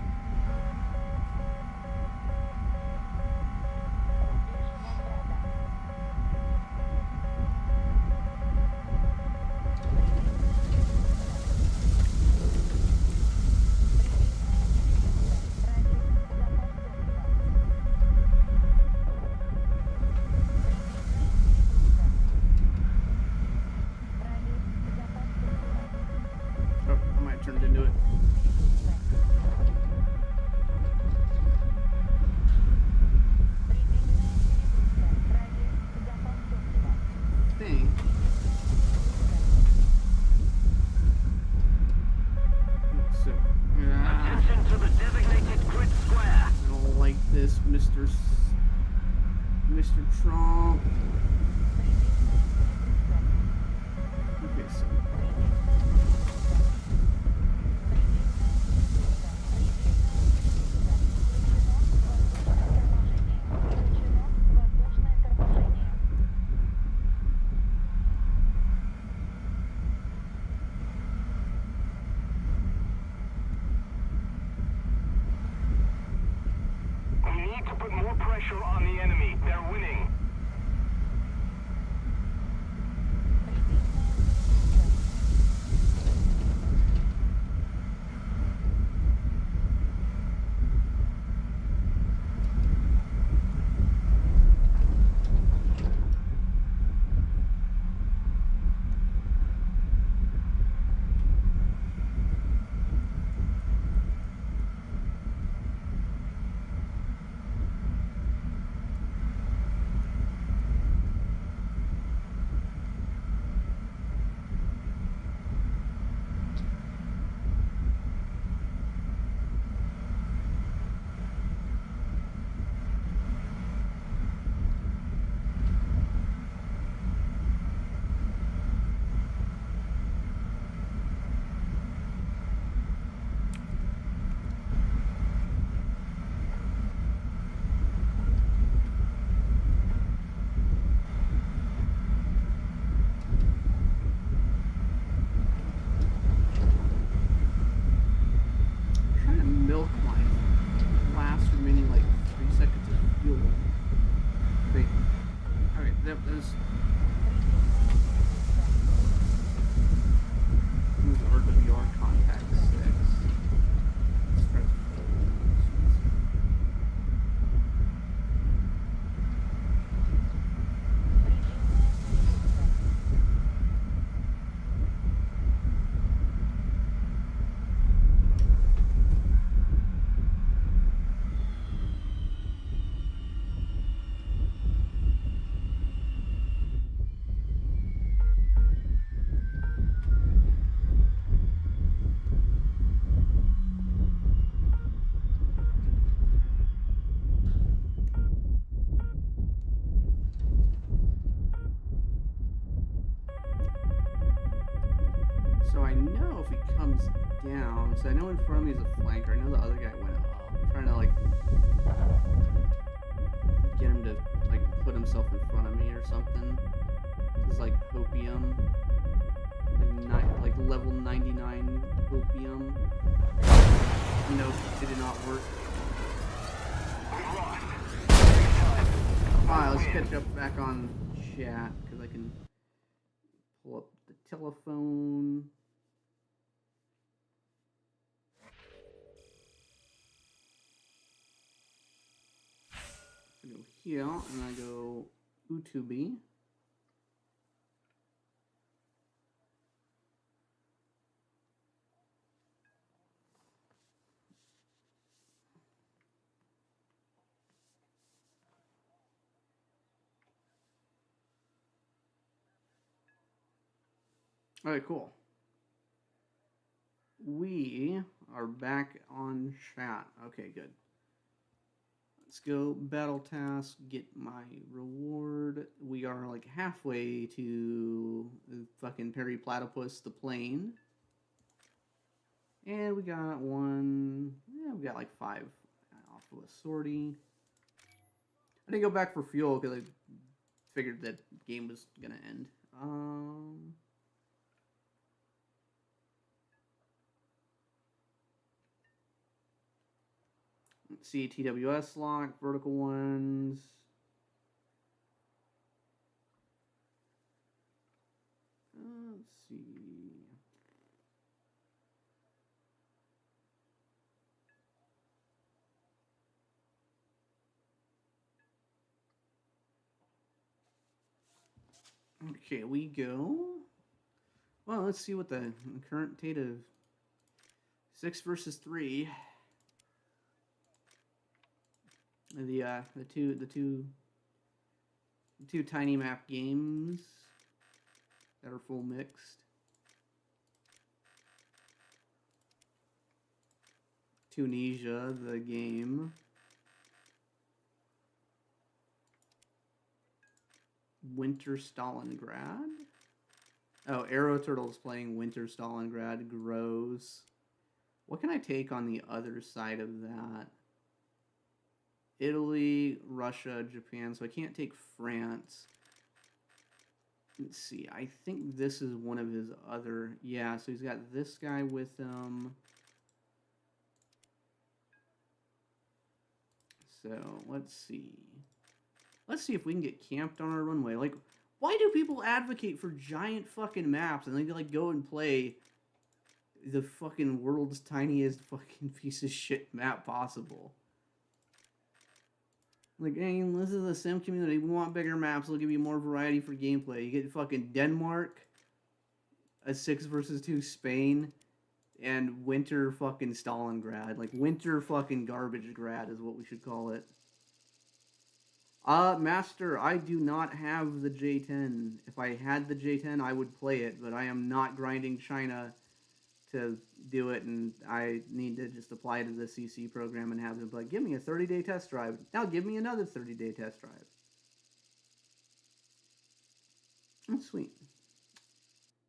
Oh, I might turn it into it. Thing. So, Attention to the designated grid square. I don't like this, Mr. Trump. Okay, so. We need to put more pressure on the enemy. They're winning. Trying to milk my last remaining like 3 seconds of fuel. Wait. Alright, that was. Those RWR contact sticks. Let's try to. I know if he comes down, so I know in front of me is a flanker. I know the other guy went up. I'm trying to like get him to like put himself in front of me or something. This is like hopium, like level 99 hopium. No, it did not work. Alright, let's catch up back on chat because I can pull up the telephone. I go here and I go YouTube. Alright, cool. We are back on chat. Okay, good. Let's go battle task, get my reward. We are like halfway to the fucking Perry Platypus, the plane. And we got one, yeah, we got like 5 off of a sortie. I didn't go back for fuel because I figured that game was gonna end. Let's see, TWS lock, vertical ones. Let's see. Okay, we go. Well, let's see what the current state of 6 versus 3. The two tiny map games that are full mixed. Tunisia, the game. Winter Stalingrad. Oh, Aero Turtles playing Winter Stalingrad. Gross. What can I take on the other side of that? Italy, Russia, Japan. So I can't take France. Let's see. I think this is one of his other... Yeah, so he's got this guy with him. So, let's see. Let's see if we can get camped on our runway. Like, why do people advocate for giant fucking maps and they like go and play the fucking world's tiniest fucking piece of shit map possible? Like, hey, this is a sim community. We want bigger maps. They'll give you more variety for gameplay. You get fucking Denmark, a 6 versus 2 Spain, and winter fucking Stalingrad. Like, winter fucking garbage grad is what we should call it. Master, I do not have the J10. If I had the J10, I would play it, but I am not grinding China to do it, and I need to just apply to the CC program and have them like, give me a 30-day test drive. Now give me another 30-day test drive. That's sweet.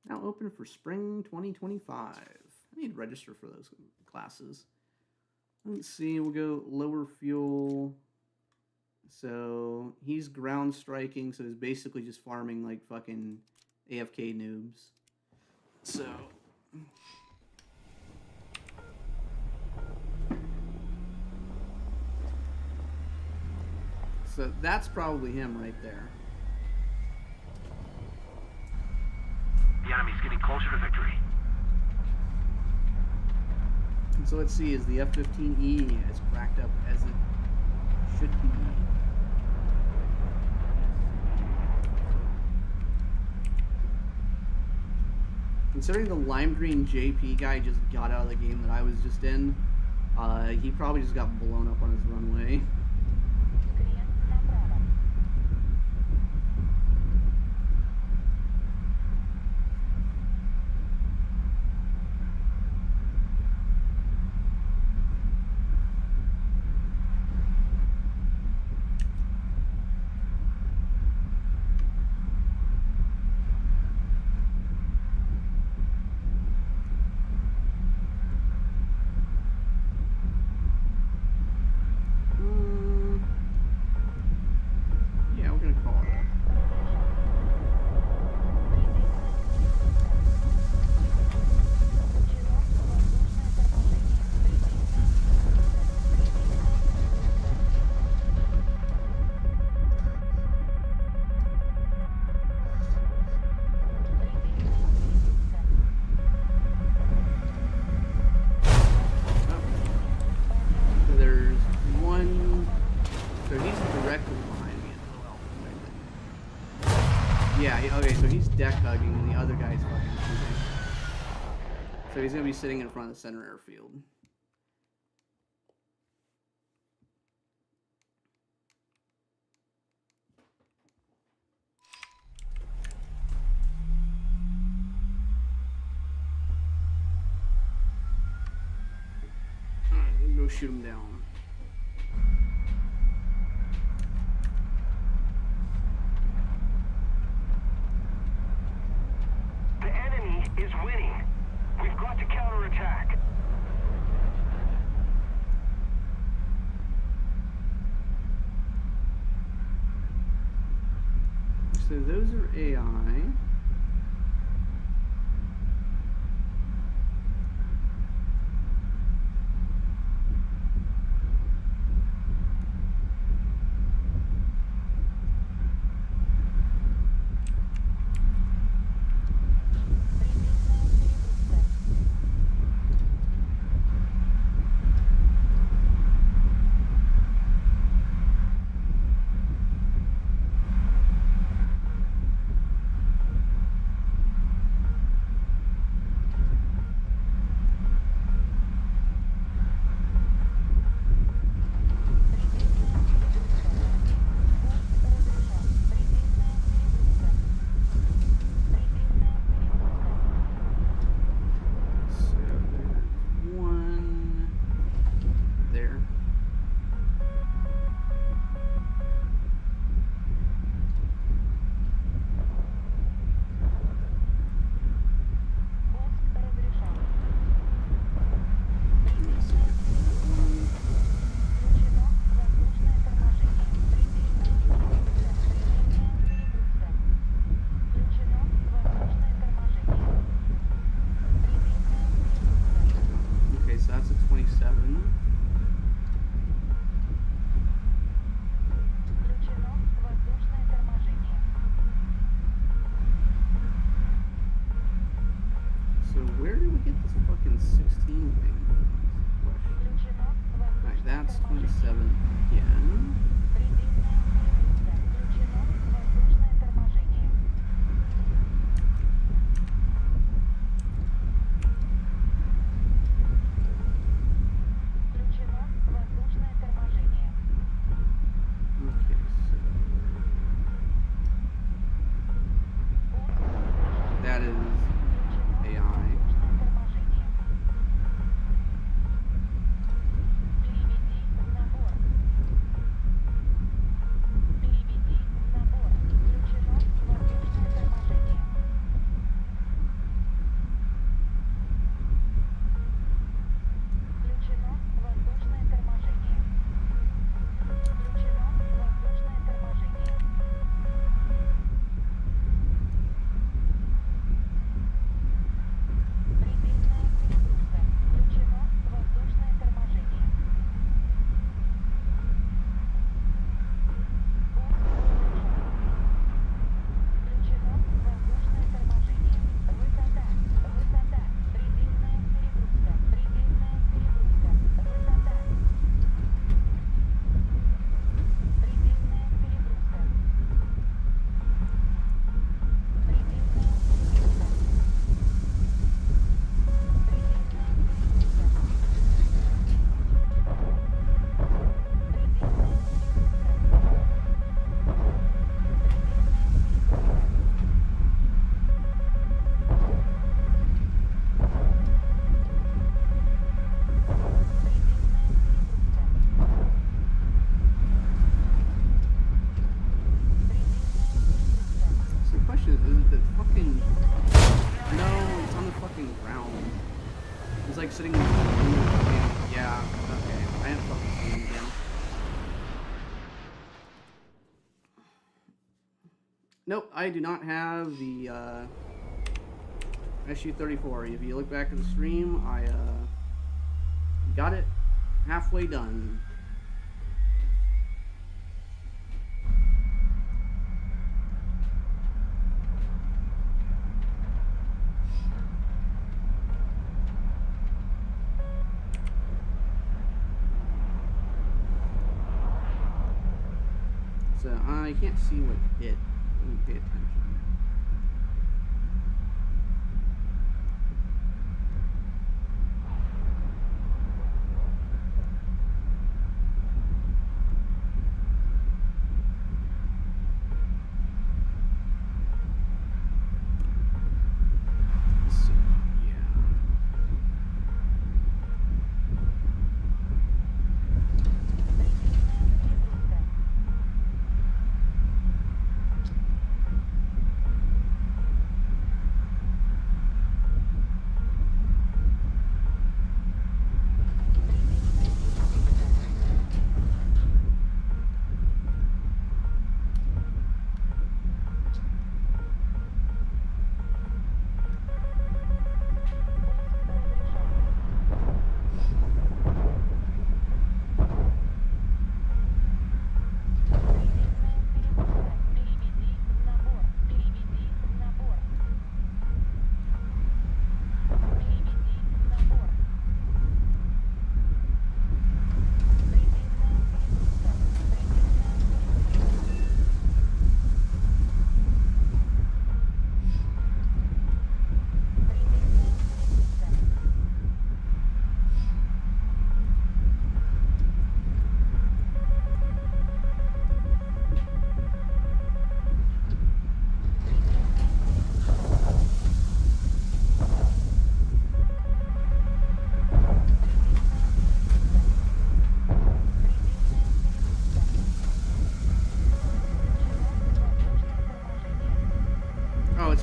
Now open for spring 2025. I need to register for those classes. Let's see, we'll go lower fuel. So he's ground striking, so he's basically just farming like fucking AFK noobs. So that's probably him right there. The enemy's getting closer to victory. And so let's see, is the F-15E as cracked up as it should be? Considering the lime green JP guy just got out of the game that I was just in, he probably just got blown up on his runway. Yeah, okay, so he's deck hugging and the other guy's fucking shooting. So he's gonna be sitting in front of the center airfield. Alright, go shoot him down. The enemy is winning. We've got to counterattack. So those are AI. sitting in the yeah, okay. I have fucking seen it again. Nope, I do not have the SU-34. If you look back at the stream, I got it halfway done. So I can't see what hit. Let me pay attention.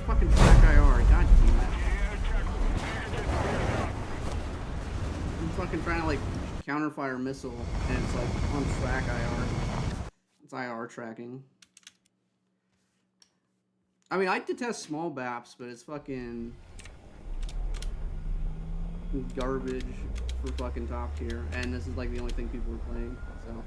fucking track IR. God damn it. I'm fucking trying to like counterfire missile, and it's like on track IR. It's IR tracking. I mean, I detest small BAPs, but it's fucking garbage for fucking top tier, and this is like the only thing people are playing, so.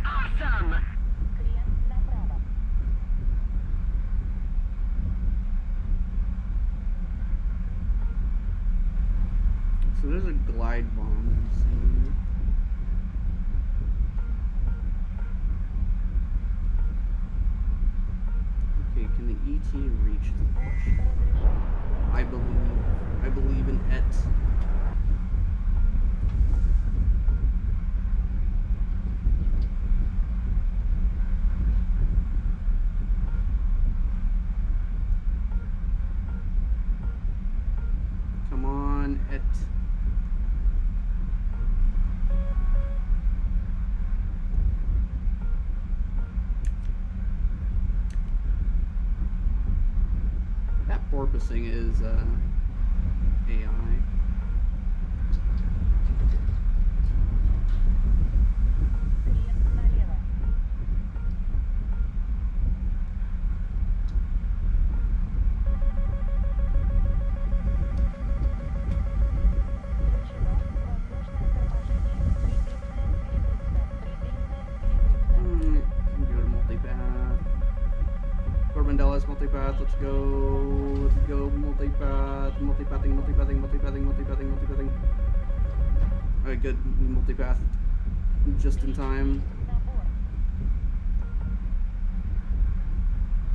Awesome! So there's a glide bomb I'm seeing. Okay, can the ET reach the question? I believe in ET. Come on, ET. That porpoising is AI. Can go to multipath. Corbin Dallas multipath. Let's go. Let's go multipath. Multipathing. Alright, good. Multipath. Just in time.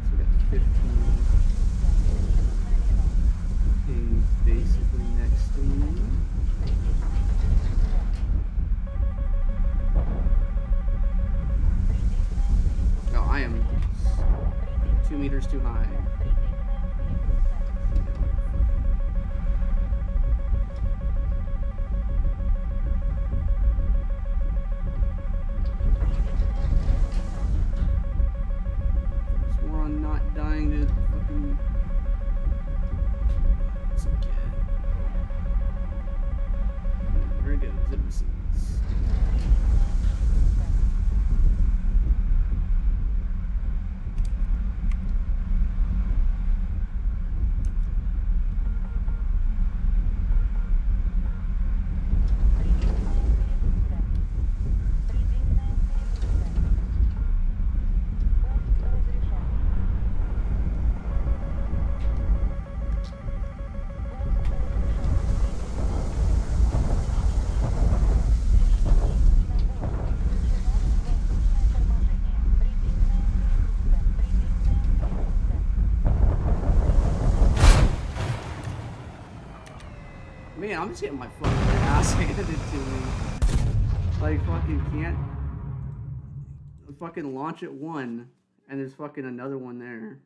So we got 15 things basically next to me. No, I am 2 meters too high. It's more on not dying to fucking. It's okay. Very good. Zip missiles. Man, I'm just getting my fucking ass handed to me. Like, fucking can't fucking launch at one, and there's fucking another one there.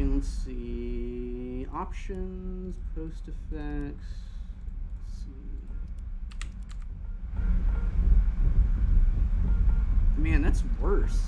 Let's see. Options, post effects. Let's see. Man, that's worse.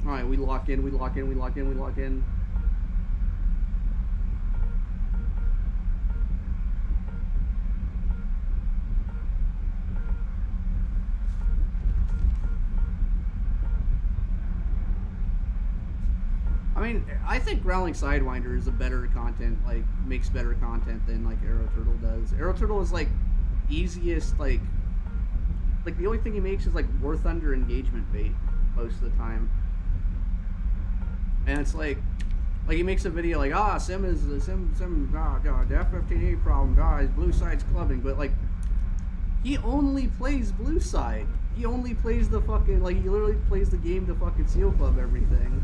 Alright, we lock in, we lock in, we lock in, we lock in. I mean, I think Growling Sidewinder is a better content, like, makes better content than, like, Arrow Turtle does. Arrow Turtle is, like, easiest, like, the only thing he makes is, like, War Thunder engagement bait most of the time. And it's like he makes a video like, Sim, F-15E problem, guys, blue side's clubbing, but, like, he only plays blue side. He only plays the fucking, like, he literally plays the game to fucking seal club everything.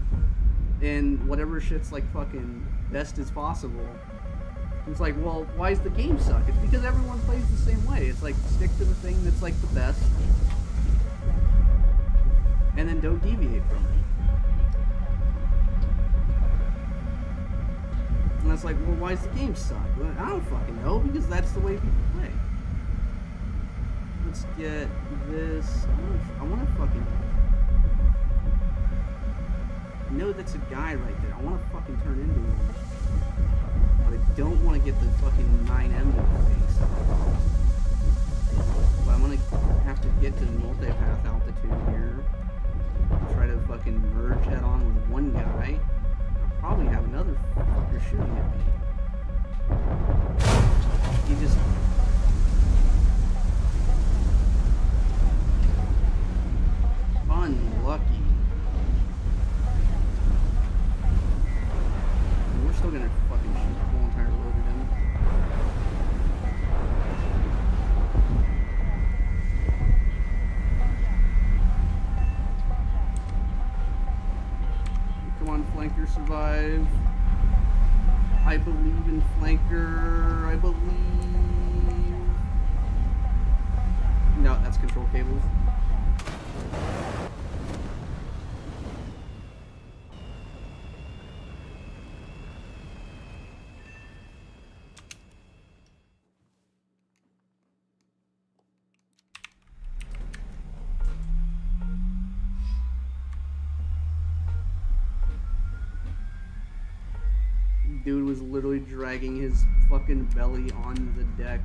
And whatever shit's, like, fucking best as possible. It's like, well, why does the game suck? It's because everyone plays the same way. It's like, stick to the thing that's, like, the best. And then don't deviate from it. And it's like, well, why does the game suck? Well, I don't fucking know, because that's the way people play. Let's get this. I want to fucking... I know that's a guy right there. I want to fucking turn into him. But I don't want to get the fucking 9M to the face. But I'm going to have to get to the multipath altitude here. Try to fucking merge head on with one guy. I'll probably have another fucker shooting at me. He just... unlucky. We're still gonna fucking shoot the whole entire load at him. Come on, flanker, survive. I believe in flanker. I believe. No, that's control cables. Dude was literally dragging his fucking belly on the deck.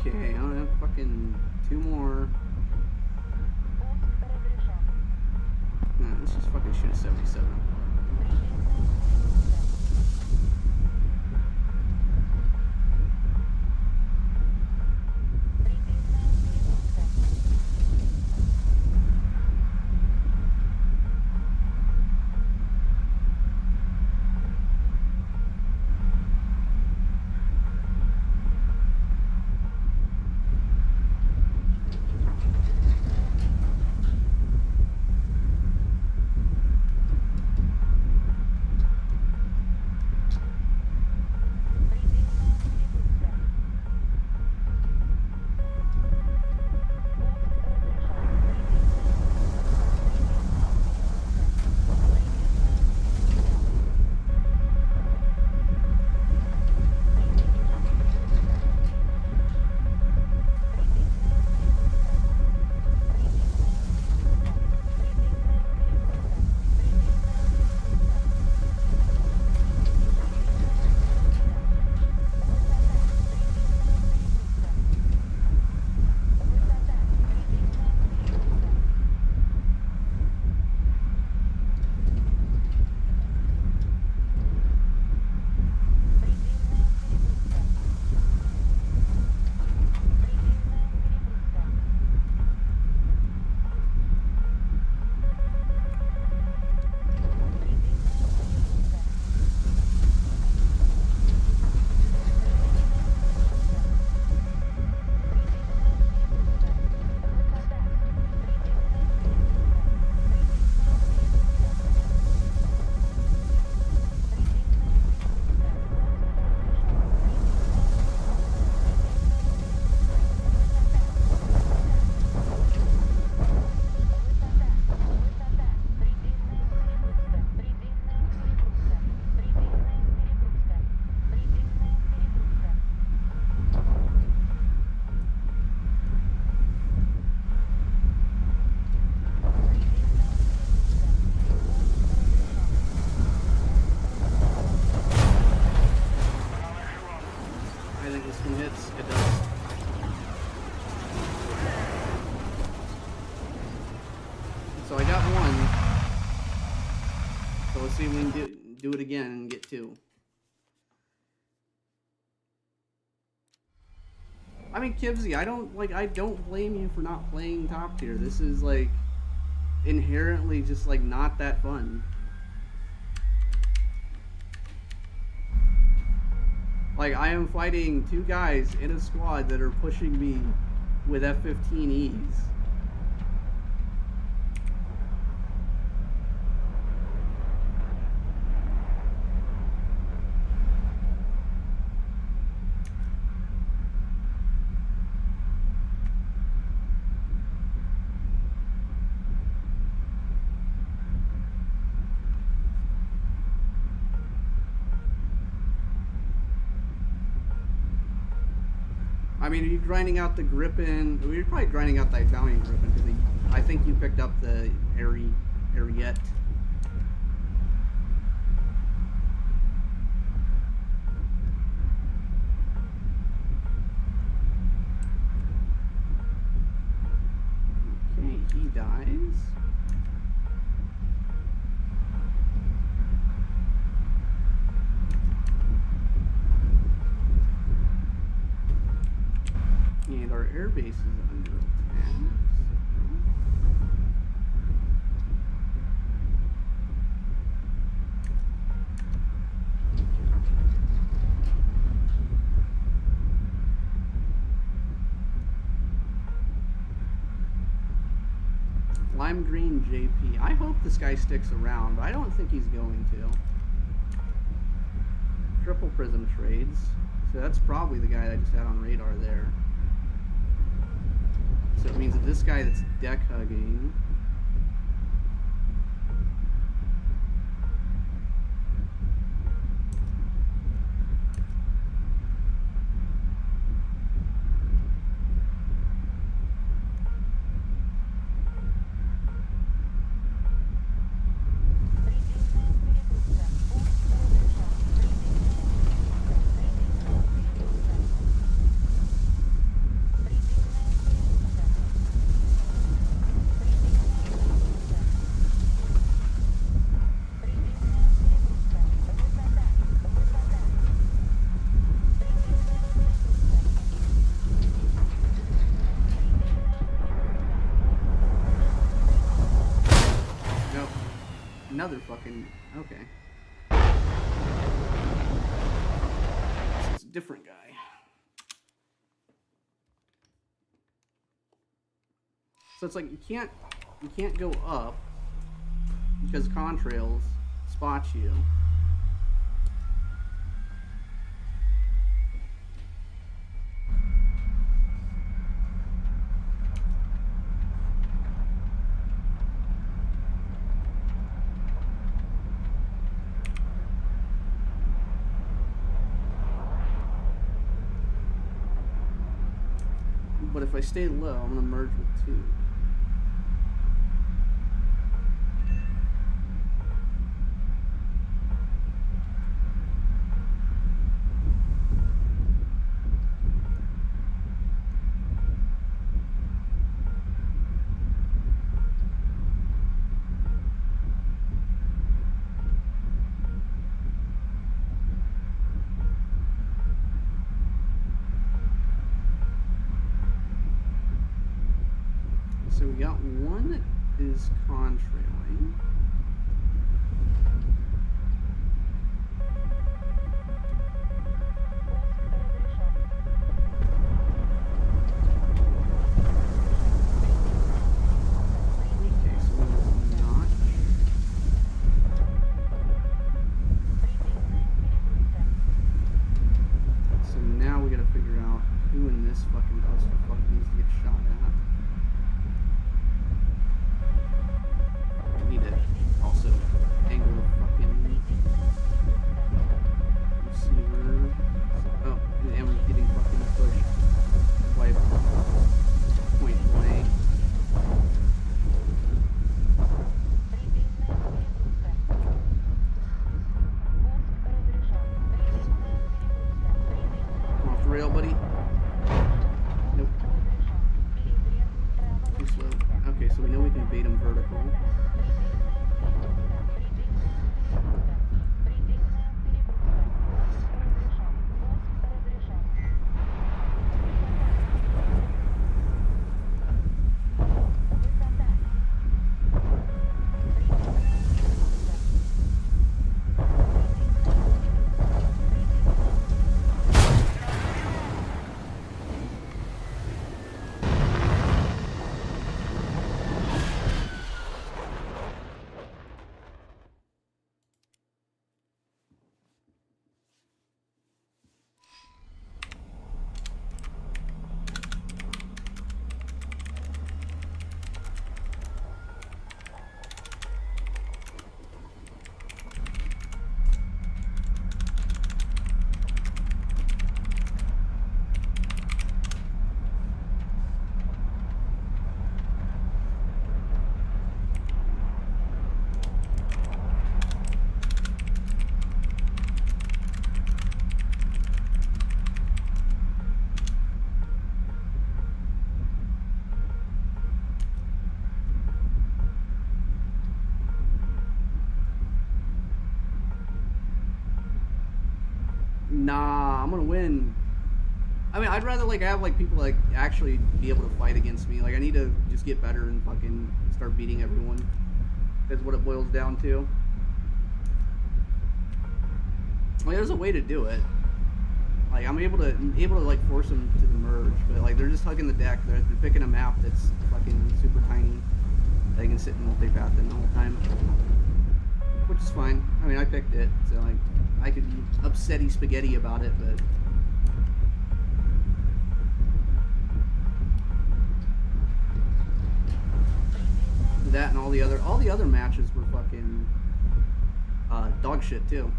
Okay, I don't have fucking 2 more. Nah, let's just fucking shoot a 77. one. So let's see if we can do it again and get 2. I mean, Kibsy, I don't blame you for not playing top tier. This is like inherently just like not that fun. Like, I am fighting 2 guys in a squad that are pushing me with F-15Es. I mean, are you grinding out the Gripen? Well, you're probably grinding out the Italian Gripen because I think you picked up the Ariete. Okay, he dies. And our airbase is under attack. Lime Green JP. I hope this guy sticks around, but I don't think he's going to. Triple Prism trades. So that's probably the guy that I just had on radar there. So it means that this guy that's deck hugging. Another fucking... Okay. This is a different guy. So it's like you can't go up because contrails spot you. But if I stay low, I'm gonna merge with 2. So we got one that is contrailing. Okay, so we're not. So now we gotta figure out who in this fucking clusterfuck needs to get shot at. Nah, I'm gonna win. I mean, I'd rather like have like people like actually be able to fight against me. Like I need to just get better and fucking start beating everyone. That's what it boils down to. Like there's a way to do it. Like I'm able to like force them to the merge, but like they're just hugging the deck. They're picking a map that's fucking super tiny. They can sit in multipath in the whole time, which is fine. I mean, I picked it, so like I could be upsetty spaghetti about it, but. That and all the other matches were fucking dog shit too.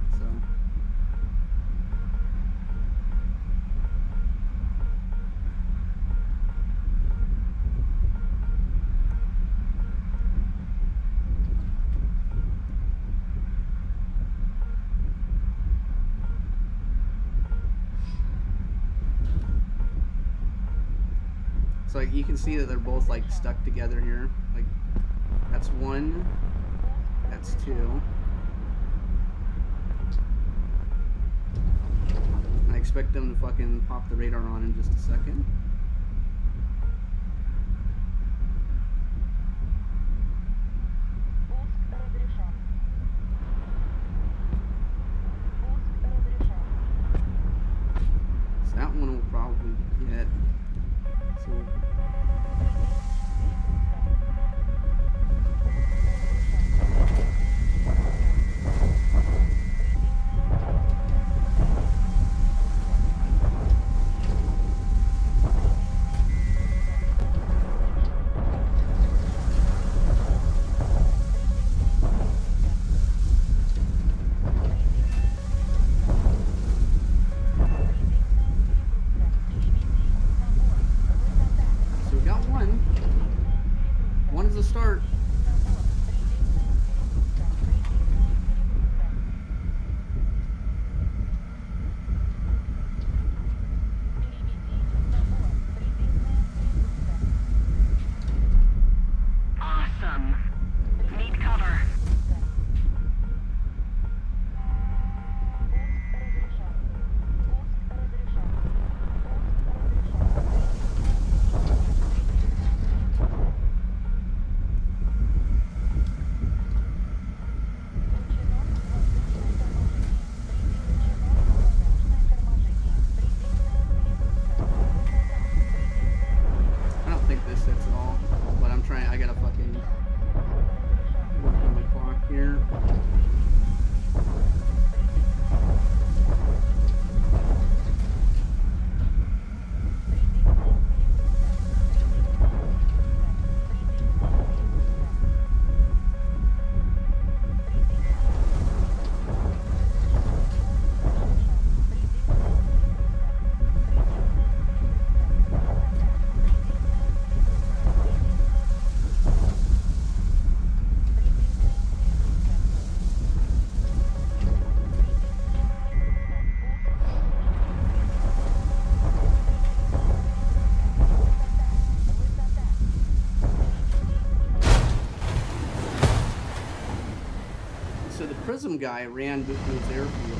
So like you can see that they're both like stuck together here. Like that's one, that's two. I expect them to fucking pop the radar on in just a second. So that one will probably get. So we got one. One is a start. Awesome. Need cover. I don't think this hits at all, but I'm trying. I gotta fucking work on my clock here. So the Prism guy ran to his airfield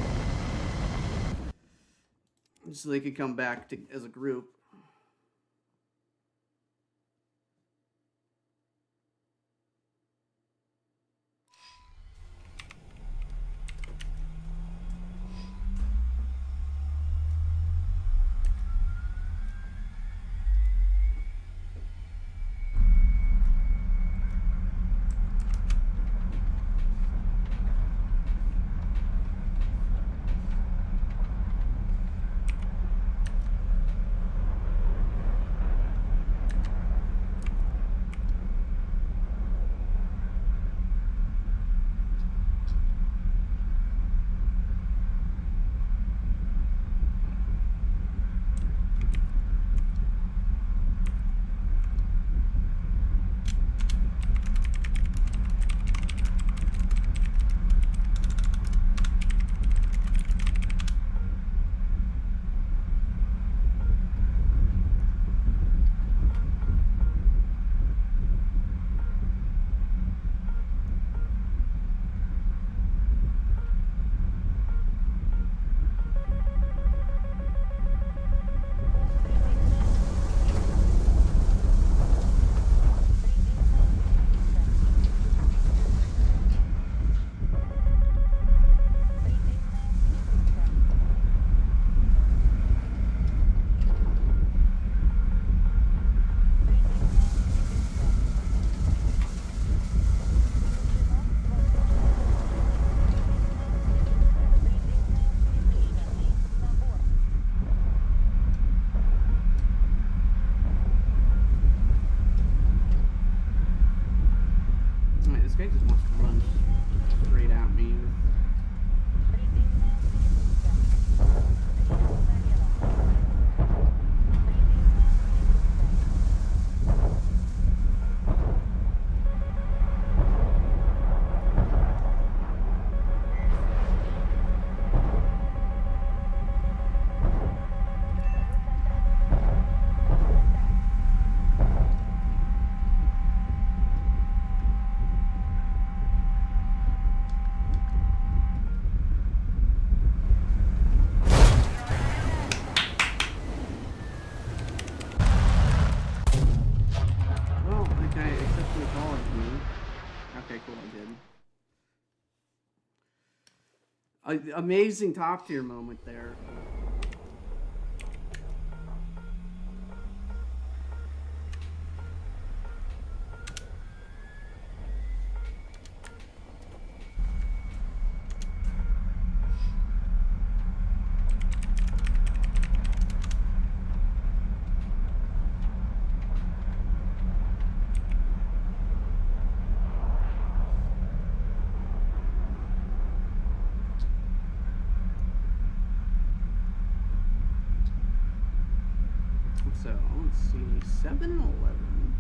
so they could come back to, as a group. guy just wants to run straight at me. Amazing top tier moment there. So, let's see, 7 and 11.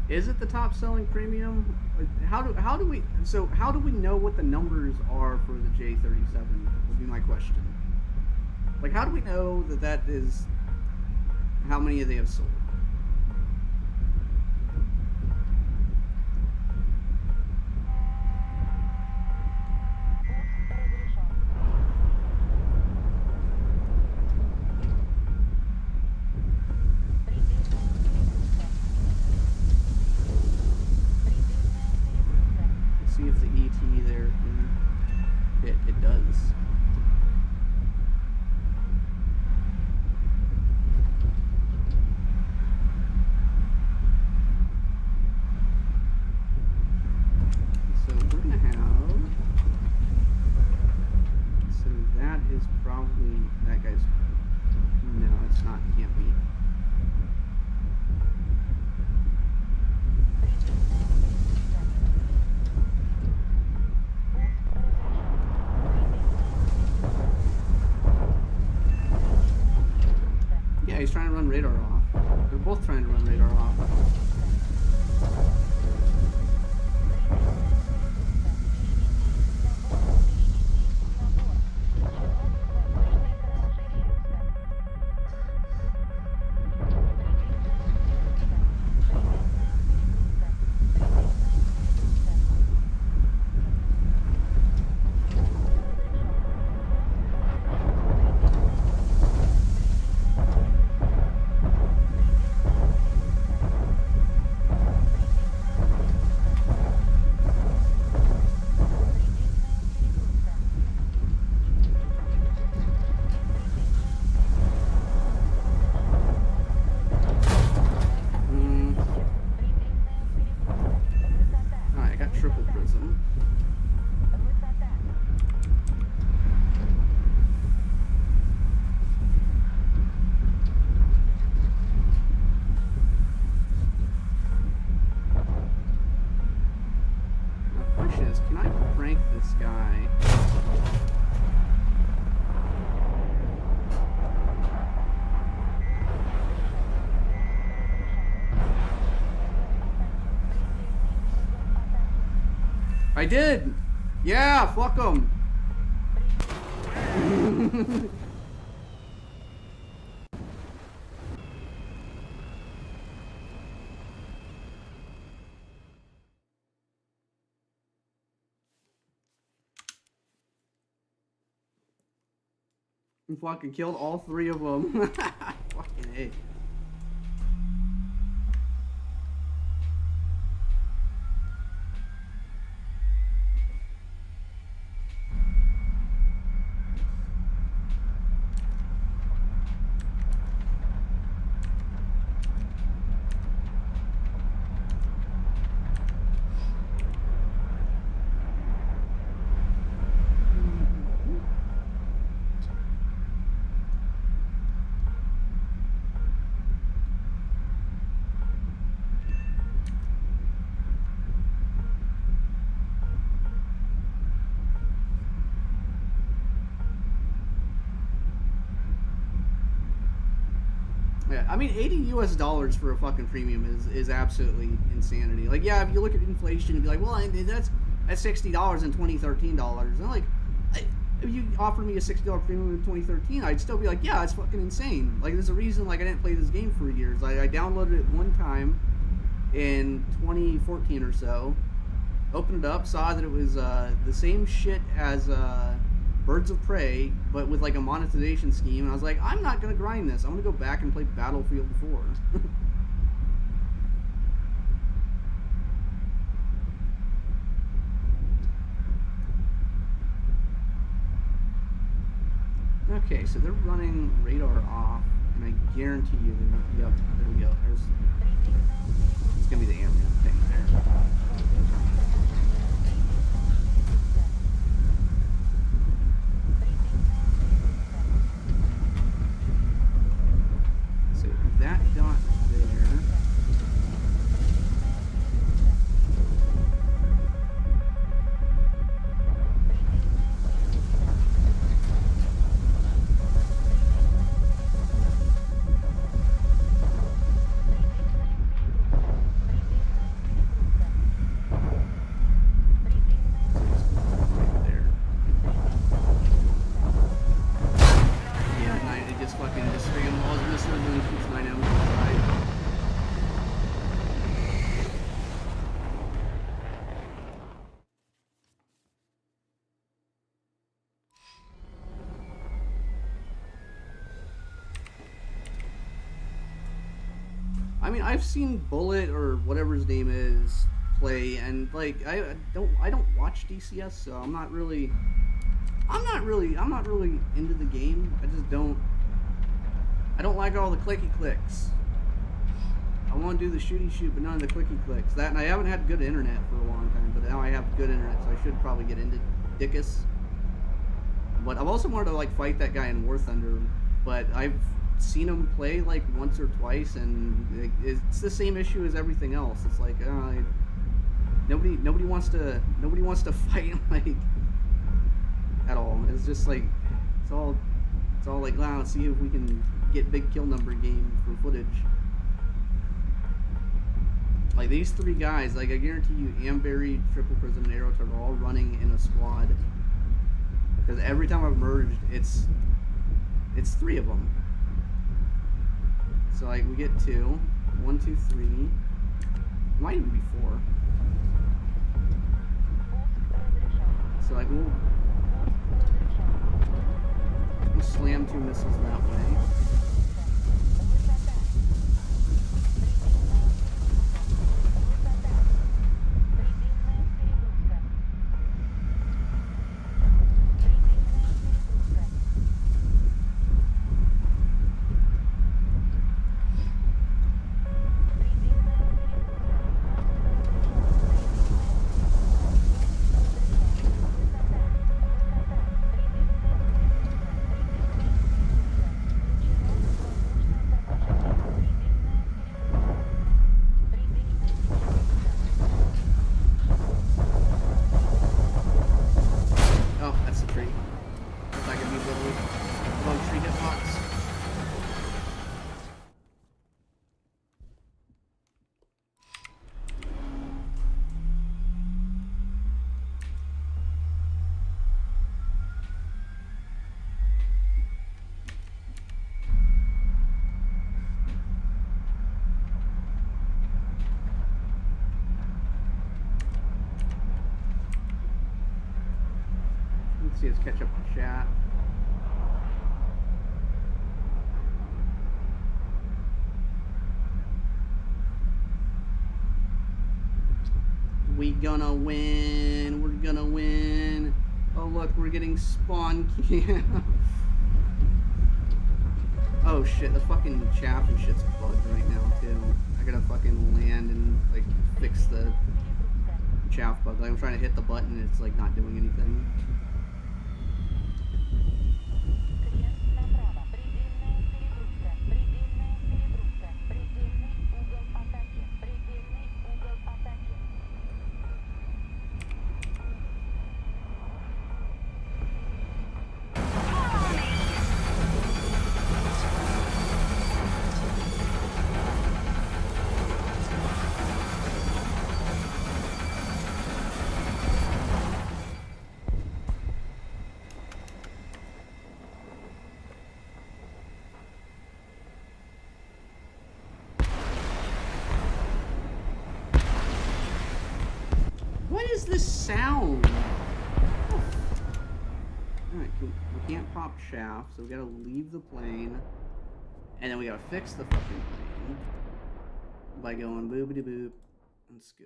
Is it the top selling premium? How do we know what the numbers are for the J37 would be my question. Like, how do we know that is how many they have sold? See if the ET there it does. So we're gonna have, so that is probably that guy's, no, it's not, can't be. Yeah, he's trying to run radar off. They're both trying to run radar off. Alright, I got triple prism. The question is, can I prank this guy? I did! Yeah, fuck him! Fucking killed all 3 of them. Fucking A. I mean, $80 for a fucking premium is absolutely insanity. Like, yeah, if you look at inflation and be like, well, that's $60 in 2013 dollars. And like, if you offered me a $60 premium in 2013, I'd still be like, yeah, it's fucking insane. Like, there's a reason like I didn't play this game for years. I downloaded it one time in 2014 or so, opened it up, saw that it was the same shit as Birds of Prey, but with like a monetization scheme, and I was like, I'm not gonna grind this. I'm gonna go back and play Battlefield 4. Okay, so they're running radar off, and I guarantee you, yep, there we go. It's gonna be the ambient thing there. So that dot there. I mean, I've seen Bullet or whatever his name is play, and like I don't watch DCS, so I'm not really into the game. I don't like all the clicky clicks. I want to do the shooty shoot, but none of the clicky clicks. That, and I haven't had good internet for a long time, but now I have good internet, so I should probably get into Dickus. But I've also wanted to like fight that guy in War Thunder, but I've seen him play like once or twice, and it's the same issue as everything else. It's like nobody wants to fight like at all. It's just like it's all like, wow, let's see if we can get big kill number game for footage. Like these three guys, like I guarantee you, Amberry, Triple Prism, and Aerotech are all running in a squad. Because every time I've merged, it's three of them. So like we get 2, 1, 2, 3. It might even be 4. So like we'll slam 2 missiles that way. See us catch up with chat. We gonna win. We're gonna win. Oh look, we're getting spawn cam. Oh shit, the fucking chaff and shit's bugged right now too. I gotta fucking land and like fix the chaff bug. Like I'm trying to hit the button and it's like not doing anything. is this sound? Alright, we can't pop shaft, so we gotta leave the plane. And then we gotta fix the fucking plane by going boopity boop. Let's go.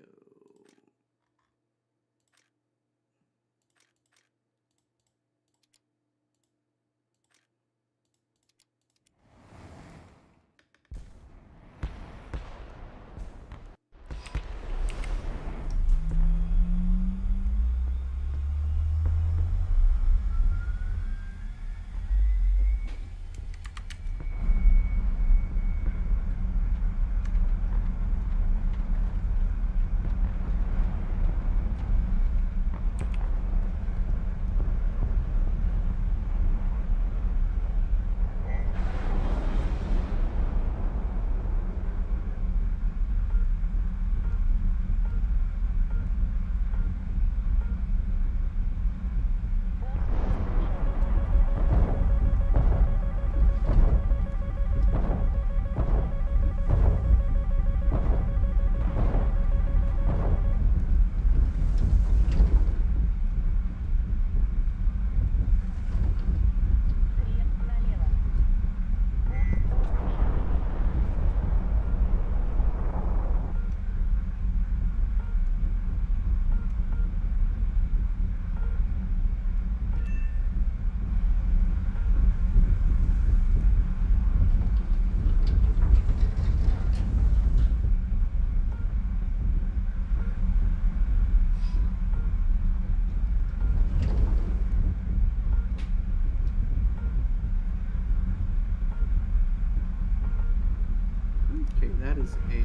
Okay, that is AI.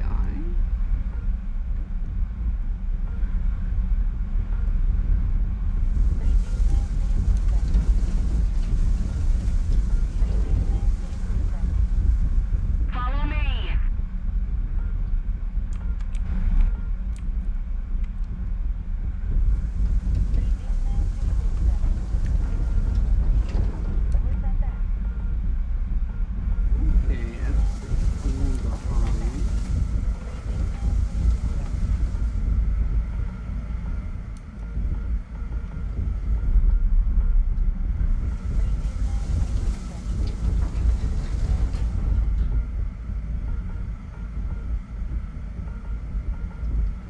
Follow me. Okay, F-16 behind.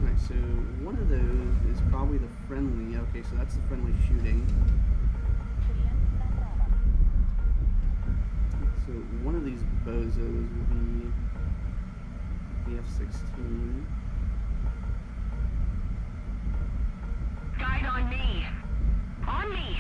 Alright, so one of those is probably the friendly. Okay, so that's the friendly shooting. So one of these bozos will be the F-16. Guide on me. On me.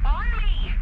On me.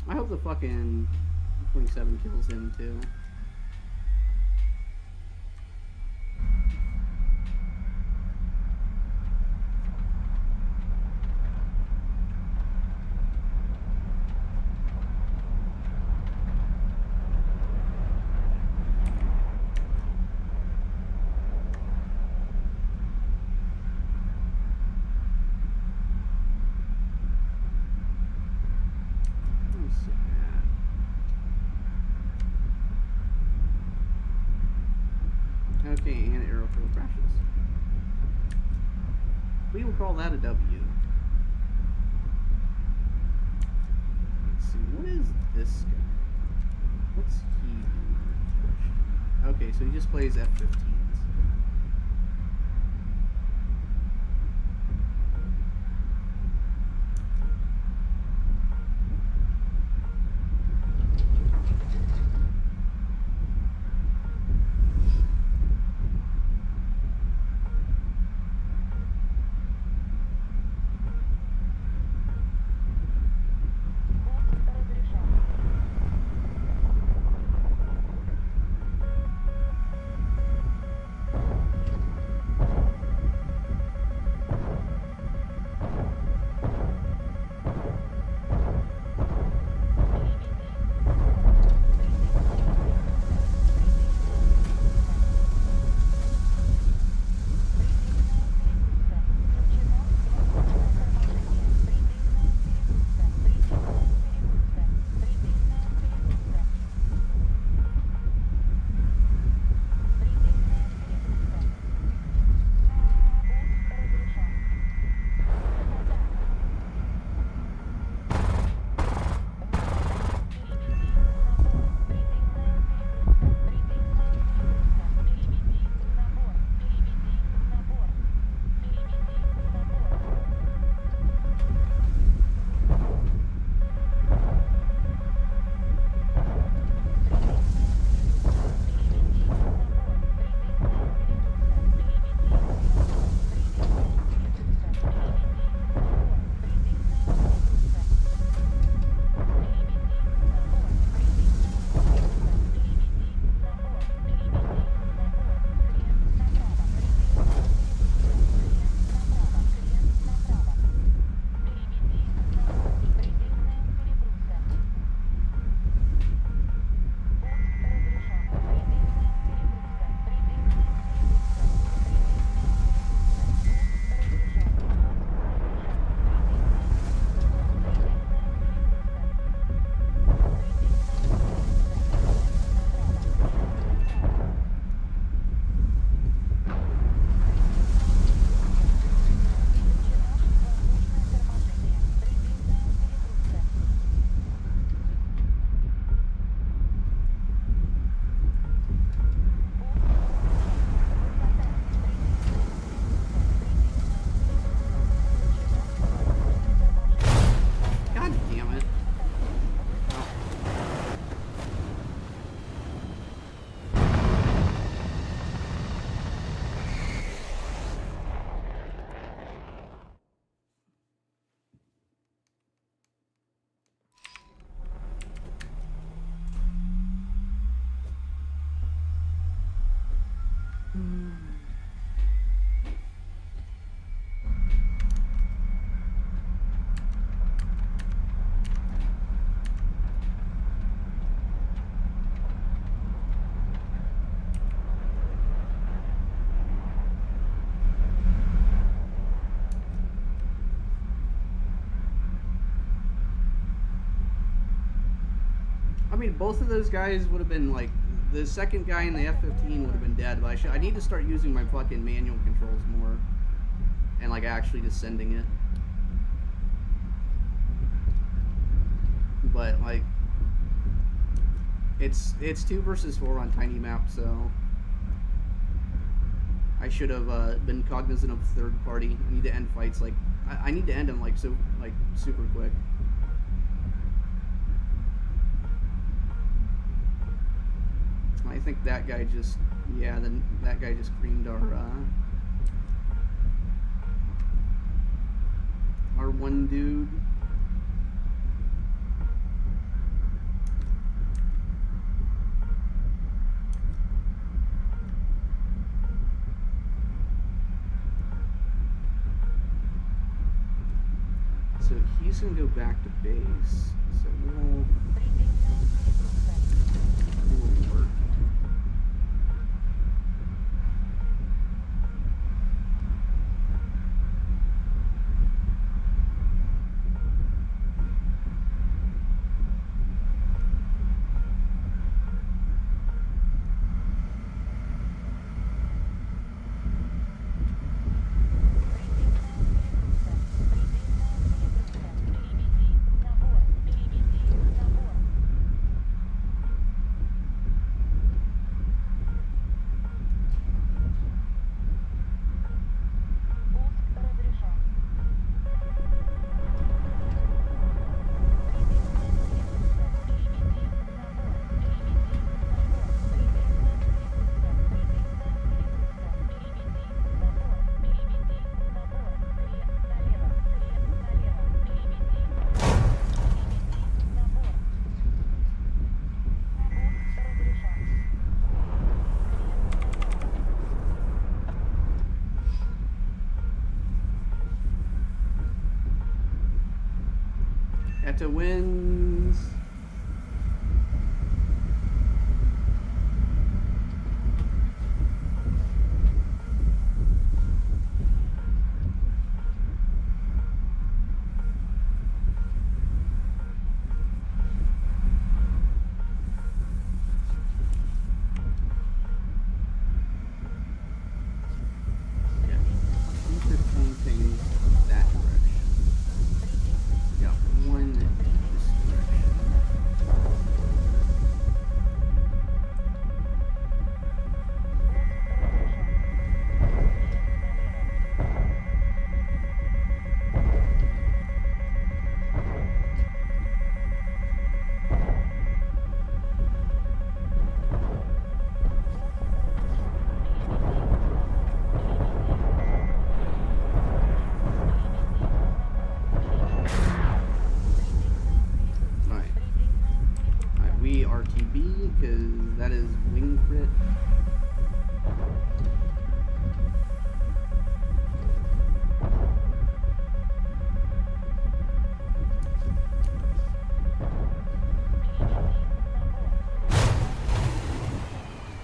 I hope the fucking 27 kills him too. Okay, and airfield crashes. We will call that a W. Let's see, what is this guy? What's he do? Okay, so he just plays F-15s. mean, both of those guys would have been like, the second guy in the F-15 would have been dead, but I need to start using my fucking manual controls more. And like actually just sending it. But like, it's 2 versus 4 on tiny map, so I should have been cognizant of third party. I need to end fights like, I need to end them like super quick. I think that guy just, yeah, then that guy just creamed our one dude. So he's gonna go back to base. So we'll work. Eta wins. Yeah, keep it pointing that direction. Got one this direction. Alright, we RTB because that is wing crit.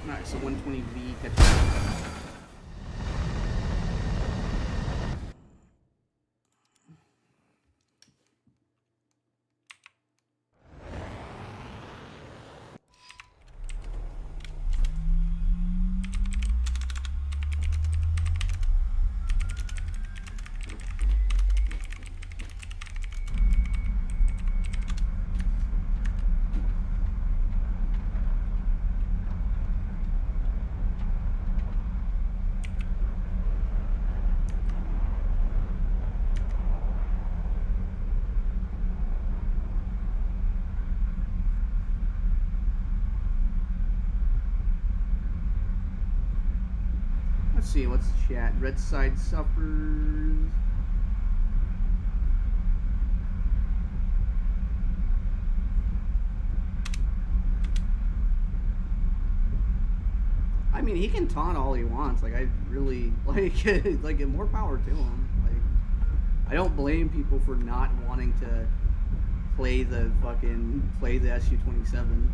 Alright, so 120V catches up. Let's see, what's the chat? Red side suffers. I mean, he can taunt all he wants. Like, I really like more power to him. Like, I don't blame people for not wanting to play the SU-27.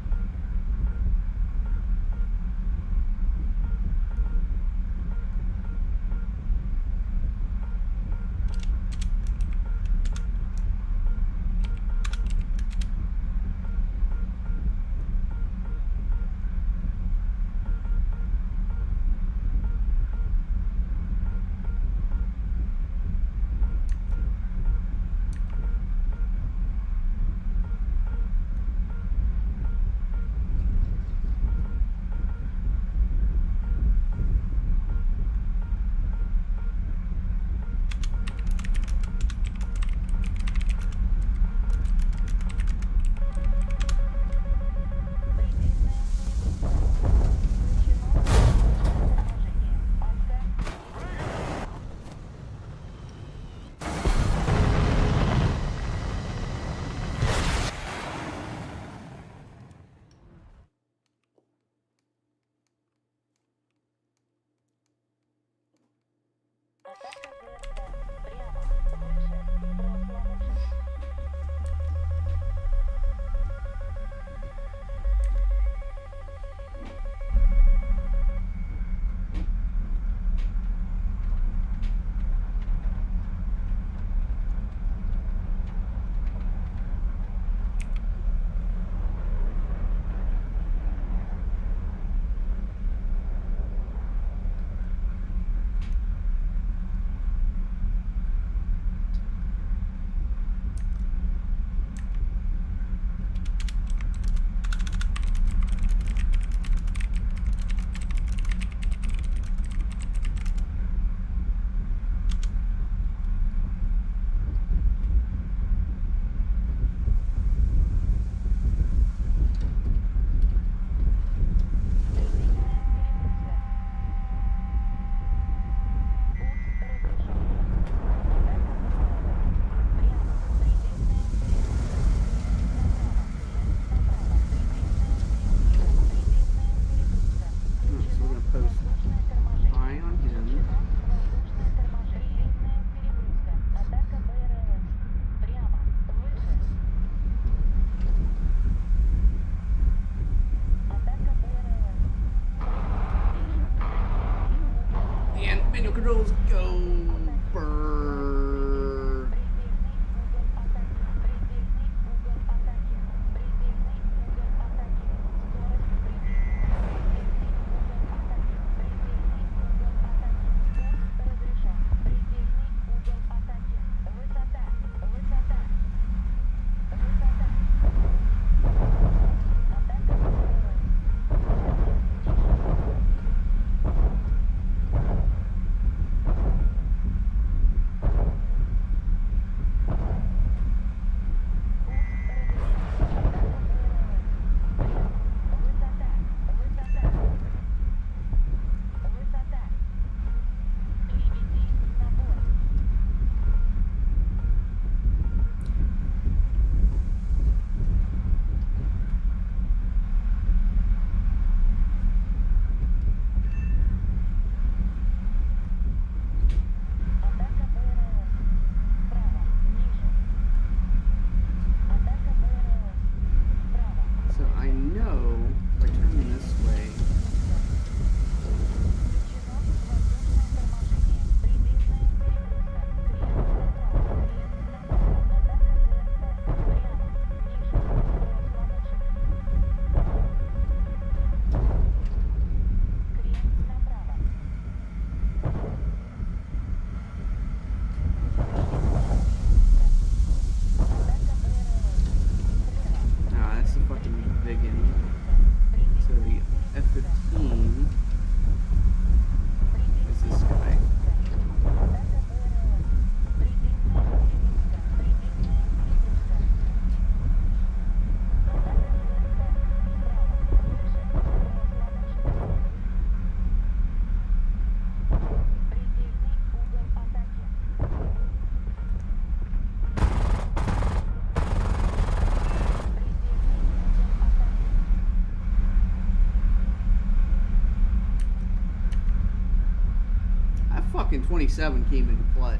R77 came in clutch.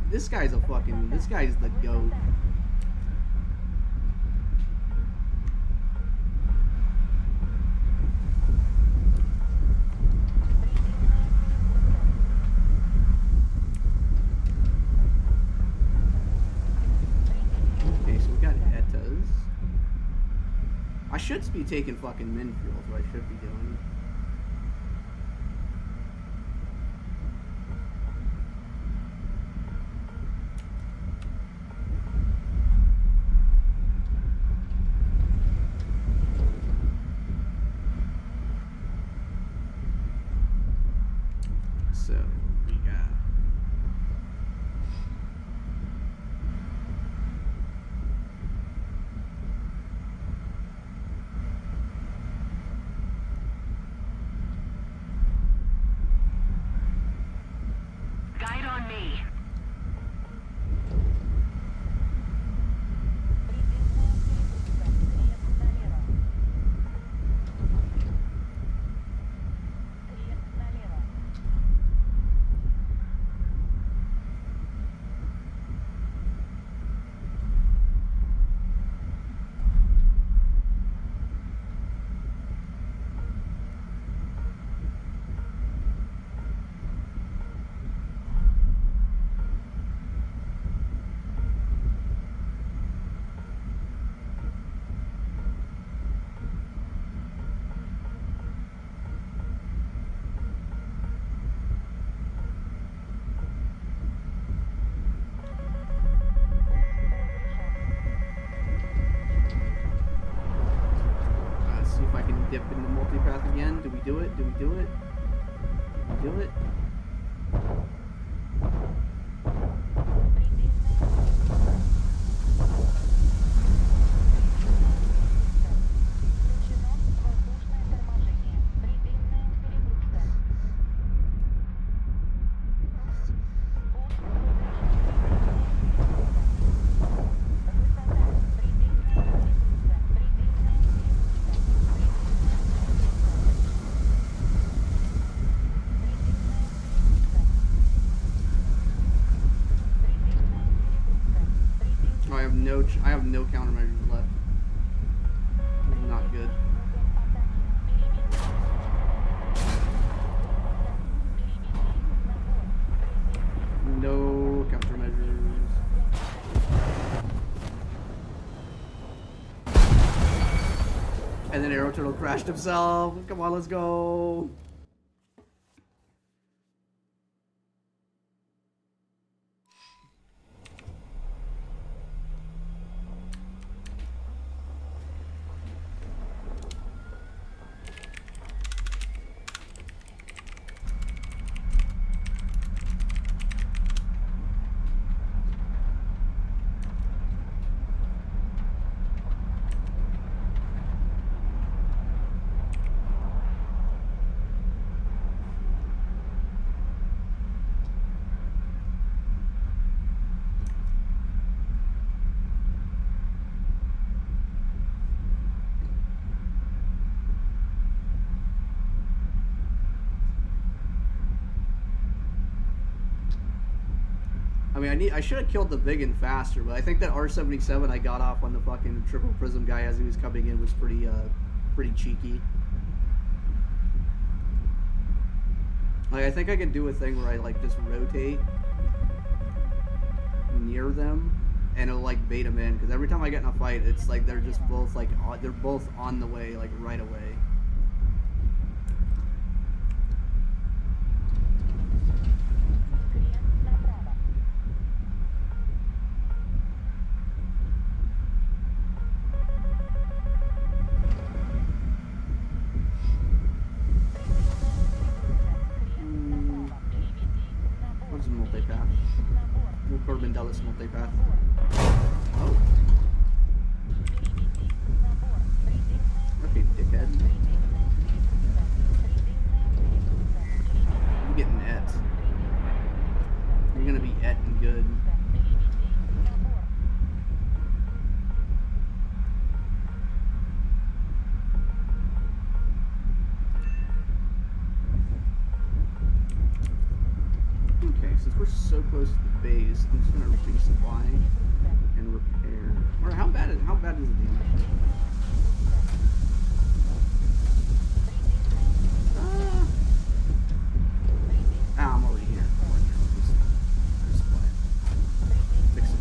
This guy's the GOAT. Okay, so we got Etas. I should be taking fucking min fuels, what I should be doing. So we got Guide on me. let's see if I can dip into multipath again. Do we do it? Do we do it? Do we do it? I have no countermeasures left. This is not good. No countermeasures. And then Aero Turtle crashed himself. Come on, let's go. I mean, I should have killed the Vigan faster, but I think that R77 I got off on the fucking triple prism guy as he was coming in was pretty cheeky. Like, I think I could do a thing where I like just rotate near them and it'll like bait them in, because every time I get in a fight, it's like they're just both like they're both on the way, like right away. Multipath. We'll Corbin Dallas multipath. Oh. Okay, dickhead. I'm getting et. You're gonna be et and good. close to the base. I'm just gonna resupply and repair. Or how bad is the damage? I'm already here. Resupply. Fix it.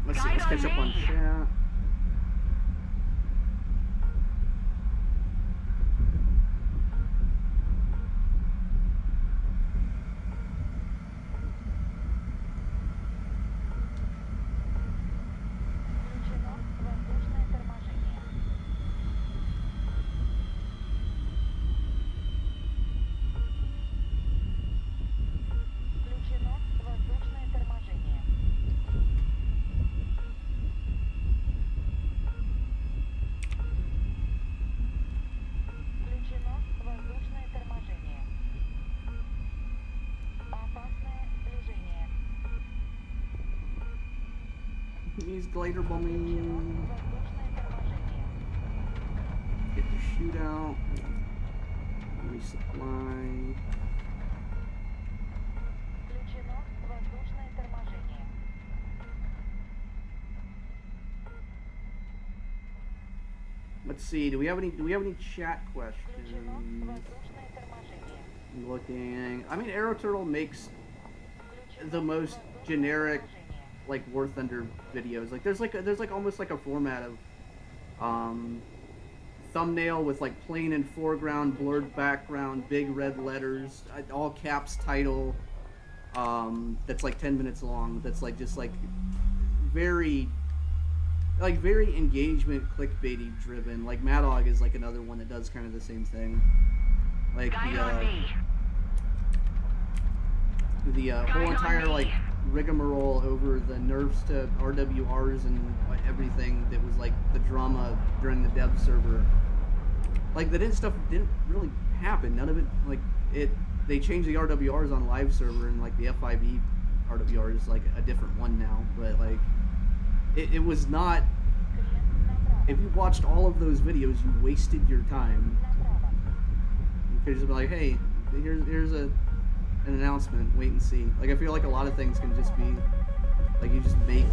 Let's see, let's catch up on chat. He's glider bombing. Get the shootout. Resupply. Let's see. Do we have any chat questions? I'm looking. I mean, Aero Turtle makes the most generic, like, War Thunder videos. Like there's almost like a format of thumbnail with like plain in foreground, blurred background, big red letters, all caps title, that's like 10 minutes long, that's like just like very engagement clickbaity driven. Like Madog is like another one that does kind of the same thing. Like the whole entire like rigmarole over the nerfs to RWRs and everything that was like the drama during the dev server. Like that stuff didn't really happen. None of it, like they changed the RWRs on live server, and like the F5E RWR is like a different one now. But like it was not. If you watched all of those videos, you wasted your time. You could just be like, hey, here's an announcement, wait and see. Like I feel like a lot of things can just be like you just make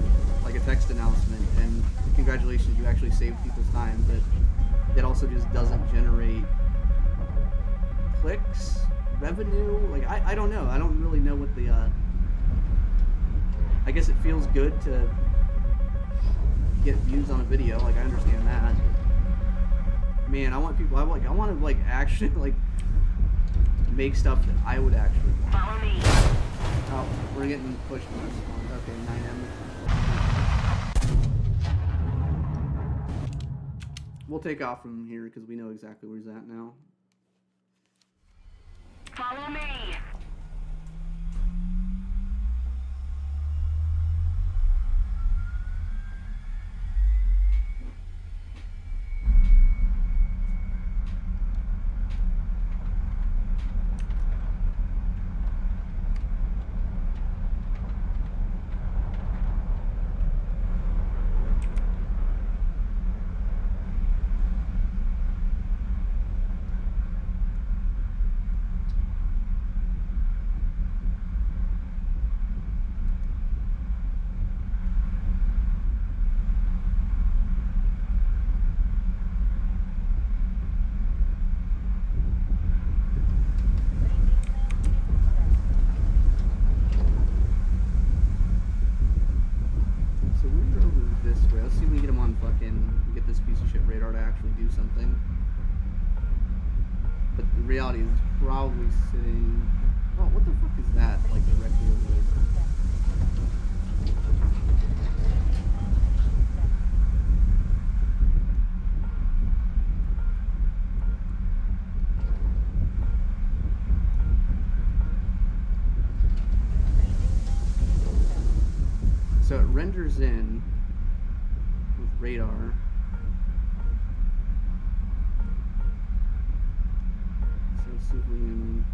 like a text announcement and congratulations, you actually saved people's time, but it also just doesn't generate clicks, revenue. Like I don't know. I don't really know what the I guess it feels good to get views on a video, like I understand that. Man, I want to like actually like make stuff that I would actually want. Follow me. Oh, we're getting pushed by this one. Okay, 9M. We'll take off from here because we know exactly where he's at now. Follow me. Reality is probably sitting. Oh, what the fuck is that? Like directly over there. So it renders in with radar. So see if we can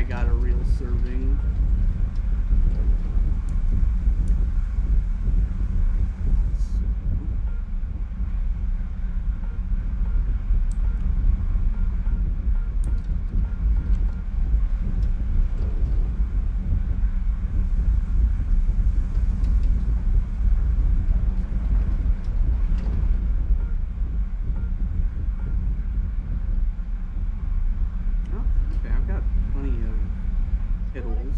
I got a real serving. Okay, I've got plenty of hittles.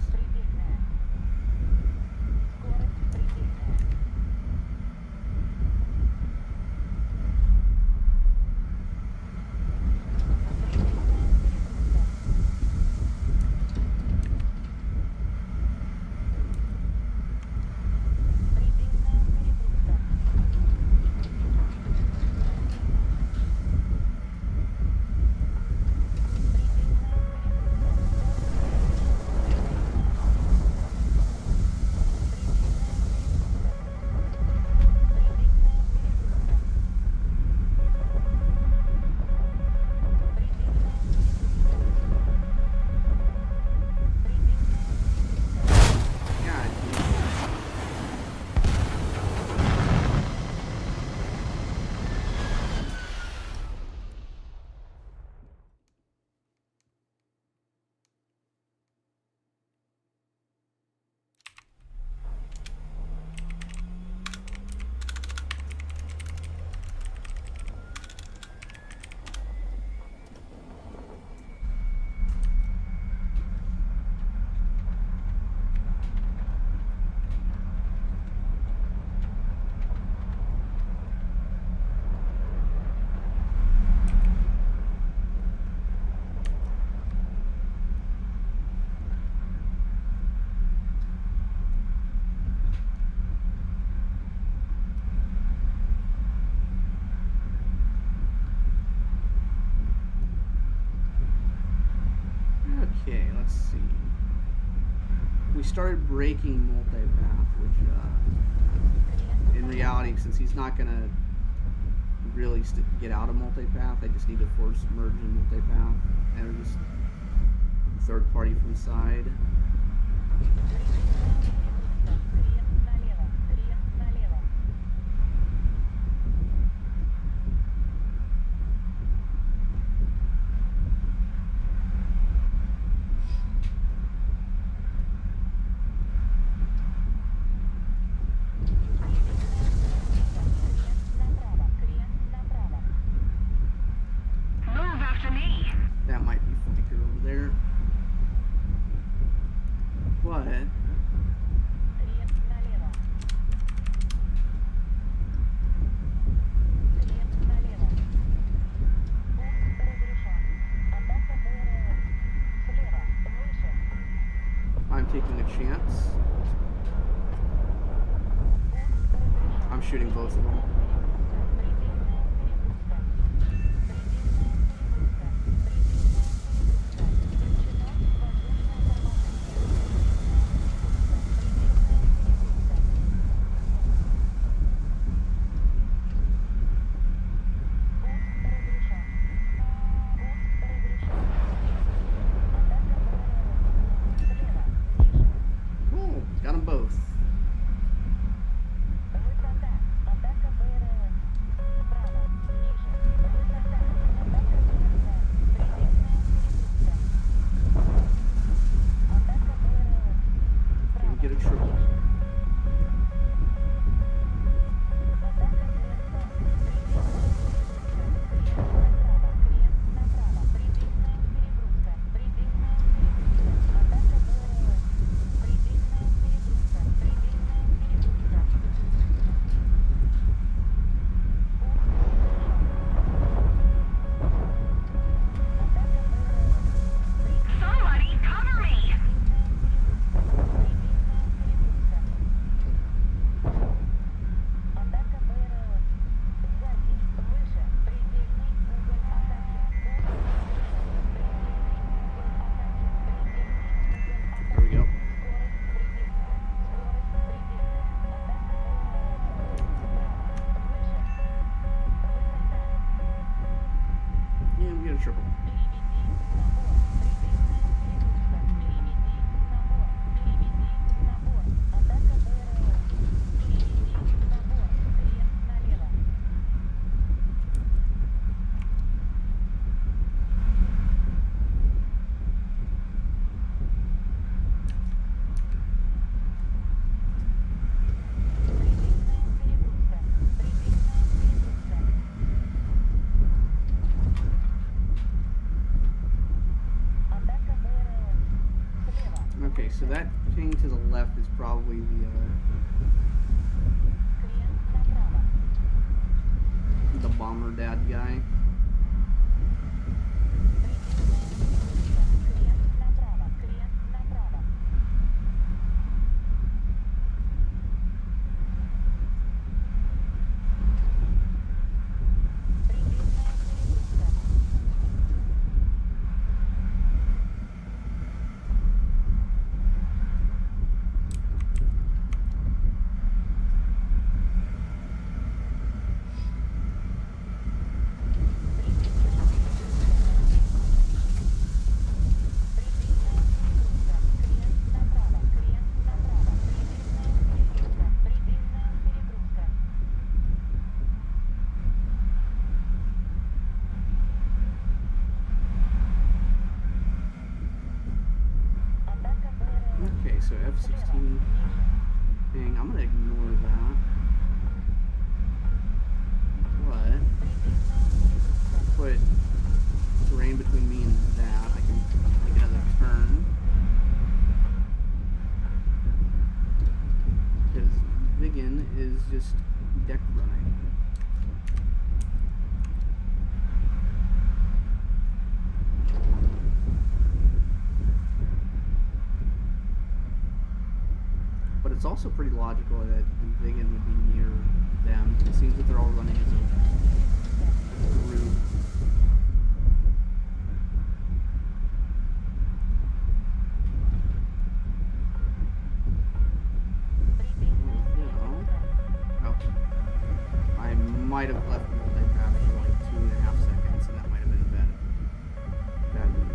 God, okay, let's see. We started breaking multipath, which, in reality, since he's not gonna really get out of multipath, I just need to force merge in multipath, and just third party from side. Move after me. That might be flanker over there. But I'm taking a chance. I'm shooting both of them. Cool, got them both. Can we get a triple? Somebody cover me. There we go. And we get a triple. so that ping to the left is probably the bomber dad guy. Okay, so F-16 thing, I'm gonna ignore that. But put terrain between me and that. I can make another turn. Because Vigan is just deck running. But it's also pretty logical that Vigan would be near them. It seems that they're all running as a group. Oh. I might have left multipath for like 2.5 seconds, and that might have been a bad move.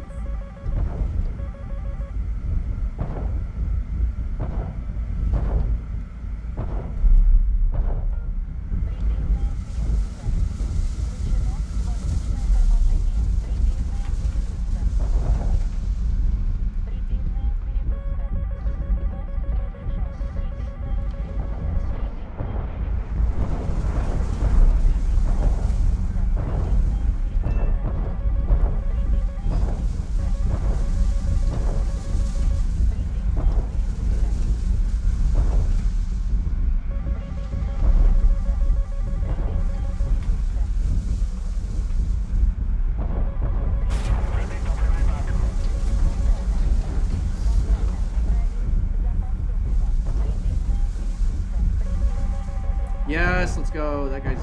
Yes, let's go. That guy's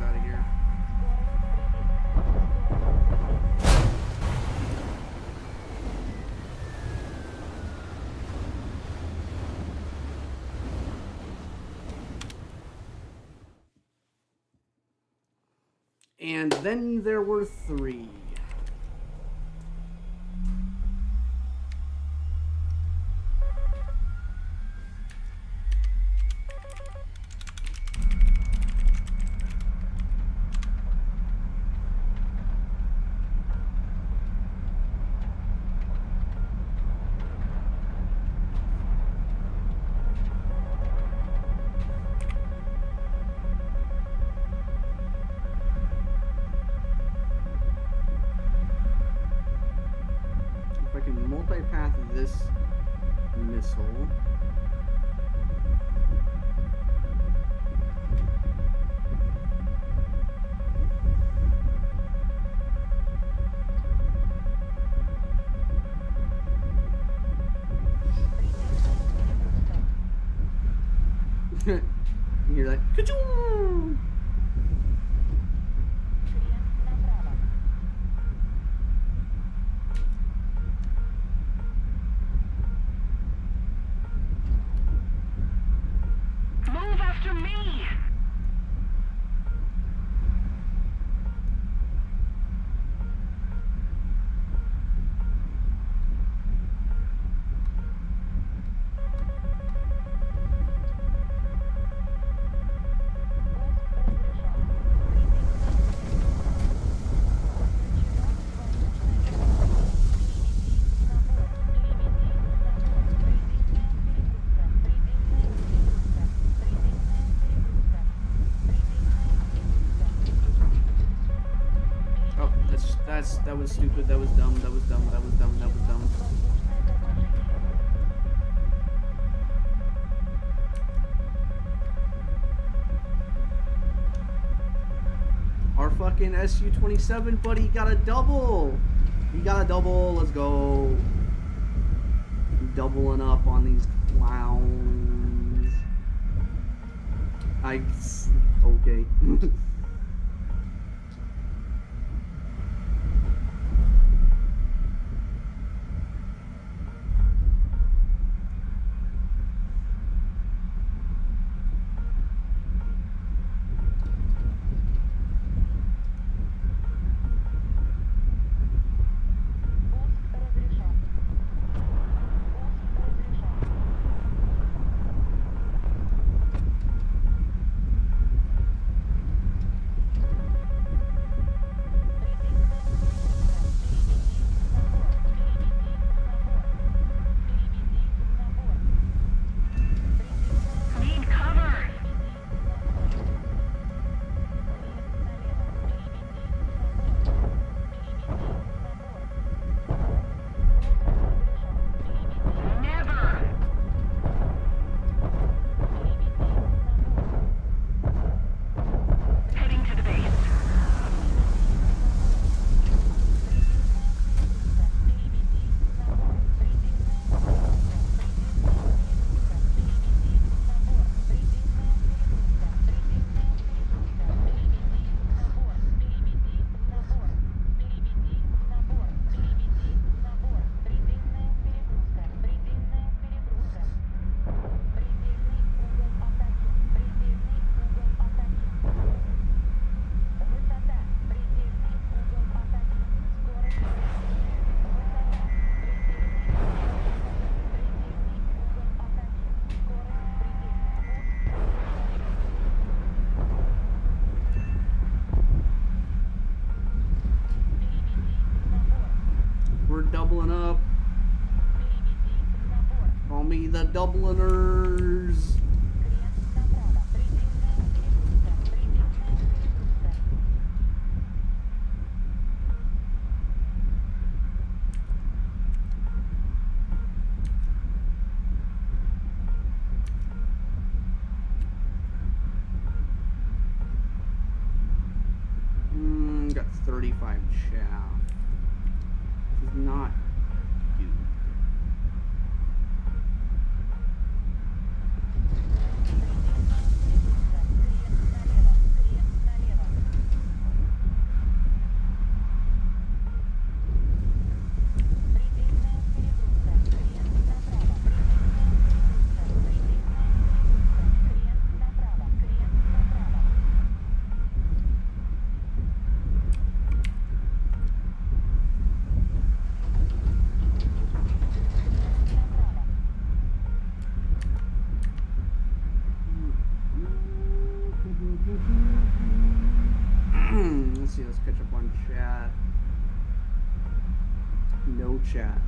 out of here. And then there were 3. Multipath this missile. You hear that? Ka-choom! Move after me! That was stupid. That was dumb. That was dumb. That was dumb. That was dumb. fucking SU-27, buddy. You got a double. You got a double. Let's go. Doubling up on these clowns. Okay. Need cover. Never. Heading to the base. We're doubling up. Call me the Dubliners. Got 35 chaff. This is not good. Let's see, let's catch up on chat. No chat.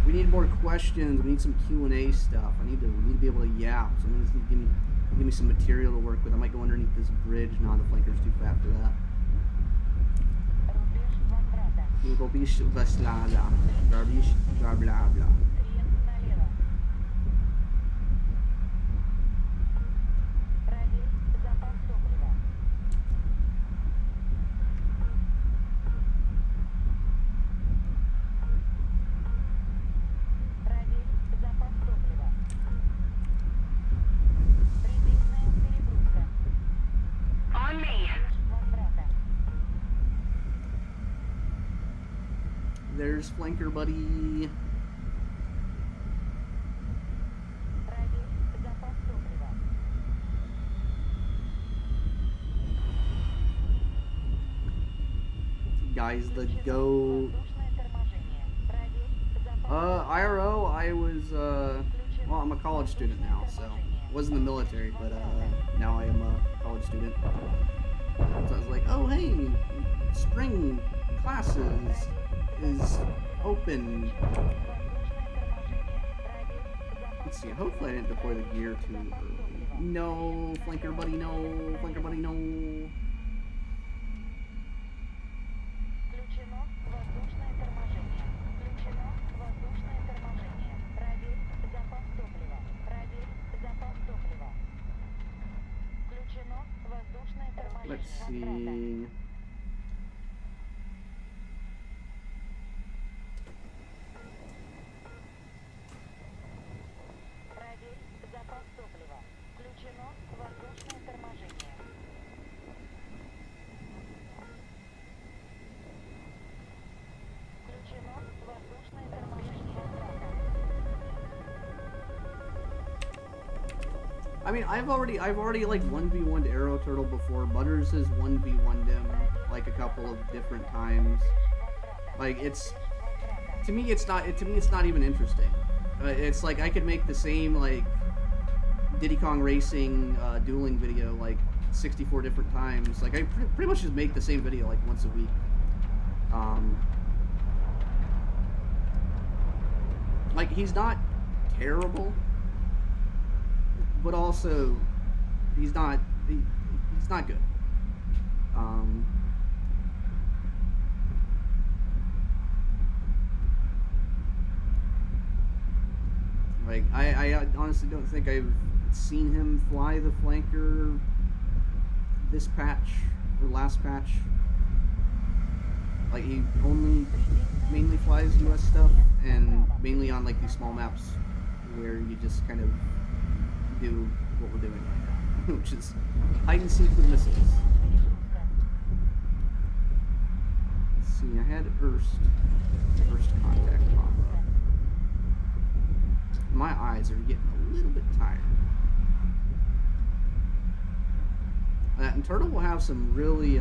We need more questions. We need some Q&A stuff. We need to be able to yap. Someone needs to give me some material to work with. I might go underneath this bridge. No, the flanker's too fat for that. We will be blah blah blah. On me. There's flanker, buddy. Guys, the goat. IRO, I was, well, I'm a college student now, so I was in the military, but now I am a college student. So I was like, oh hey, spring classes is open. Let's see, hopefully I didn't deploy the gear too early. No, flanker buddy, no, flanker buddy, no. Let's see. Проверь запас топлива. Включено воздушное торможение. Включено воздушное торможение. I mean, I've already like 1v1'd Arrow Turtle before. Butters has 1v1'd him like a couple of different times. Like to me it's not even interesting. It's like I could make the same like Diddy Kong Racing dueling video like 64 different times. Like I pretty much just make the same video like once a week. Like he's not terrible, but also he's not good. Like I honestly don't think I've seen him fly the flanker this patch or last patch. Like he only mainly flies US stuff and mainly on like these small maps where you just kind of do what we're doing right now, which is hide and seek with missiles. Let's see, I had first contact pop up. My eyes are getting a little bit tired. And Turtle will have some really,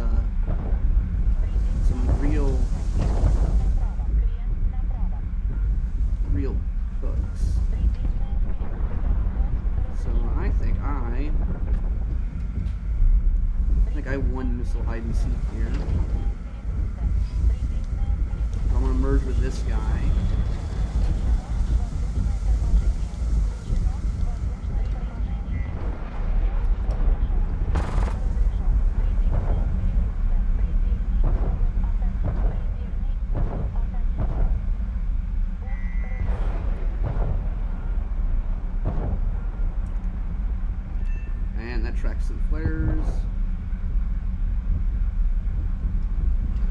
some real hooks. So I think I won missile hide and seek here. I'm gonna merge with this guy. And that tracks some flares.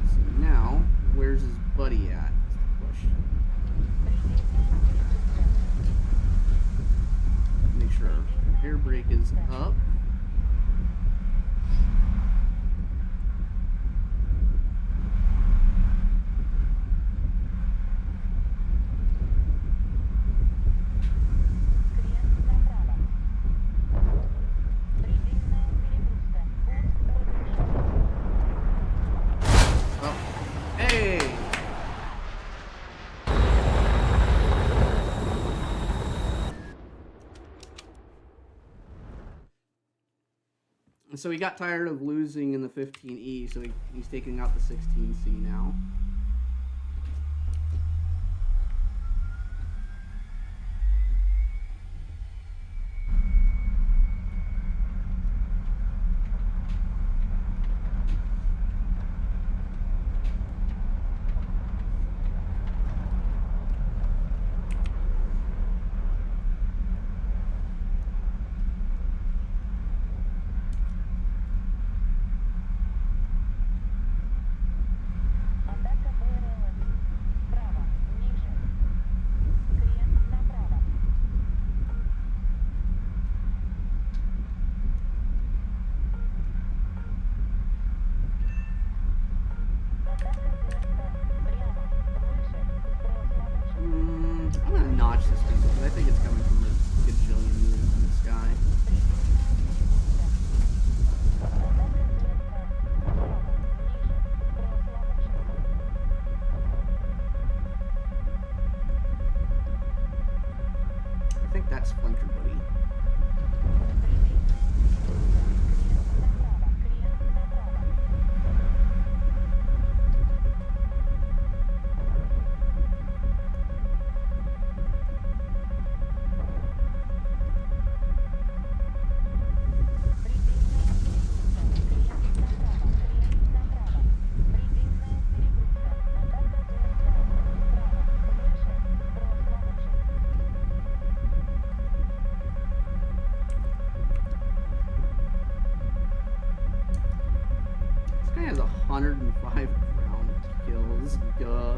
So now, where's his buddy at? Is the question. Make sure our air brake is up. So he got tired of losing in the 15E, so he's taking out the 16C now. I'm gonna notch this thing because I think it's coming from a gajillion meters in the sky. I think that's Flanker Buddy. 105 ground kills. Duh.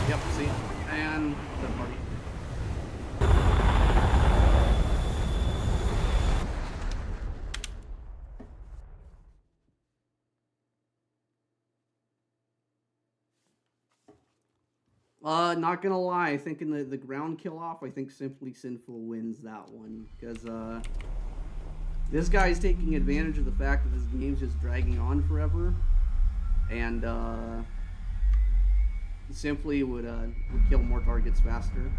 Yep, see? And the party. Not gonna lie, I think in the ground kill off, I think Simply Sinful wins that one. Because, this guy's taking advantage of the fact that this game's just dragging on forever. And, Simply would kill more targets faster.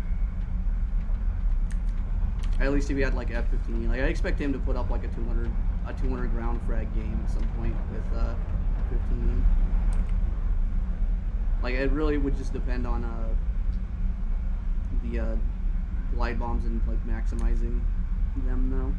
At least if he had like F-15. Like I expect him to put up like a 200 ground frag game at some point with 15. Like it really would just depend on the glide bombs and like maximizing them though.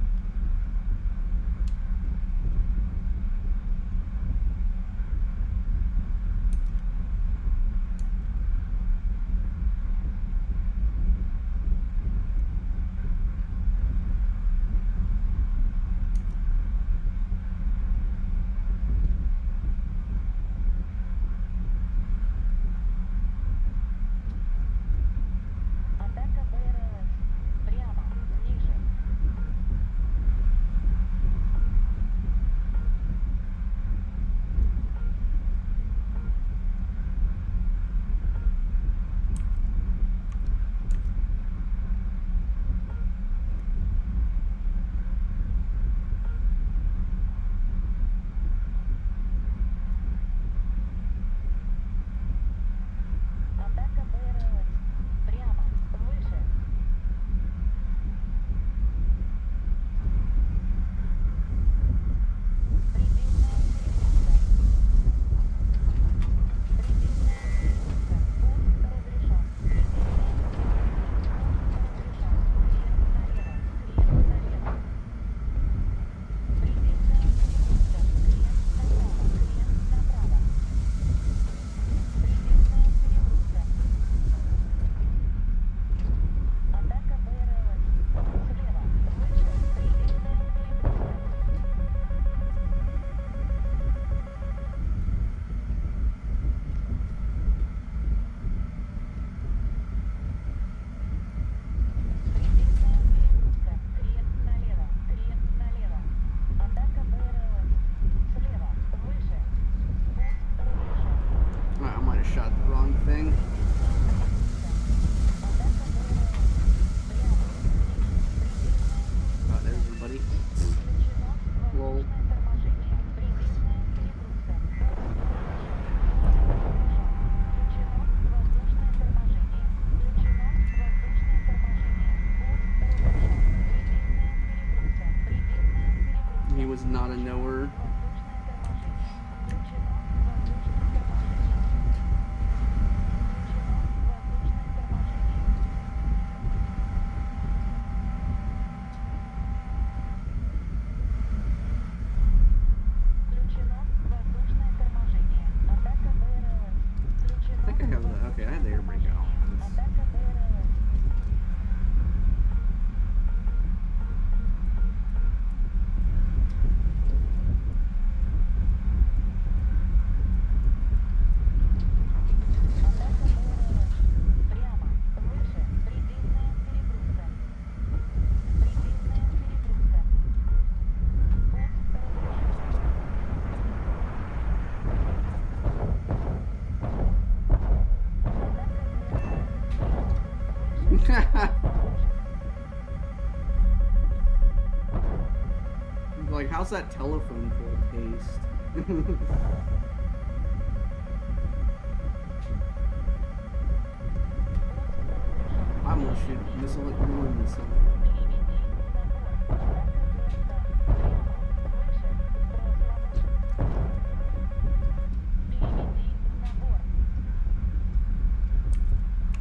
Атака БРЛС. Прямо, ниже. Атака БРЛС. Прямо, выше. Предельная перегрузка. Предельная перегрузка. Пуск разрешен. Предельная перегрузка. Пуск разрешен. Крест налево. Крест налево. Предельная перегрузка. Крест направо. Крест направо. Предельная перегрузка. Атака БРЛС. Слева. Выше. Предельная перегрузка. Предельная перегрузка. Крест налево. Крест налево. Атака БРЛС. Слева. Выше. Пуск разрешен. I might have shot the wrong thing. Атака БРЛС. Прямо. Oh, there's everybody. Включено Лол. воздушное торможение. Предельная перегрузка. Включено воздушное торможение. Включено воздушное торможение. Пуск разрешен. Предельная перегрузка. Предельная перегрузка. He was not a knower. Воздушное торможение. Включено воздушное торможение. Включено воздушное торможение. Включено воздушное торможение. Атака БРЛС. Включено I think I have the okay, I had the air brake out. Атака БРЛС. Атака БРЛС. Прямо, выше, предельная перегрузка. Предельная перегрузка. Пуск разрешен. like, how's that telephone pole taste? I almost shoot missile at one missile.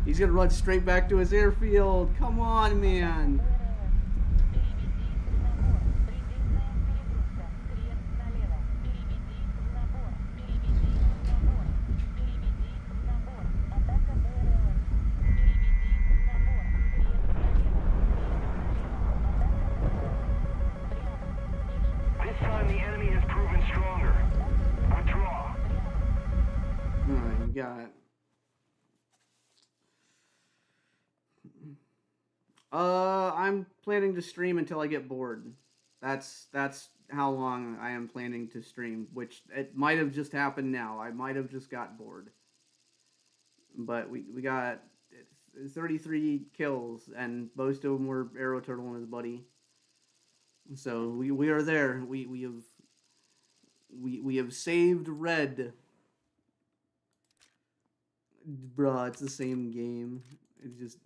He's gonna run straight back to his airfield. Come on, man. This time the enemy has proven stronger. Withdraw. Alright, we got. I'm planning to stream until I get bored. That's how long I am planning to stream, which it might have just happened now. I might have just got bored. But we got 33 kills, and most of them were Arrow Turtle and his buddy. So we are there. We have saved Red. Bruh, it's the same game. It's just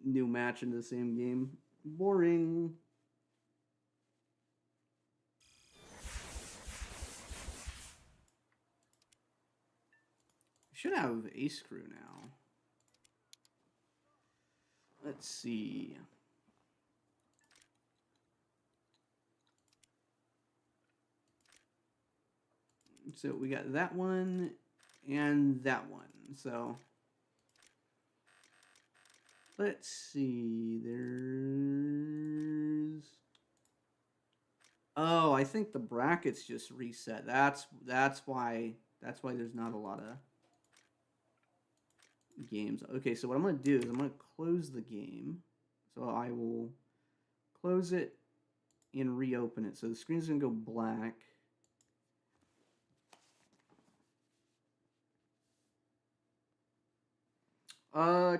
new match in the same game. Boring. Should have Ace Crew now. Let's see. So we got that one and that one. So let's see. There's. Oh, I think the brackets just reset. That's why there's not a lot of games. Okay, so what I'm gonna do is I'm gonna close the game. So I will close it and reopen it. So the screen's gonna go black.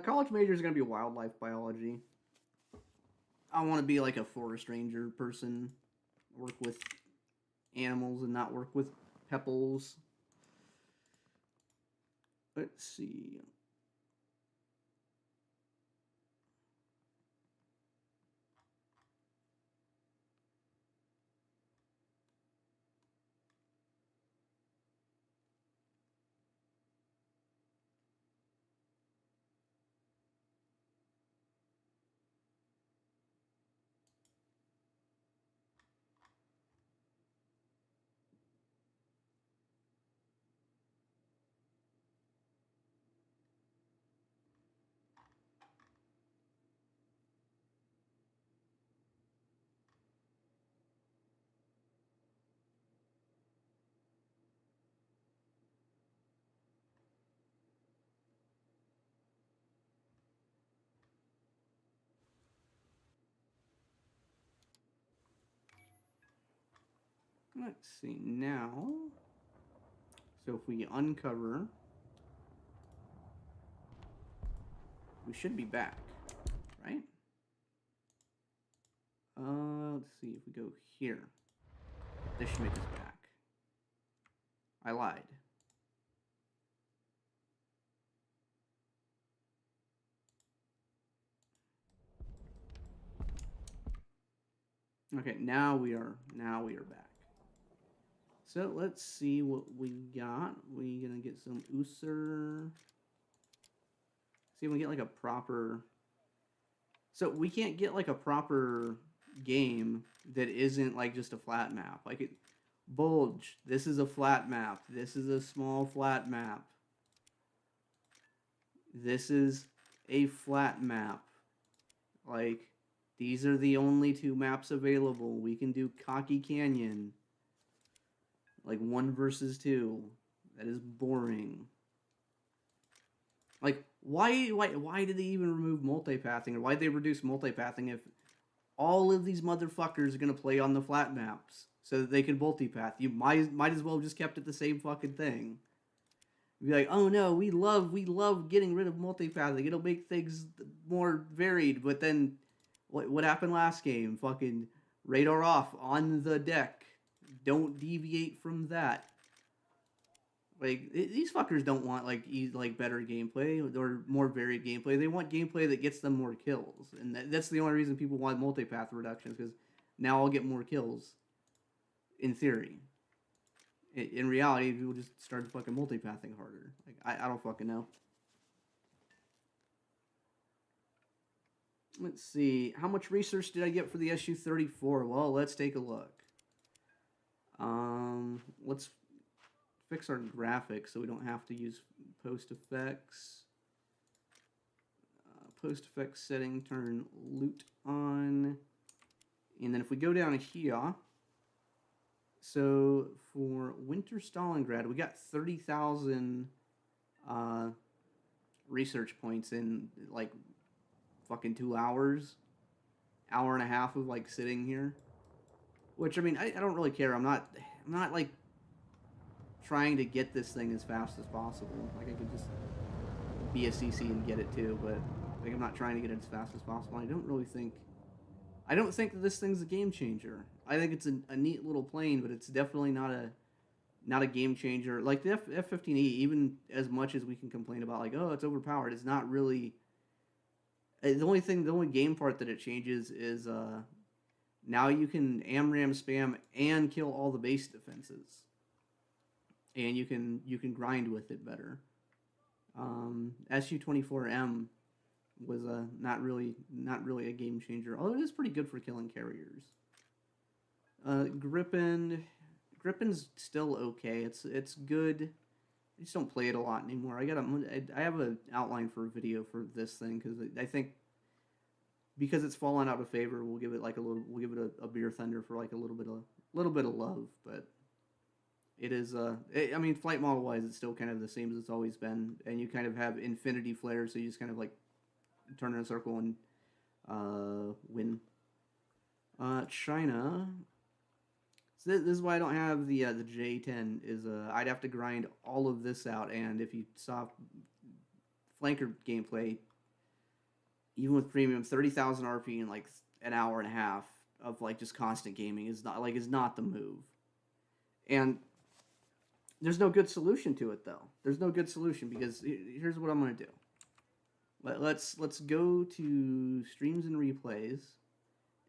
College major is gonna be wildlife biology. I want to be like a forest ranger person, work with animals and not work with pepples. Let's see. Let's see now. So if we uncover, we should be back, right? Let's see if we go here. This should make us back. I lied. Okay, now we are back. So let's see what we got. We gonna get some User. See if we get like a proper. So we can't get like a proper game that isn't like just a flat map. Like it, Bulge. This is a flat map. This is a small flat map. This is a flat map. Like these are the only two maps available. We can do Cocky Canyon. Like 1 versus 2. That is boring. Like, why did they even remove multipathing? Or why did they reduce multipathing if all of these motherfuckers are going to play on the flat maps so that they can multipath? You might as well have just kept it the same fucking thing. Be like, oh no, we love getting rid of multipathing. It'll make things more varied. But then, what happened last game? Fucking radar off on the deck. don't deviate from that. Like these fuckers don't want like better gameplay or more varied gameplay. They want gameplay that gets them more kills, and that's the only reason people want multipath reductions, because now I'll get more kills. In theory, in reality, people just started fucking multipathing harder. Like I don't fucking know. Let's see, how much research did I get for the SU-34? Well, let's take a look. Let's fix our graphics so we don't have to use post effects. Post effects setting, turn loot on. And then if we go down here, so for Winter Stalingrad, we got 30,000 research points in like fucking 2 hours. Hour and a half of like sitting here. Which, I mean, I don't really care. I'm not like trying to get this thing as fast as possible. Like I could just be a CC and get it too, but like I'm not trying to get it as fast as possible. I don't think that this thing's a game changer. I think it's a neat little plane, but it's definitely not a game changer. Like the F-15E, even as much as we can complain about, like, oh, it's overpowered, it's not really. The only game part that it changes is now you can AMRAAM spam and kill all the base defenses, and you can grind with it better. SU-24M was not really a game changer, although it is pretty good for killing carriers. Gripen, Gripen's still okay. It's good. I just don't play it a lot anymore. I have an outline for a video for this thing because I think because it's fallen out of favor, we'll give it a beer thunder for like a little bit of love. But it is I mean, flight model wise, it's still kind of the same as it's always been, and you kind of have infinity flares, so you just kind of like turn in a circle and win. China. So this is why I don't have the J10. Is I'd have to grind all of this out, and if you saw flanker gameplay, even with premium, 30,000 RP in like an hour and a half of like just constant gaming is not the move. And there's no good solution to it though. There's no good solution because here's what I'm gonna do. Let's go to streams and replays,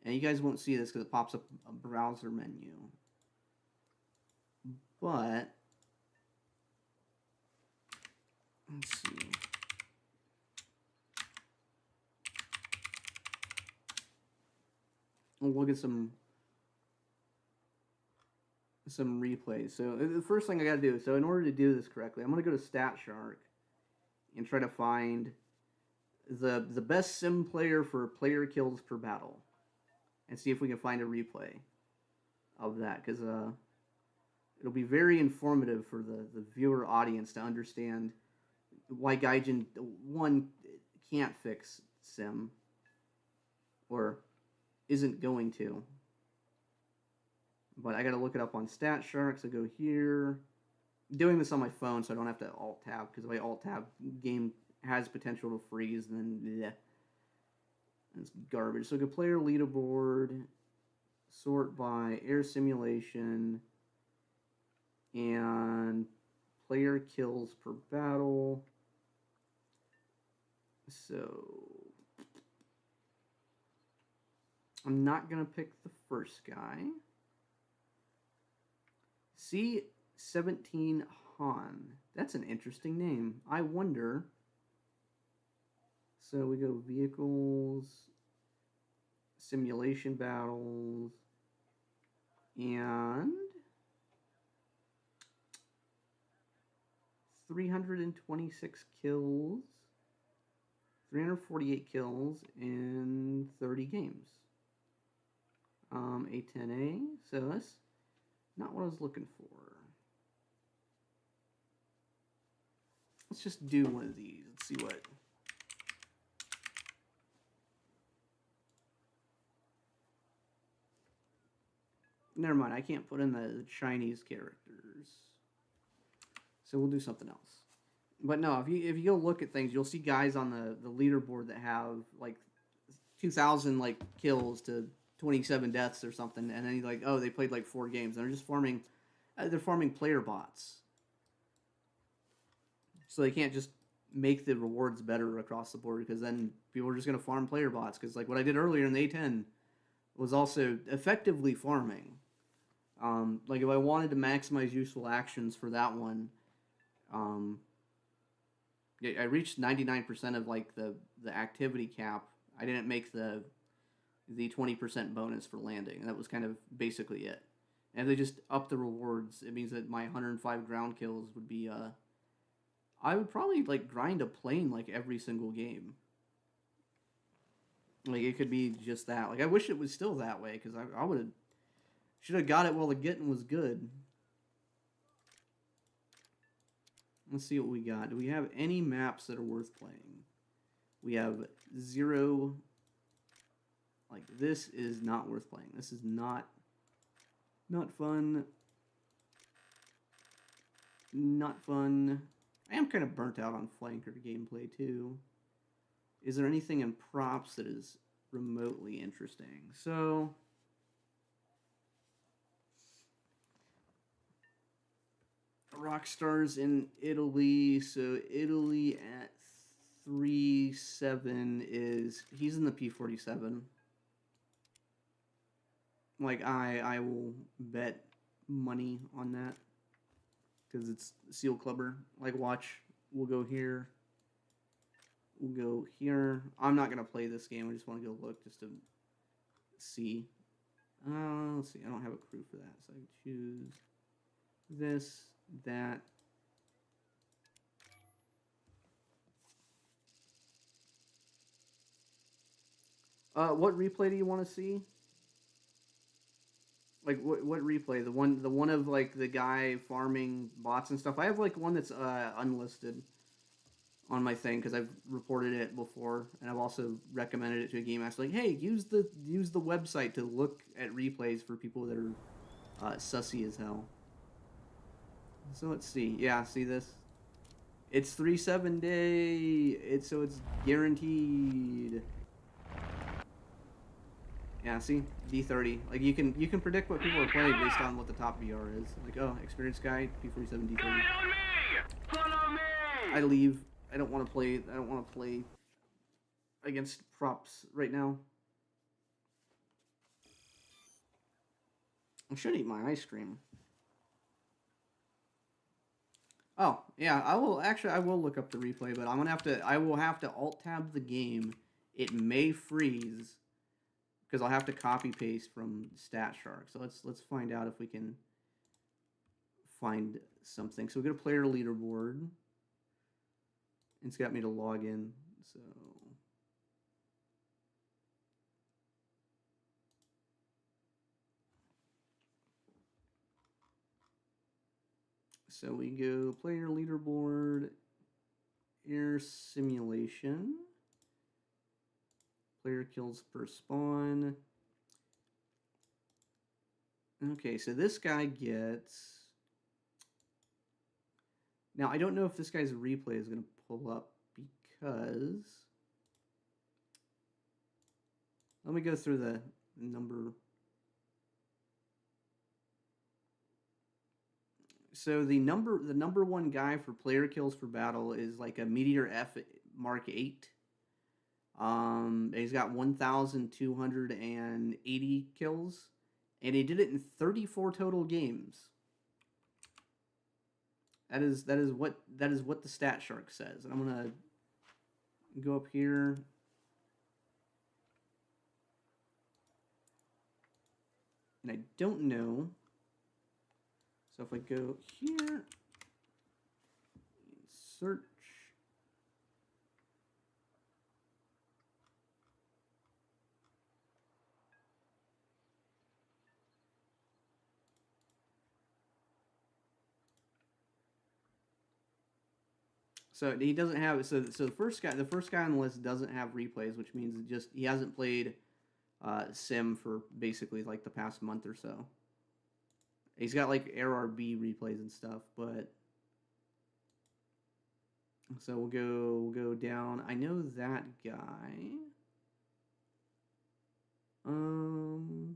and you guys won't see this because it pops up a browser menu. But let's see. We'll look at some replays. So the first thing I got to do. So in order to do this correctly, I'm going to go to StatShark and try to find the best sim player for player kills per battle, and see if we can find a replay of that, because it'll be very informative for the viewer audience to understand why Gaijin 1 can't fix sim, or isn't going to. But I gotta look it up on StatShark, so go here. I'm doing this on my phone, so I don't have to alt-tab, because if I alt-tab, game has potential to freeze, and then bleh. It's garbage. So go player leaderboard, sort by air simulation, and player kills per battle. So I'm not gonna pick the first guy. C-17 Han. That's an interesting name. I wonder. So we go vehicles, simulation battles, and 326 kills, 348 kills in 30 games. A10A, so that's not what I was looking for. Let's just do one of these. Let's see what. Never mind, I can't put in the Chinese characters. So we'll do something else. But no, if you go look at things, you'll see guys on the leaderboard that have like 2,000 like kills to 27 deaths or something, and then like, oh, they played like 4 games, and they're just farming. They're farming player bots, so they can't just make the rewards better across the board, because then people are just going to farm player bots. Because like what I did earlier in the A10 was also effectively farming. Like if I wanted to maximize useful actions for that one, I reached 99% of like the activity cap. I didn't make the 20% bonus for landing, and that was kind of basically it. And if they just up the rewards, it means that my 105 ground kills would be I would probably like grind a plane like every single game. Like it could be just that. Like I wish it was still that way, because I would have should have got it while the getting was good. Let's see what we got. Do we have any maps that are worth playing? We have 0. Like this is not worth playing. This is not fun. Not fun. I am kind of burnt out on flanker gameplay too. Is there anything in props that is remotely interesting? So Rockstars in Italy. So Italy at 3-7 is he's in the P47. Like I will bet money on that, because it's Seal Clubber. Like watch, we'll go here. We'll go here. I'm not gonna play this game. I just want to go look just to see. Let's see. I don't have a crew for that, so I can choose this, that. What replay do you want to see? Like what replay? The one of like the guy farming bots and stuff. I have like one that's unlisted on my thing because I've reported it before, and I've also recommended it to a game master. Like, hey, use the website to look at replays for people that are sussy as hell. So let's see. Yeah, see this? It's 3-7 day. So it's guaranteed. Yeah, see? D30. Like you can predict what people are playing based on what the top VR is. Like, oh, experienced guy, P47 D30. on me! Follow me! I leave. I don't want to play against props right now. I should eat my ice cream. Oh, yeah, I will look up the replay, but I will have to alt tab the game. It may freeze because I'll have to copy paste from StatShark. So let's find out if we can find something. So we go to player leaderboard. It's got me to log in. So we go player leaderboard, air simulation, player kills per spawn. Okay, so this guy gets... Now, I don't know if this guy's replay is going to pull up because... Let me go through the number... So the number one guy for player kills for battle is like a Meteor F Mark 8. He's got 1,280 kills, and he did it in 34 total games. That is what the StatShark says. And I'm gonna go up here. And I don't know. So if I go here, search, so he doesn't have, so the first guy on the list doesn't have replays, which means he hasn't played Sim for basically like the past month or so. He's got like RRB replays and stuff, but so we'll go down. I know that guy. Jonas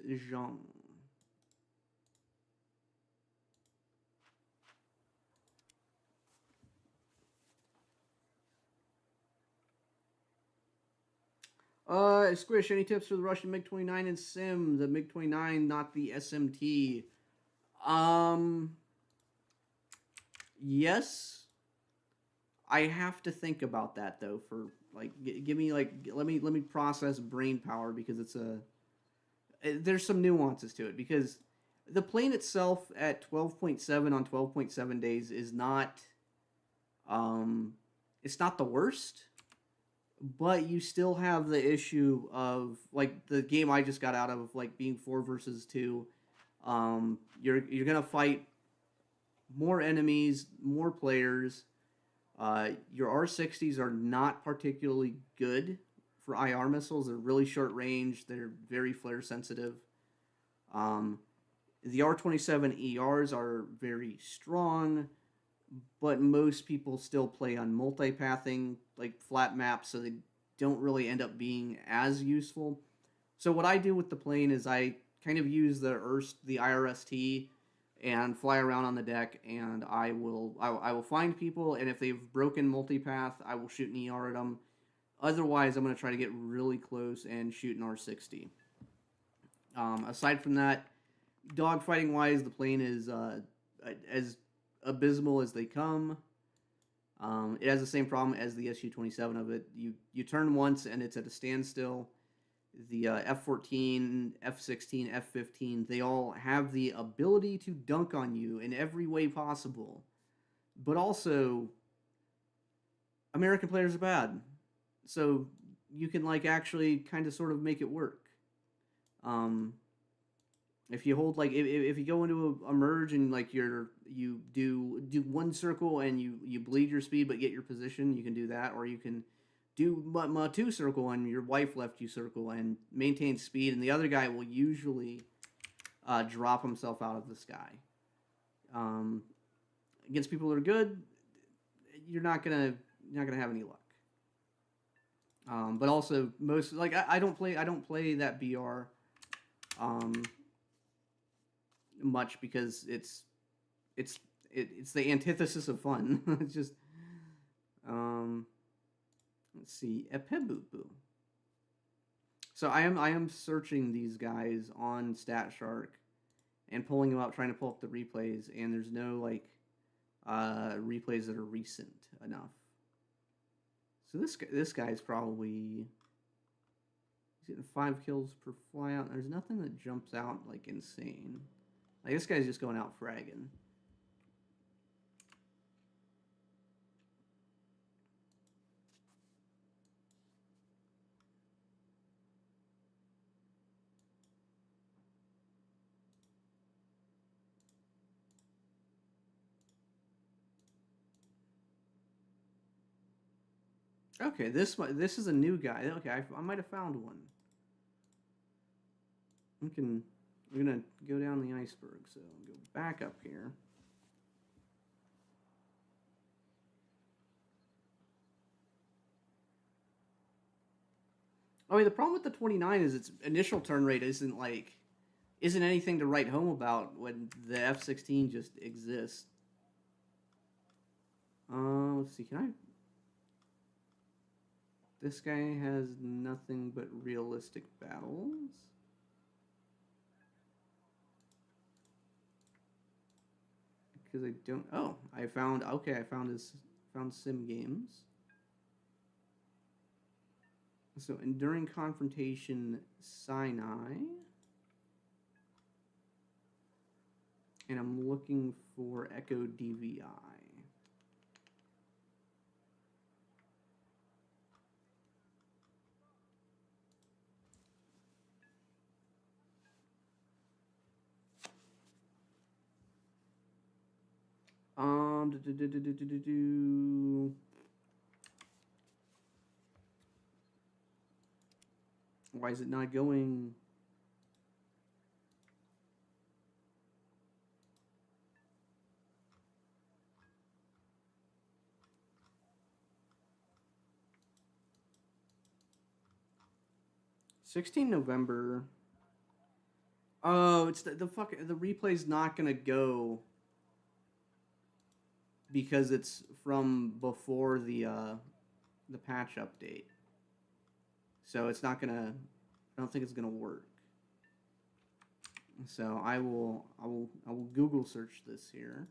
Jean. Squish, any tips for the Russian MiG-29 in Sim? The MiG-29, not the SMT. Yes. I have to think about that though. For like, give me like, let me process brain power because there's some nuances to it because the plane itself at 12.7 on 12.7 days is not, it's not the worst. But you still have the issue of like the game I just got out of, like being 4 versus 2. You're gonna fight more enemies, more players. Your R60s are not particularly good for IR missiles. They're really short range. They're very flare sensitive. The R27 ERs are very strong, but most people still play on multipathing, like flat maps, so they don't really end up being as useful. So what I do with the plane is I kind of use the IRST and fly around on the deck, and I will find people, and if they've broken multipath, I will shoot an ER at them. Otherwise, I'm going to try to get really close and shoot an R60. Aside from that, dogfighting wise, the plane is as abysmal as they come. It has the same problem as the Su-27 of it. You turn once and it's at a standstill. The F-14, F-16, F-15, they all have the ability to dunk on you in every way possible. But also, American players are bad. So you can like actually kind of sort of make it work. If you hold like if you go into a merge and like you do one circle and you bleed your speed but get your position, you can do that, or you can do two circle and your wife left you circle and maintain speed, and the other guy will usually drop himself out of the sky. Against people that are good, you're not gonna have any luck. But also most like I don't play that BR much because it's the antithesis of fun. It's just let's see, Epebubu. So I am searching these guys on StatShark and pulling them up, trying to pull up the replays, and there's no like replays that are recent enough. So this guy's probably, he's getting 5 kills per flyout. There's nothing that jumps out like insane. Like this guy's just going out fragging. Okay, this is a new guy. Okay, I might have found one. We're gonna go down the iceberg, so I'll go back up here. Oh, yeah, the problem with the 29 is its initial turn rate isn't anything to write home about when the F-16 just exists. Let's see, can I? This guy has nothing but realistic battles. Because I don't. Oh, I found sim games. So Enduring Confrontation Sinai. And I'm looking for Echo DVI. Why is it not going? 16 November. Oh, it's the replay's not gonna go because it's from before the patch update. So it's not gonna. I don't think it's gonna work. So I will Google search this here.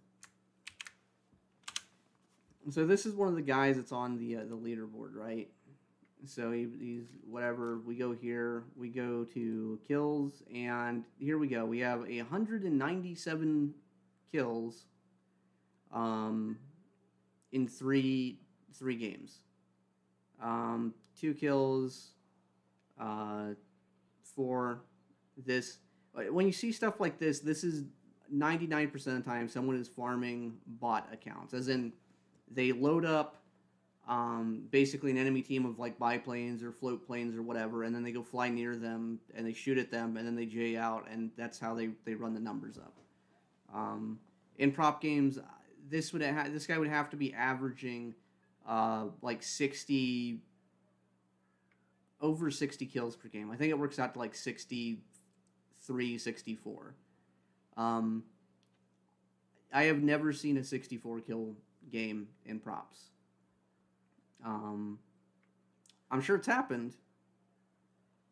So this is one of the guys that's on the leaderboard, right? So he's whatever. We go here. We go to kills, and here we go. We have 197 kills. In three games. 2 kills. For this. When you see stuff like this is 99% of the time someone is farming bot accounts, as in they load up basically an enemy team of like biplanes or float planes or whatever, and then they go fly near them and they shoot at them and then they J out, and that's how they run the numbers up. In prop games, this guy would have to be averaging like 60 over 60 kills per game. I think it works out to like 63, 64. I have never seen a 64 kill game in props. I'm sure it's happened,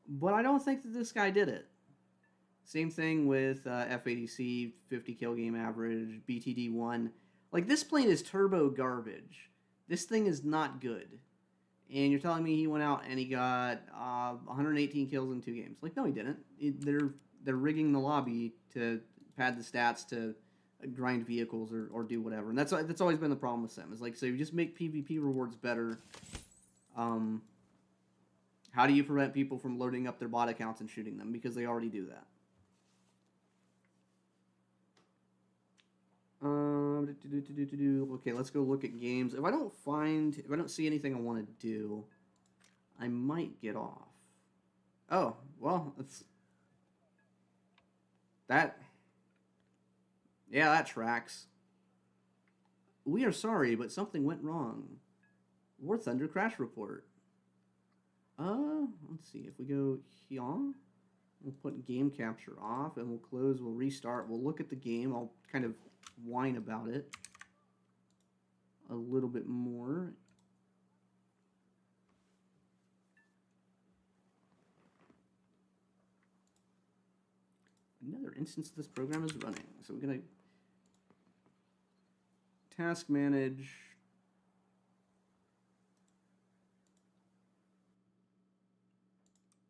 but I don't think that this guy did it. Same thing with F80C, 50 kill game average, BTD1. Like, this plane is turbo garbage. This thing is not good. And you're telling me he went out and he got 118 kills in 2 games. Like, no, he didn't. They're rigging the lobby to pad the stats to grind vehicles or do whatever. And that's always been the problem with Sim. Is like, so you just make PvP rewards better. How do you prevent people from loading up their bot accounts and shooting them? Because they already do that. Okay, let's go look at games. If I don't see anything I want to do, I might get off. Oh, well, that tracks. We are sorry, but something went wrong. War Thunder crash report. Let's see. If we go here, we'll put game capture off, and we'll close. We'll restart. We'll look at the game. I'll kind of whine about it a little bit more. Another instance of this program is running. So we're going to task manage.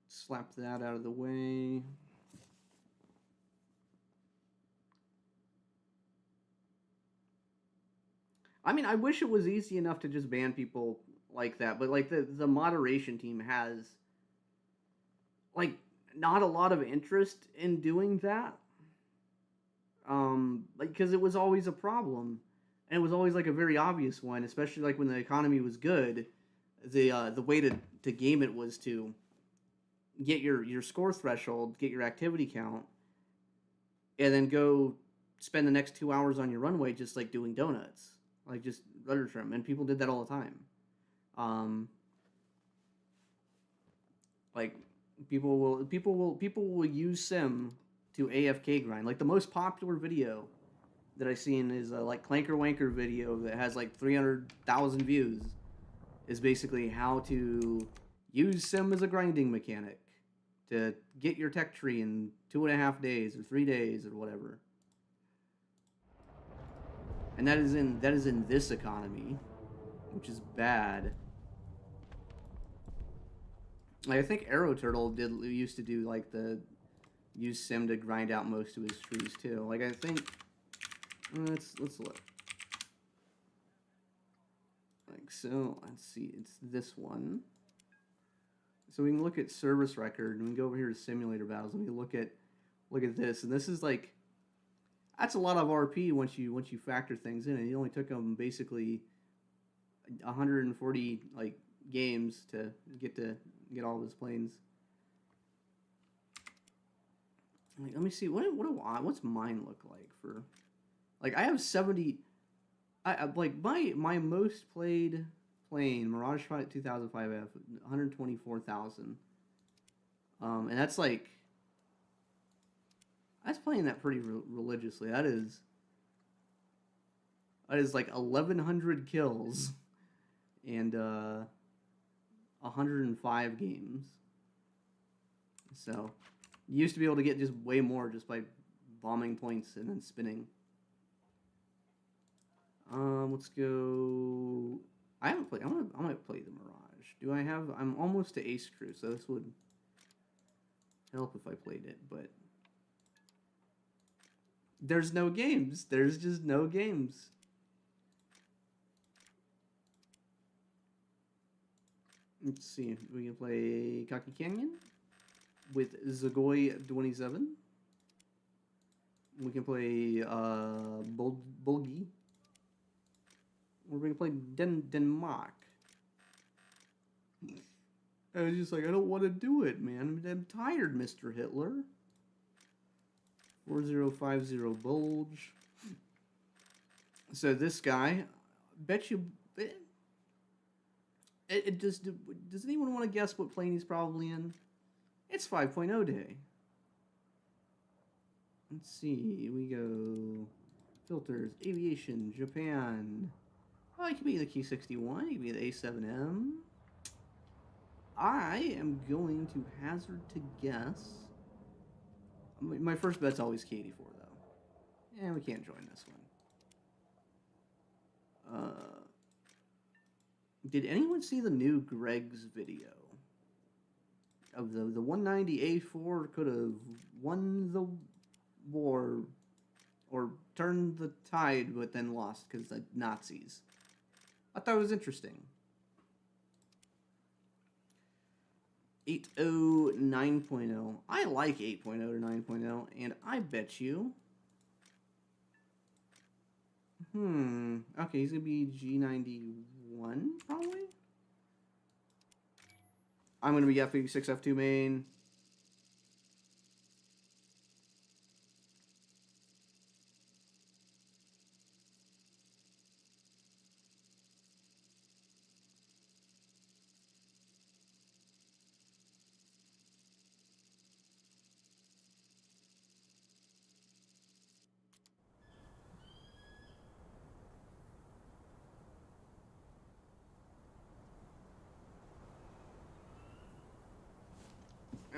Slap that out of the way. I mean, I wish it was easy enough to just ban people like that, but like the moderation team has like not a lot of interest in doing that. Like, because it was always a problem, and it was always like a very obvious one, especially like when the economy was good. The way to game it was to get your score threshold, get your activity count, and then go spend the next 2 hours on your runway just like doing donuts. Like, just rudder trim, and people did that all the time. Like, people will use Sim to AFK grind. Like, the most popular video that I've seen is a like Clanker Wanker video that has like 300,000 views. Is basically how to use Sim as a grinding mechanic to get your tech tree in 2.5 days or 3 days or whatever. And that is in this economy, which is bad. Like, I think AeroTurtle used to do like use Sim to grind out most of his trees too. Like, I think let's look. Like, so let's see, it's this one. So we can look at service record, and we can go over here to simulator battles. Let me look at this, and this is like. That's a lot of RP once you factor things in, and it only took them basically 140 like games to get all of his planes. Like, let me see what's mine look like for, like, I have 70. I like my most played plane, Mirage 2005F, 124,000. And that's like, I was playing that pretty religiously. That is like 1,100 kills and 105 games. So you used to be able to get just way more just by bombing points and then spinning. Let's go. I haven't played. I might play the Mirage. Do I have? I'm almost to Ace Crew, so this would help if I played it. But there's no games. There's just no games. Let's see. We can play Kaki Canyon with Zagoi 27. We can play Bulgi. We're going to play Denmark. I was just like, I don't want to do it, man. I'm tired, Mr. Hitler. 4050 Bulge. So this guy, bet you... It just... Does anyone want to guess what plane he's probably in? It's 5.0 day. Let's see. We go... Filters, aviation, Japan... Oh, it could be the Q61, it could be the A7M. I am going to hazard to guess. My first bet's always K84, though. And we can't join this one. Did anyone see the new Greg's video? Of the 190A4 could have won the war or turned the tide, but then lost because the Nazis. I thought it was interesting. 8.0 9.0. I like 8.0 to 9.0, and I bet you. Okay, he's gonna be G91 probably. I'm gonna be F86 F2 main.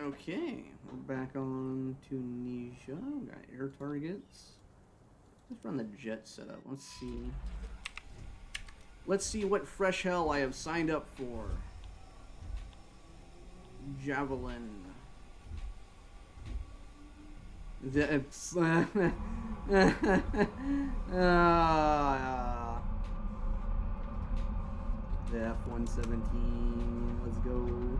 Okay, we're back on Tunisia. We got air targets. Let's run the jet setup. Let's see. Let's see what fresh hell I have signed up for. Javelin. The F-117. Let's go.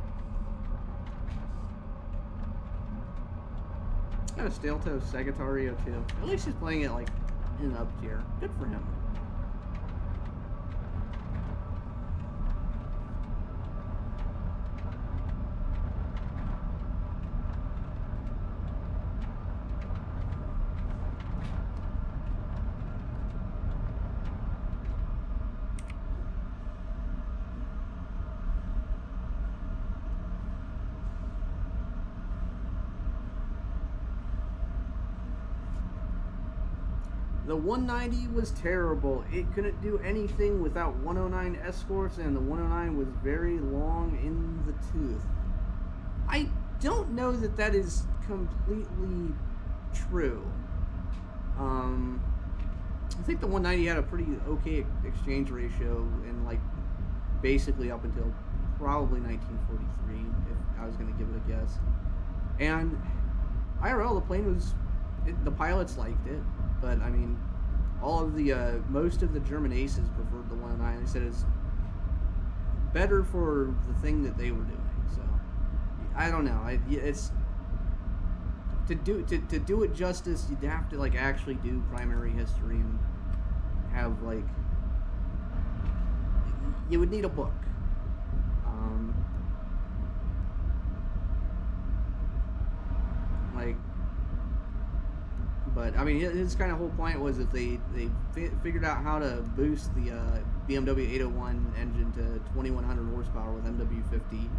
Got a Stelto Sagittario too. At least he's playing it like in up tier. Good for him. The 190 was terrible. It couldn't do anything without 109 escorts, and the 109 was very long in the tooth. I don't know that that is completely true. I think the 190 had a pretty okay exchange ratio in like basically up until probably 1943, if I was going to give it a guess. And IRL, the plane was, the pilots liked it. But I mean, all of the most of the German aces preferred the 109. They said it's better for the thing that they were doing. So I don't know. It's to do it justice. You'd have to like actually do primary history and have like you would need a book. But I mean, his kind of whole point was that they figured out how to boost the BMW 801 engine to 2100 horsepower with MW50,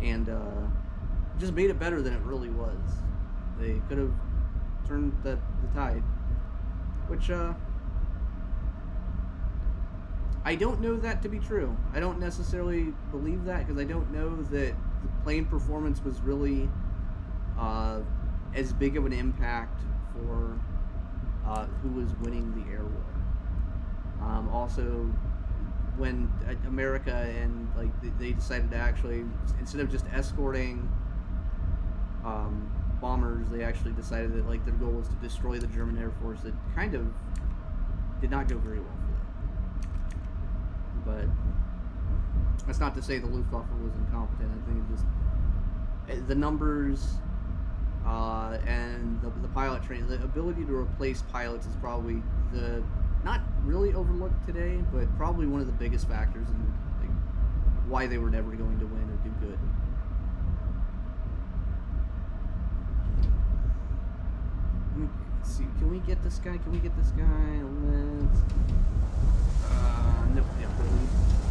and just made it better than it really was. They could have turned the tide, which I don't know that to be true. I don't necessarily believe that because I don't know that the plane performance was really as big of an impact for who was winning the air war. Also, when America and like they decided to actually, instead of just escorting bombers, they actually decided that like their goal was to destroy the German Air Force. It kind of did not go very well for them. But that's not to say the Luftwaffe was incompetent. I think it just the numbers and the pilot training, the ability to replace pilots is probably the not really overlooked today, but probably one of the biggest factors in like why they were never going to win or do good. Let's see, can we get this guy? Can we get this guy? Let's. Nope. Yeah,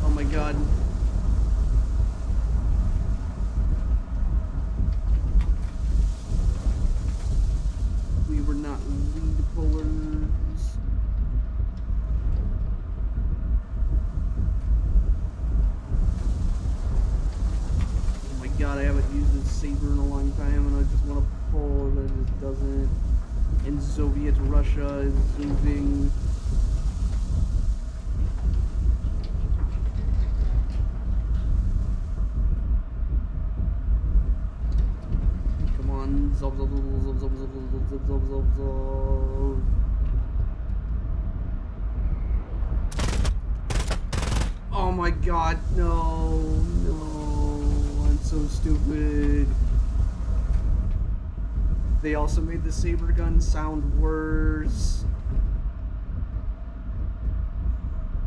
oh my god. We were not lead pullers. Oh my god, I haven't used this saber in a long time and I just want to pull, but it just doesn't. And Soviet Russia is moving. Come on, zop, zop, zop, zop, zop, zop, zop, zop, zop, zop. Oh my god, no, I'm so stupid. They also made the saber gun sound worse.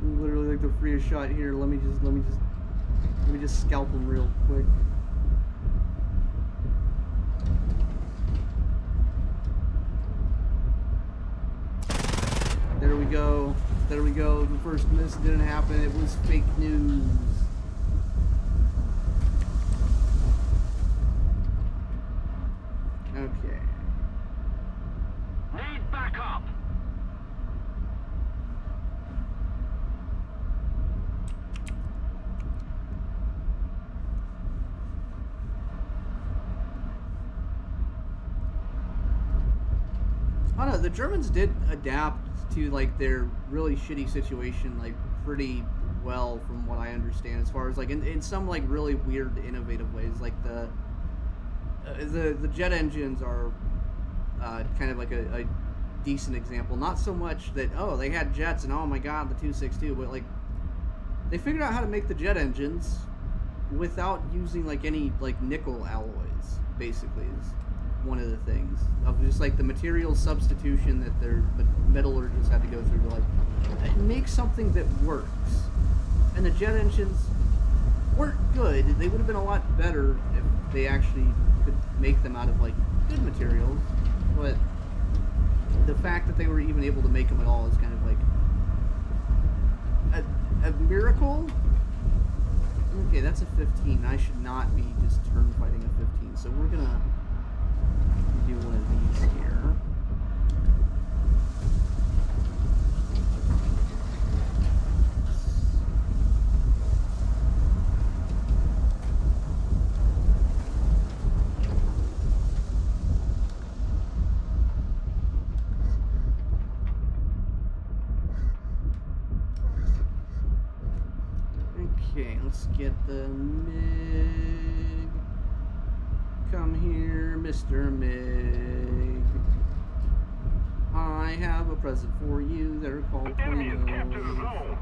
Literally like the freest shot here. Let me just scalp him real quick. There we go. There we go. The first miss didn't happen. It was fake news. Okay. Need backup. I don't know, the Germans did adapt to like their really shitty situation like pretty well from what I understand, as far as like in some like really weird innovative ways. Like the jet engines are kind of like a decent example. Not so much that they had jets and oh my god the 262, but like they figured out how to make the jet engines without using like any like nickel alloys. Basically, is one of the things of just like the material substitution that their metallurgists had to go through to like make something that works. And the jet engines weren't good. They would have been a lot better if they actually could make them out of like good materials, but the fact that they were even able to make them at all is kind of like a miracle. Okay, that's a 15. I should not be just turn fighting a 15, so we're gonna do one of these here. Okay, let's get the MiG. Come here, Mr. MiG. I have a present for you. They're called Enemy has captured the tornadoes. zone.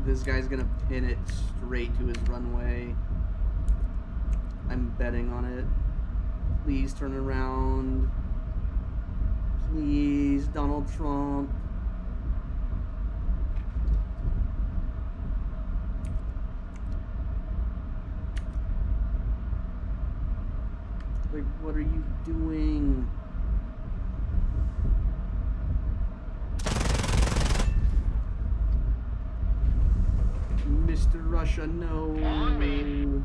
This guy's gonna pin it straight to his runway. I'm betting on it. Please turn around. Please, Donald Trump. Like, what are you doing? Mr. Russia, no. On me.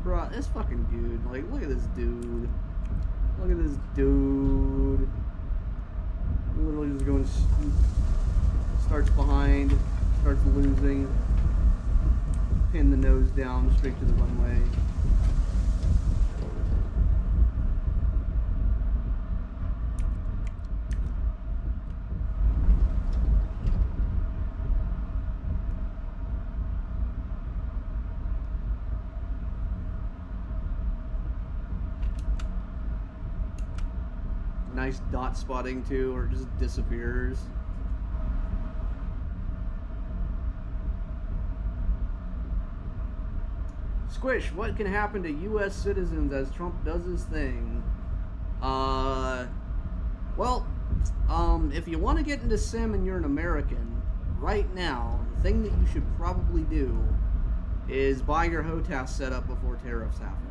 Bruh, this fucking dude. Like, look at this dude. Look at this dude. Literally just going, starts behind, starts losing, pin the nose down straight to the runway. Nice dot spotting too, or it just disappears. Squish, what can happen to U.S. citizens as Trump does his thing? Well, if you want to get into sim and you're an American, right now, the thing that you should probably do is buy your HOTAS setup before tariffs happen.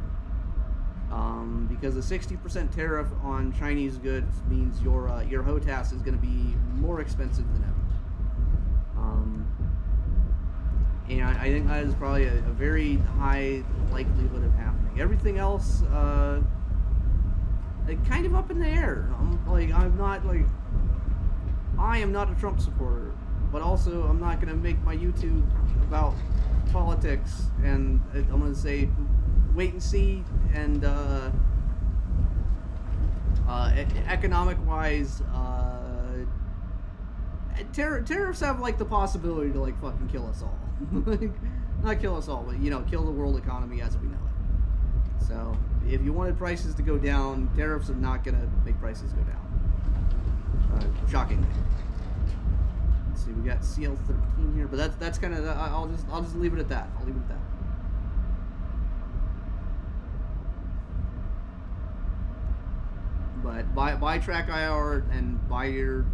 Because a 60% tariff on Chinese goods means your HOTAS is going to be more expensive than ever. And I think that is probably a very high likelihood of happening. Everything else, kind of up in the air. I am not a Trump supporter, but also I'm not going to make my YouTube about politics, and I'm going to say wait and see, and economic-wise, tariffs have like the possibility to like fucking kill us all. Not kill us all, but kill the world economy as we know it. So if you wanted prices to go down, tariffs are not gonna make prices go down. Shockingly. Let's see, we got CL13 here, but that's kind of I'll just leave it at that. I'll leave it at that. But buy Track IR and buy your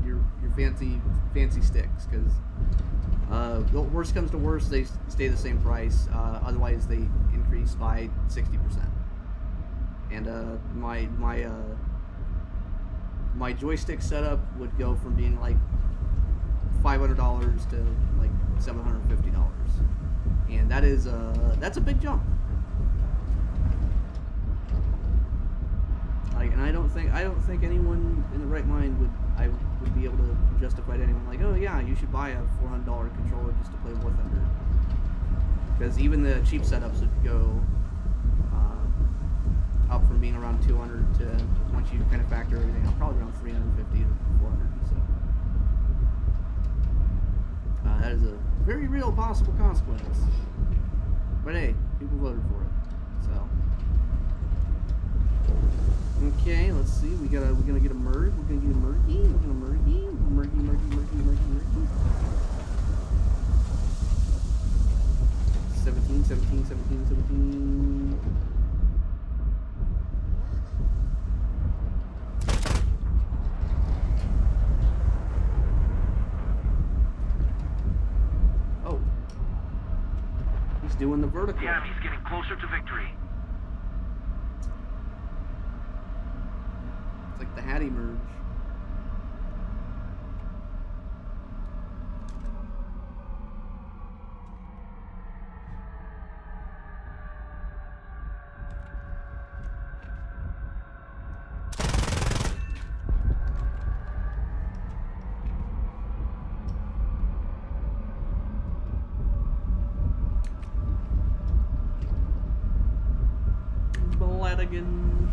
fancy sticks, because worst comes to worst, they stay the same price. Otherwise, they increase by 60%. And my joystick setup would go from being like $500 to like $750, and that's a big jump. And I don't think anyone in the right mind would be able to justify to anyone like, oh yeah, you should buy a $400 controller just to play War Thunder. Because even the cheap setups would go up from being around 200 to, once you kind of factor everything out, probably around 350 to 400. So that is a very real possible consequence. But hey, people voted for it, so. Okay, let's see. We're gonna get a merge. We're gonna get a mergy. We're gonna mergy. 17. Oh, he's doing the vertical. Yeah, he's getting closer to victory. It's like the Hattie merge. Bladigan.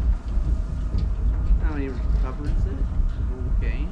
How many recovers it? Okay.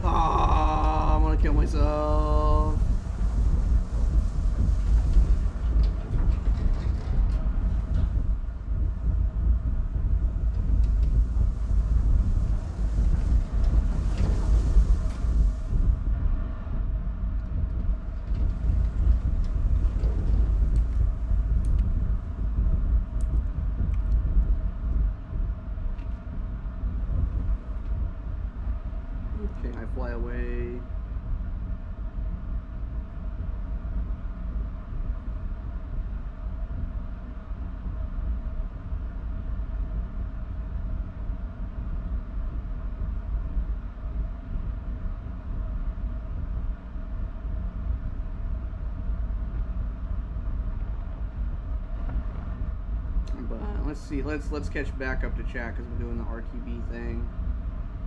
I'm gonna kill myself. Okay, I fly away. But let's see. Let's catch back up to chat because we're doing the RTB thing.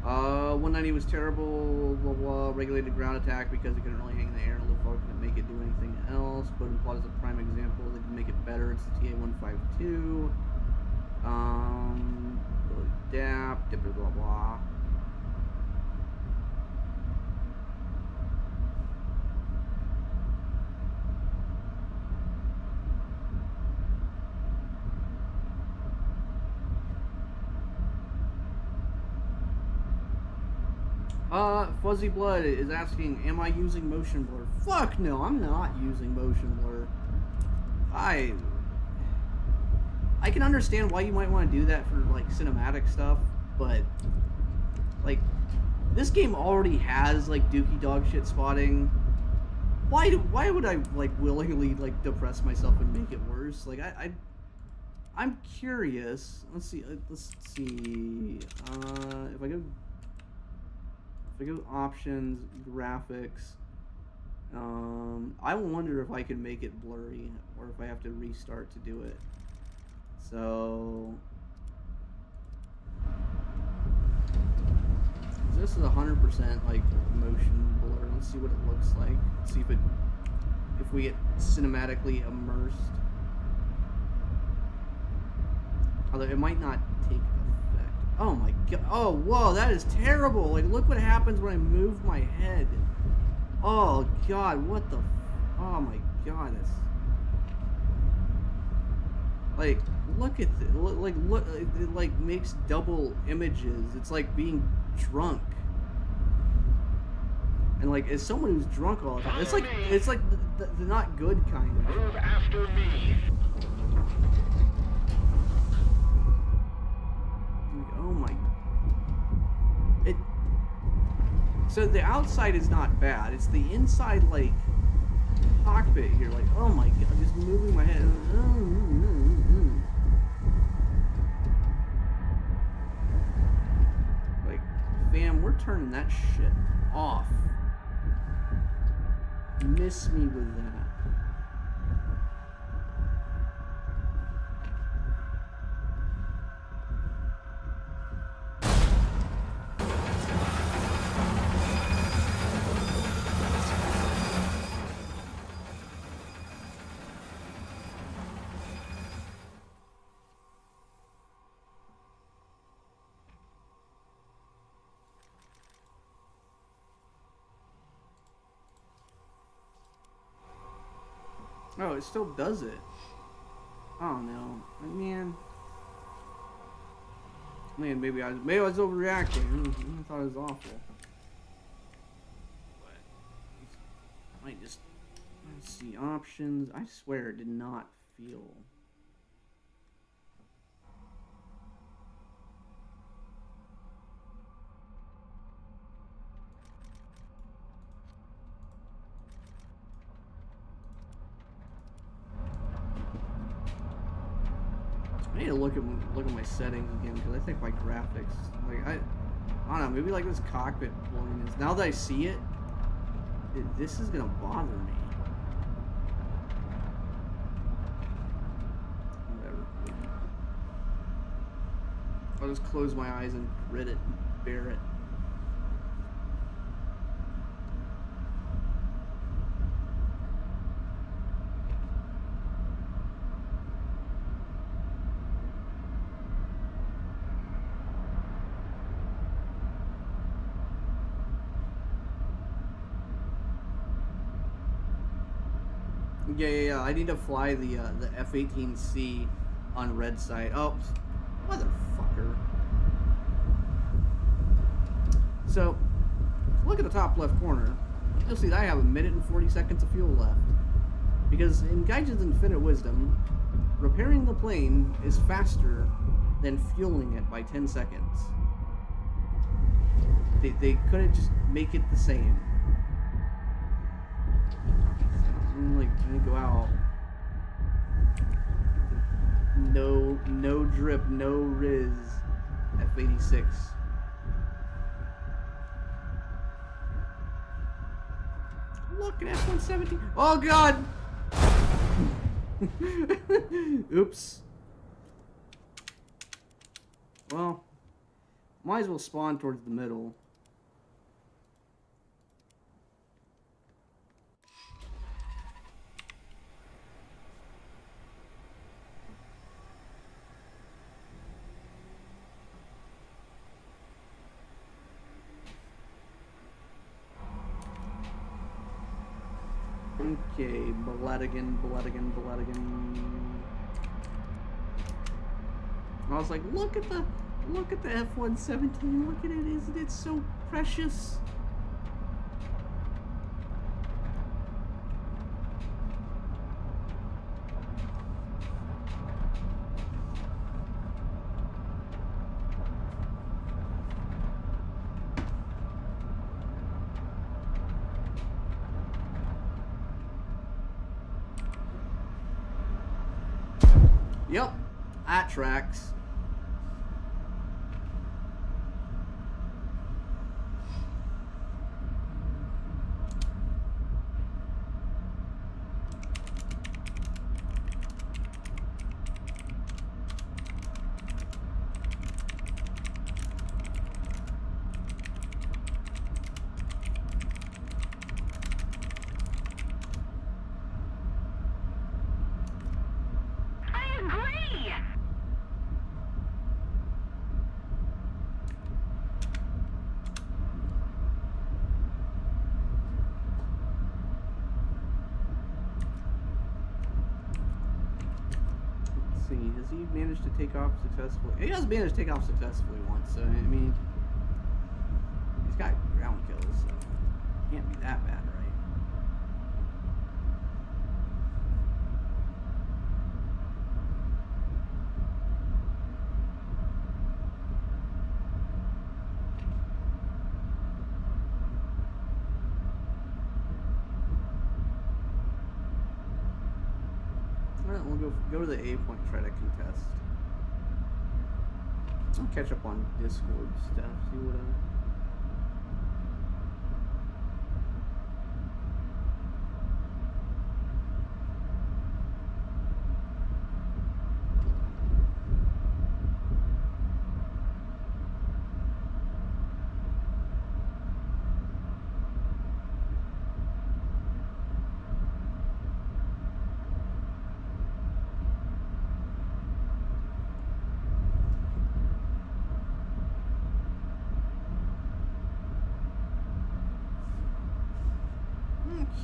190 was terrible, blah blah, regulated ground attack because it couldn't really hang in the air and Luftwaffe couldn't make it do anything else. Bodin Plot is a prime example. They can make it better. It's the TA-152. DAP, blah blah blah. Fuzzy Blood is asking, am I using motion blur? Fuck no, I'm not using motion blur. I can understand why you might want to do that for like cinematic stuff, but like this game already has like dookie dog shit spotting. Why would I like willingly like depress myself and make it worse? Like I'm curious. Let's see. If I go options, graphics, I wonder if I can make it blurry or if I have to restart to do it. So this is 100% like motion blur. Let's see what it looks like. See if we get cinematically immersed. Although it might not take effect. Oh my god. Oh, whoa, that is terrible. Like, look what happens when I move my head. Oh god, what the oh my god, that's like, look at this. Look, it like makes double images. It's like being drunk. And like, as someone who's drunk all the time, it's like the not good kind of. Move after me. Oh my. So the outside is not bad. It's the inside, like, cockpit here. Like, oh my god, just moving my head. Like, fam, we're turning that shit off. Miss me with that. Oh, it still does it. Oh no, man. Man, maybe I was overreacting. I thought it was awful. But might just let's see options. I swear it did not feel. I need to look at my settings again because I think my graphics, like I don't know, maybe like this cockpit blurriness. Now that I see it, this is gonna bother me. Whatever. I'll just close my eyes and grit it, and bear it. Yeah. I need to fly the F-18C on red side. Oh, motherfucker. So, look at the top left corner. You'll see that I have 1 minute and 40 seconds of fuel left. Because in Gaijin's Infinite Wisdom, repairing the plane is faster than fueling it by 10 seconds. They couldn't just make it the same. I'm gonna go out. No drip, no Riz. F-86. Look at F-117. Oh god! Oops. Well, might as well spawn towards the middle. Okay, Bladigan. I was like, look at the F-117. Look at it, isn't it so precious? Yep, that tracks. I agree! Let's see, has he managed to take off successfully? He has managed to take off successfully once, so I mean, he's got ground kills, so can't be that bad, right? Alright, we'll go to the A point, try to contest. I'll catch up on Discord stuff, see what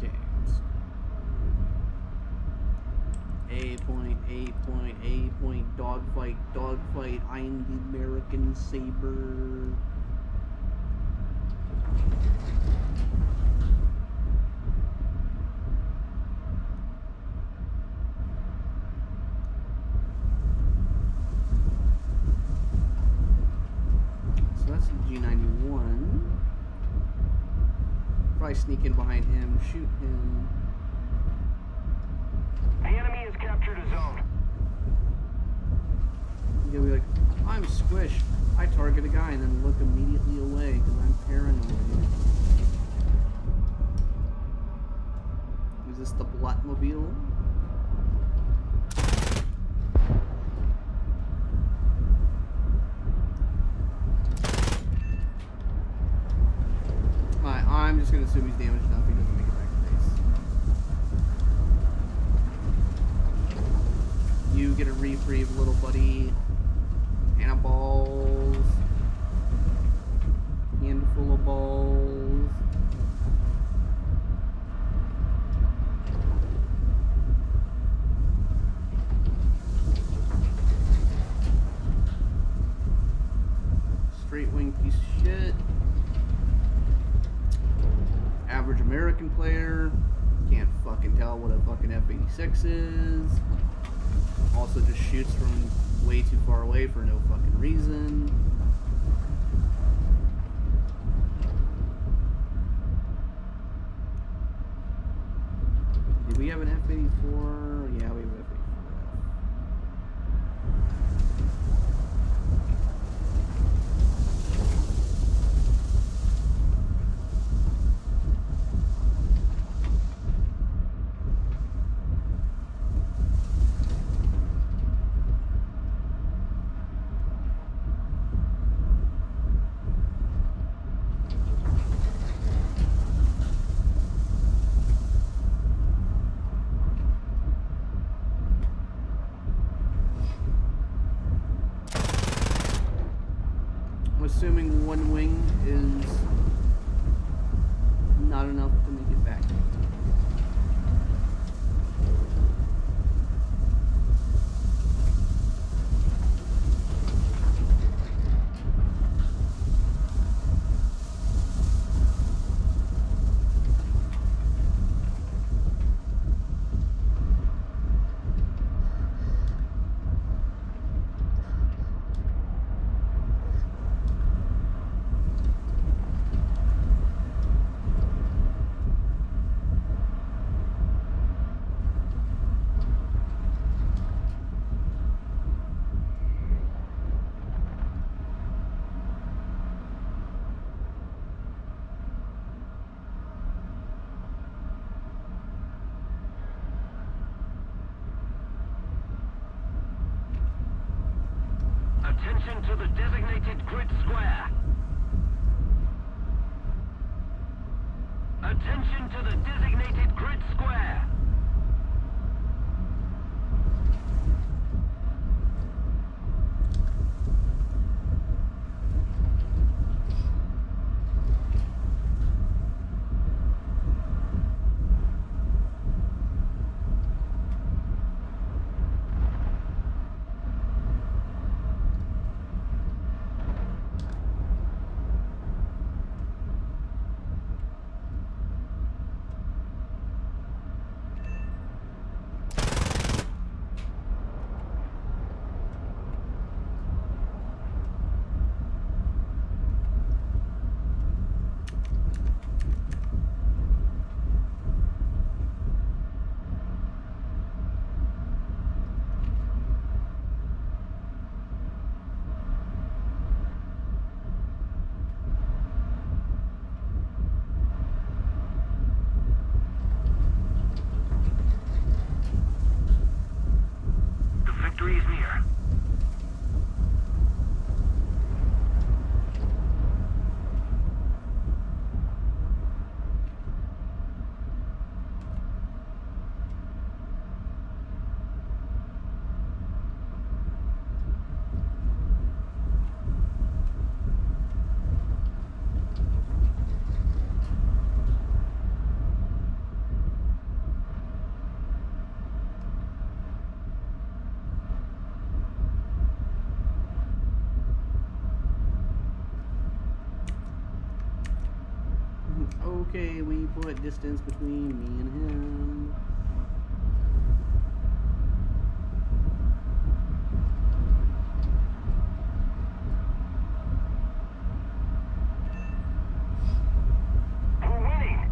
Okay. A point, dogfight, I'm the American Saber. So that's the G91. Probably sneak in behind him, shoot him. The enemy has captured a zone. You'll be like, I'm squished. I target a guy and then look immediately away because I'm paranoid. Is this the Blottmobile? I'm just gonna assume he's damaged enough he doesn't make it back to base. You get a reprieve, little buddy. Balls. Handful of balls. shit. Average American player. Can't fucking tell what a fucking F-86 is. Also just shoots from way too far away for no fucking reason. Did we have an F-84? Yeah, we have an F-84. Assuming one wing is not enough to make it back. Attention to the designated grid square. Attention to the designated grid square. Victory is near. Okay, we put distance between me and him. We're winning.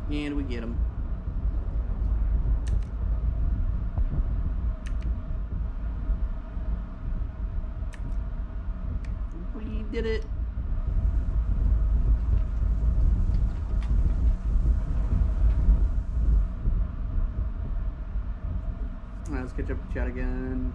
And we get him. We did it. catch up with chat again.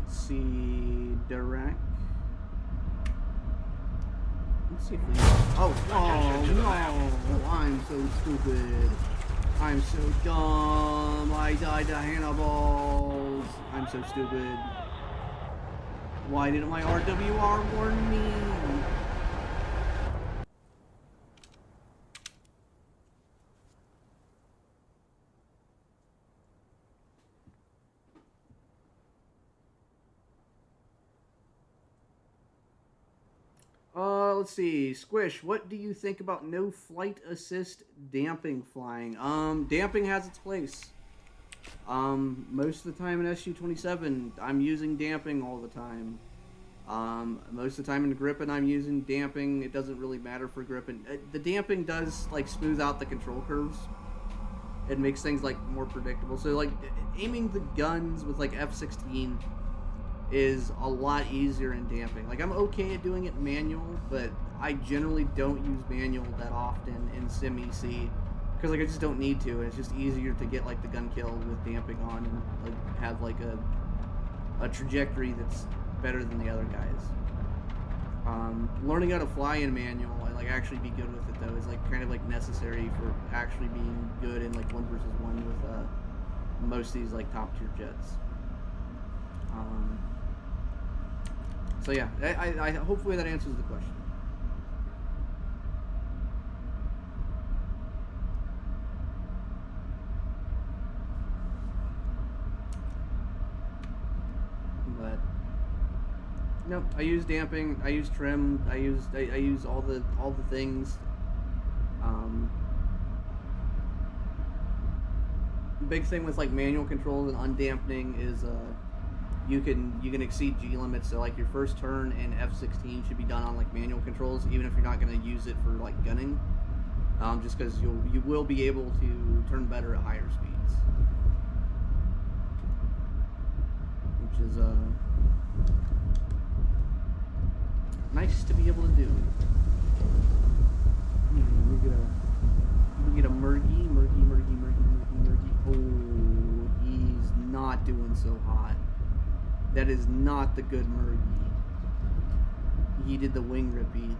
Let's see, direct. Let's see if we. Oh no! I'm so stupid. I'm so dumb. I died to Hannibal's. I'm so stupid. Why didn't my RWR warn me? Let's see. Squish, what do you think about no flight assist damping flying? Damping has its place. Most of the time in SU-27, I'm using damping all the time. Most of the time in Gripen, I'm using damping. It doesn't really matter for Gripen. The damping does, like, smooth out the control curves. It makes things, like, more predictable. So, like, aiming the guns with, like, F-16 is a lot easier in damping. Like, I'm okay at doing it manual, but I generally don't use manual that often in Sim-EC because, like, I just don't need to, and it's just easier to get, like, the gun kill with damping on and, like, have, like, a trajectory that's better than the other guys. Learning how to fly in manual and, like, actually be good with it, though, is, like, kind of, like, necessary for actually being good in, like, 1 versus 1 with most of these, like, top-tier jets. So yeah, I hopefully that answers the question. But no, I use damping, I use trim, I use all the things. Big thing with like manual controls and undampening is you can exceed G limits, so like your first turn in F-16 should be done on like manual controls, even if you're not going to use it for like gunning, just because you will be able to turn better at higher speeds, which is nice to be able to do. We get a Murgy. Oh, he's not doing so hot. That is not the good Murgy. He did the wing repeat.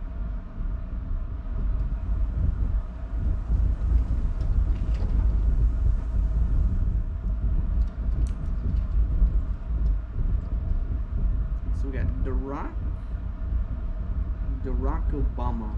So we got Barack Obama.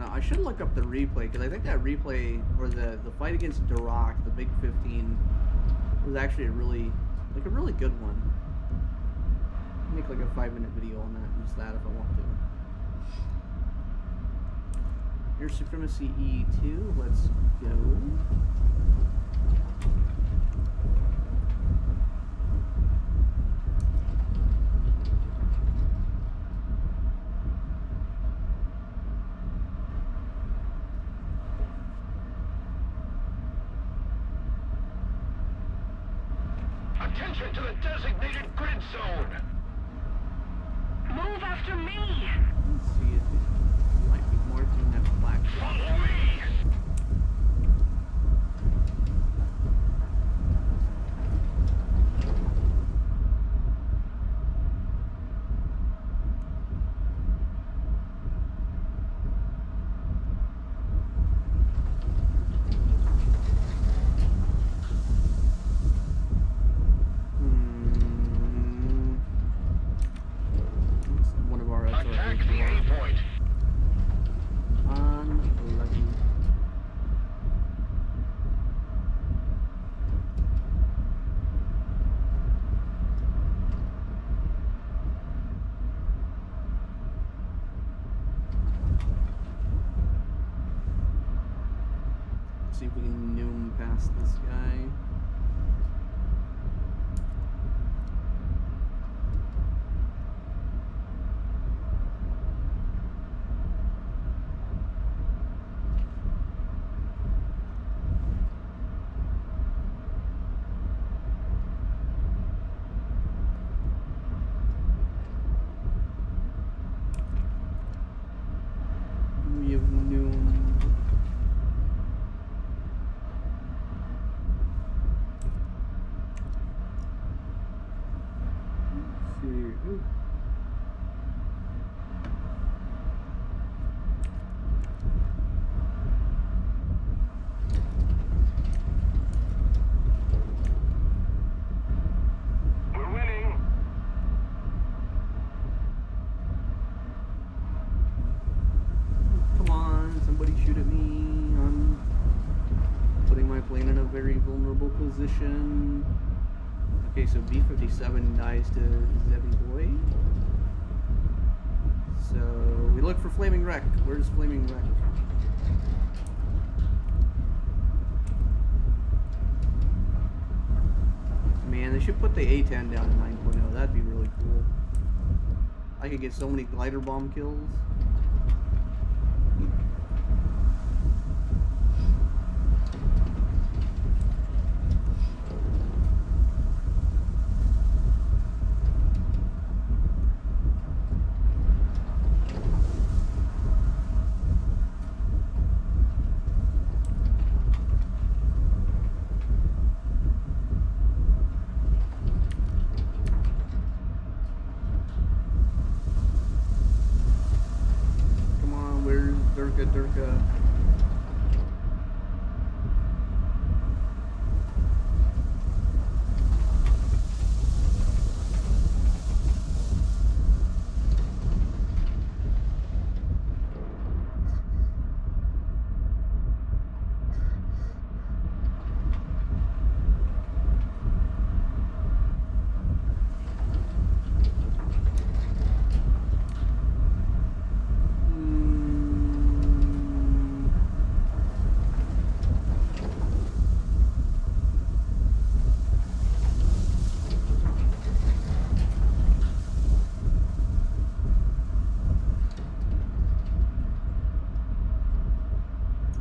I should look up the replay, because I think that replay, or the fight against Dirac, the Big 15, was actually a really good one. I'll make like a 5-minute video on that, just that if I want to. Air Supremacy E2, let's go. Attention to the designated grid zone! Move after me! Let's see if it might be more than that black. Follow me! One of our Attack the A point! unlucky. see if we can noom past this guy. We have noom. Let's see. Ooh. We're winning. Come on, somebody shoot at me. I'm putting my plane in a very vulnerable position. Okay, so B-57 dies to Zebby Boy. So we look for Flaming Wreck. Where's Flaming Wreck? Man, they should put the A-10 down to 9.0. That'd be really cool. I could get so many glider bomb kills. Come on, where's Durka?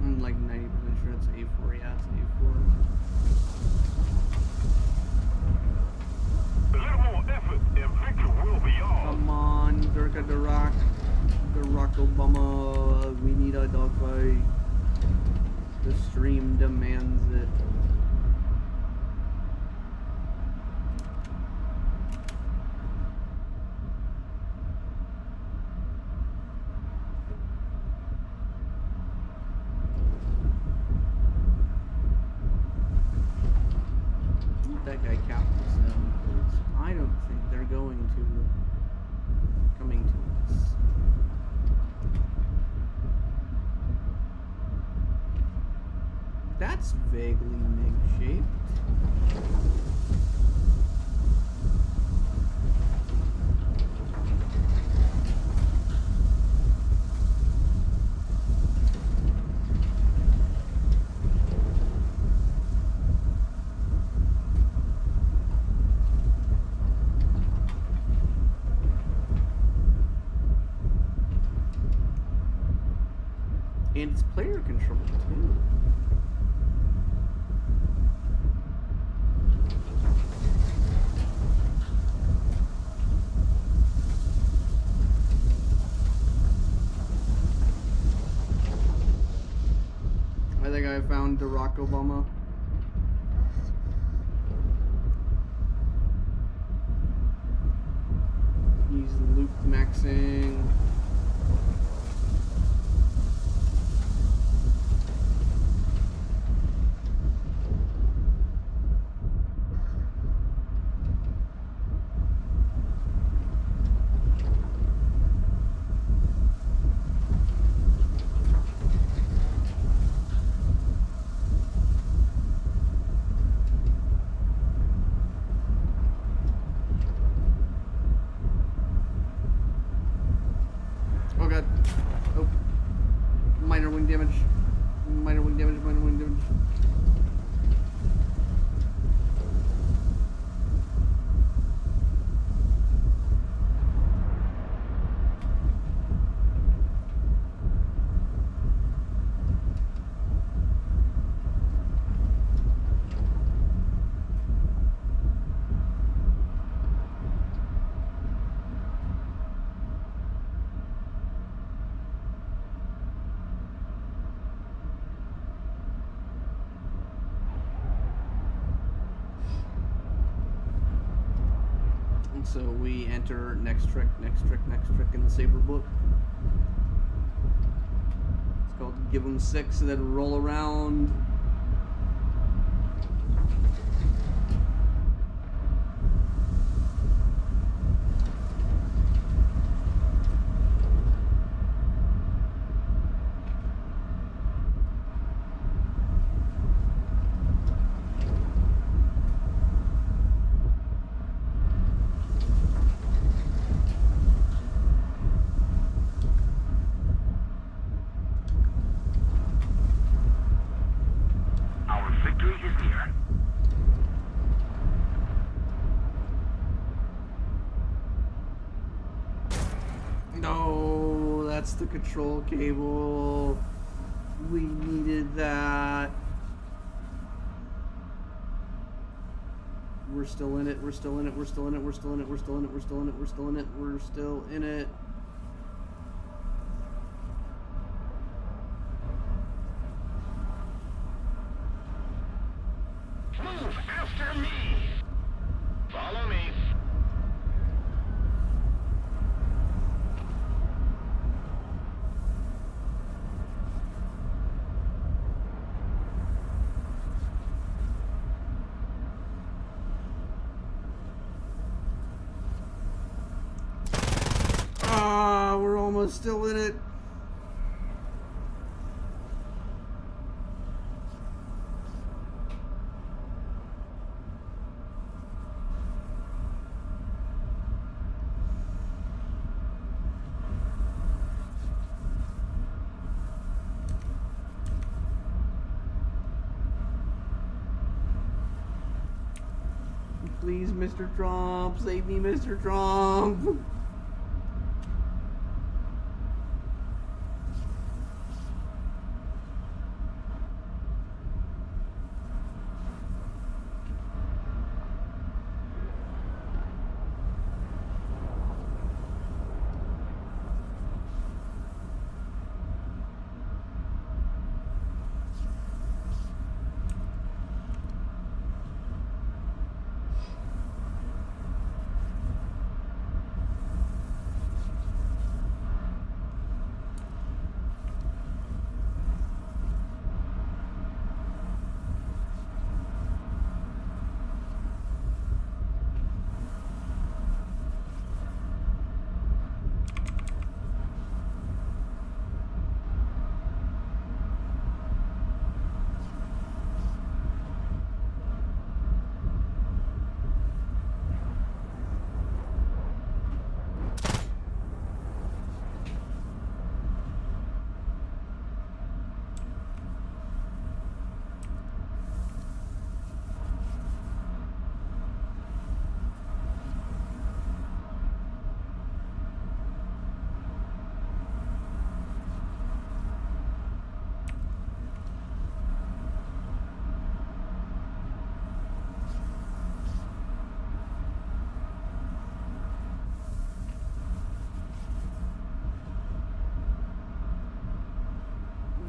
I'm like 90% sure it's A4. Yeah, it's A4. A little more effort and victory will be ours. Come on, Durka Durak. Barack Obama. We need a dogfight. The stream demands it. That guy captures them. I don't think they're coming to us. That's vaguely MiG-shaped. And it's player control too. I think I found Barack Obama. He's loop maxing. Oh god. Oh. Minor wing damage. Minor wing damage, minor wing damage. So we enter next trick in the Saber book. It's called Give 'em 6 and then roll around. Our victory is near. No, that's the control cable. We needed that. We're still in it. We're still in it. We're still in it. We're still in it. We're still in it. We're still in it. We're still in it. We're still in it. Move after me. Follow me. Ah, we're almost still in it. Please, Mr. Trump, save me, Mr. Trump.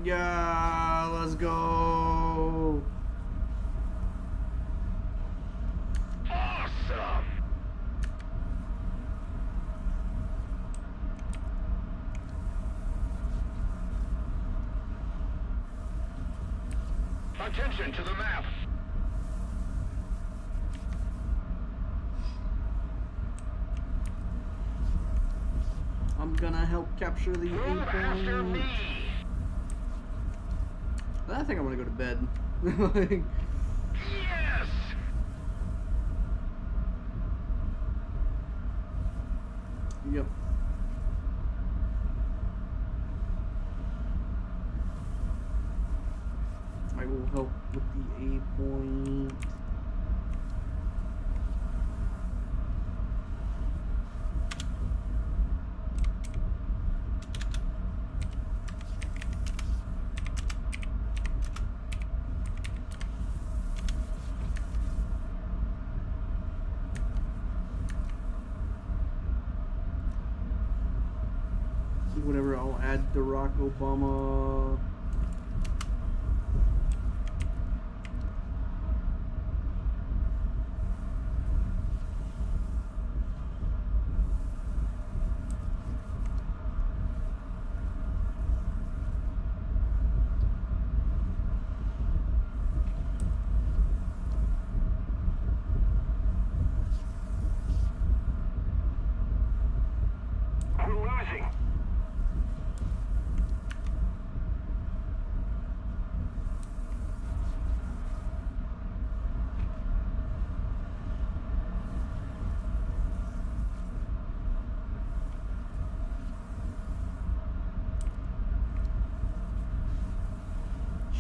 Yeah, let's go. Awesome. Attention to the map. I'm gonna help capture the Move after me. A-point. I think I want to go to bed. Like, Yes. yep. help with the A point. Whatever, I'll add Barack Obama. We're losing.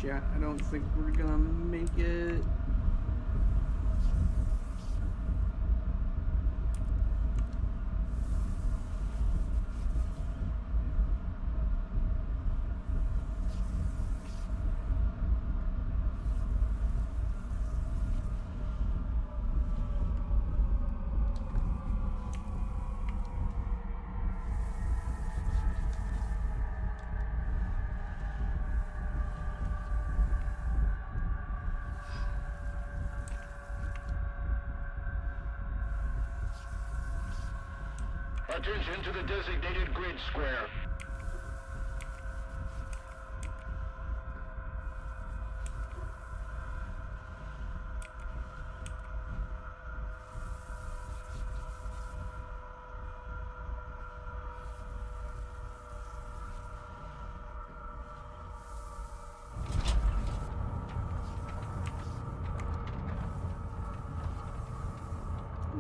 Chat, I don't think we're gonna make it. Attention to the designated grid square.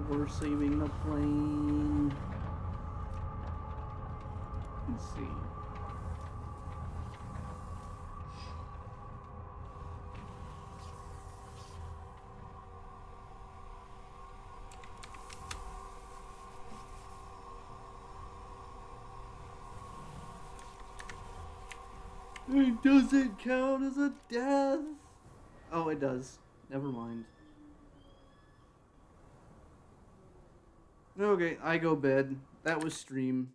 We're saving the plane. Let's see. It doesn't count as a death. Oh, it does. Never mind. Okay, I go bed. That was stream.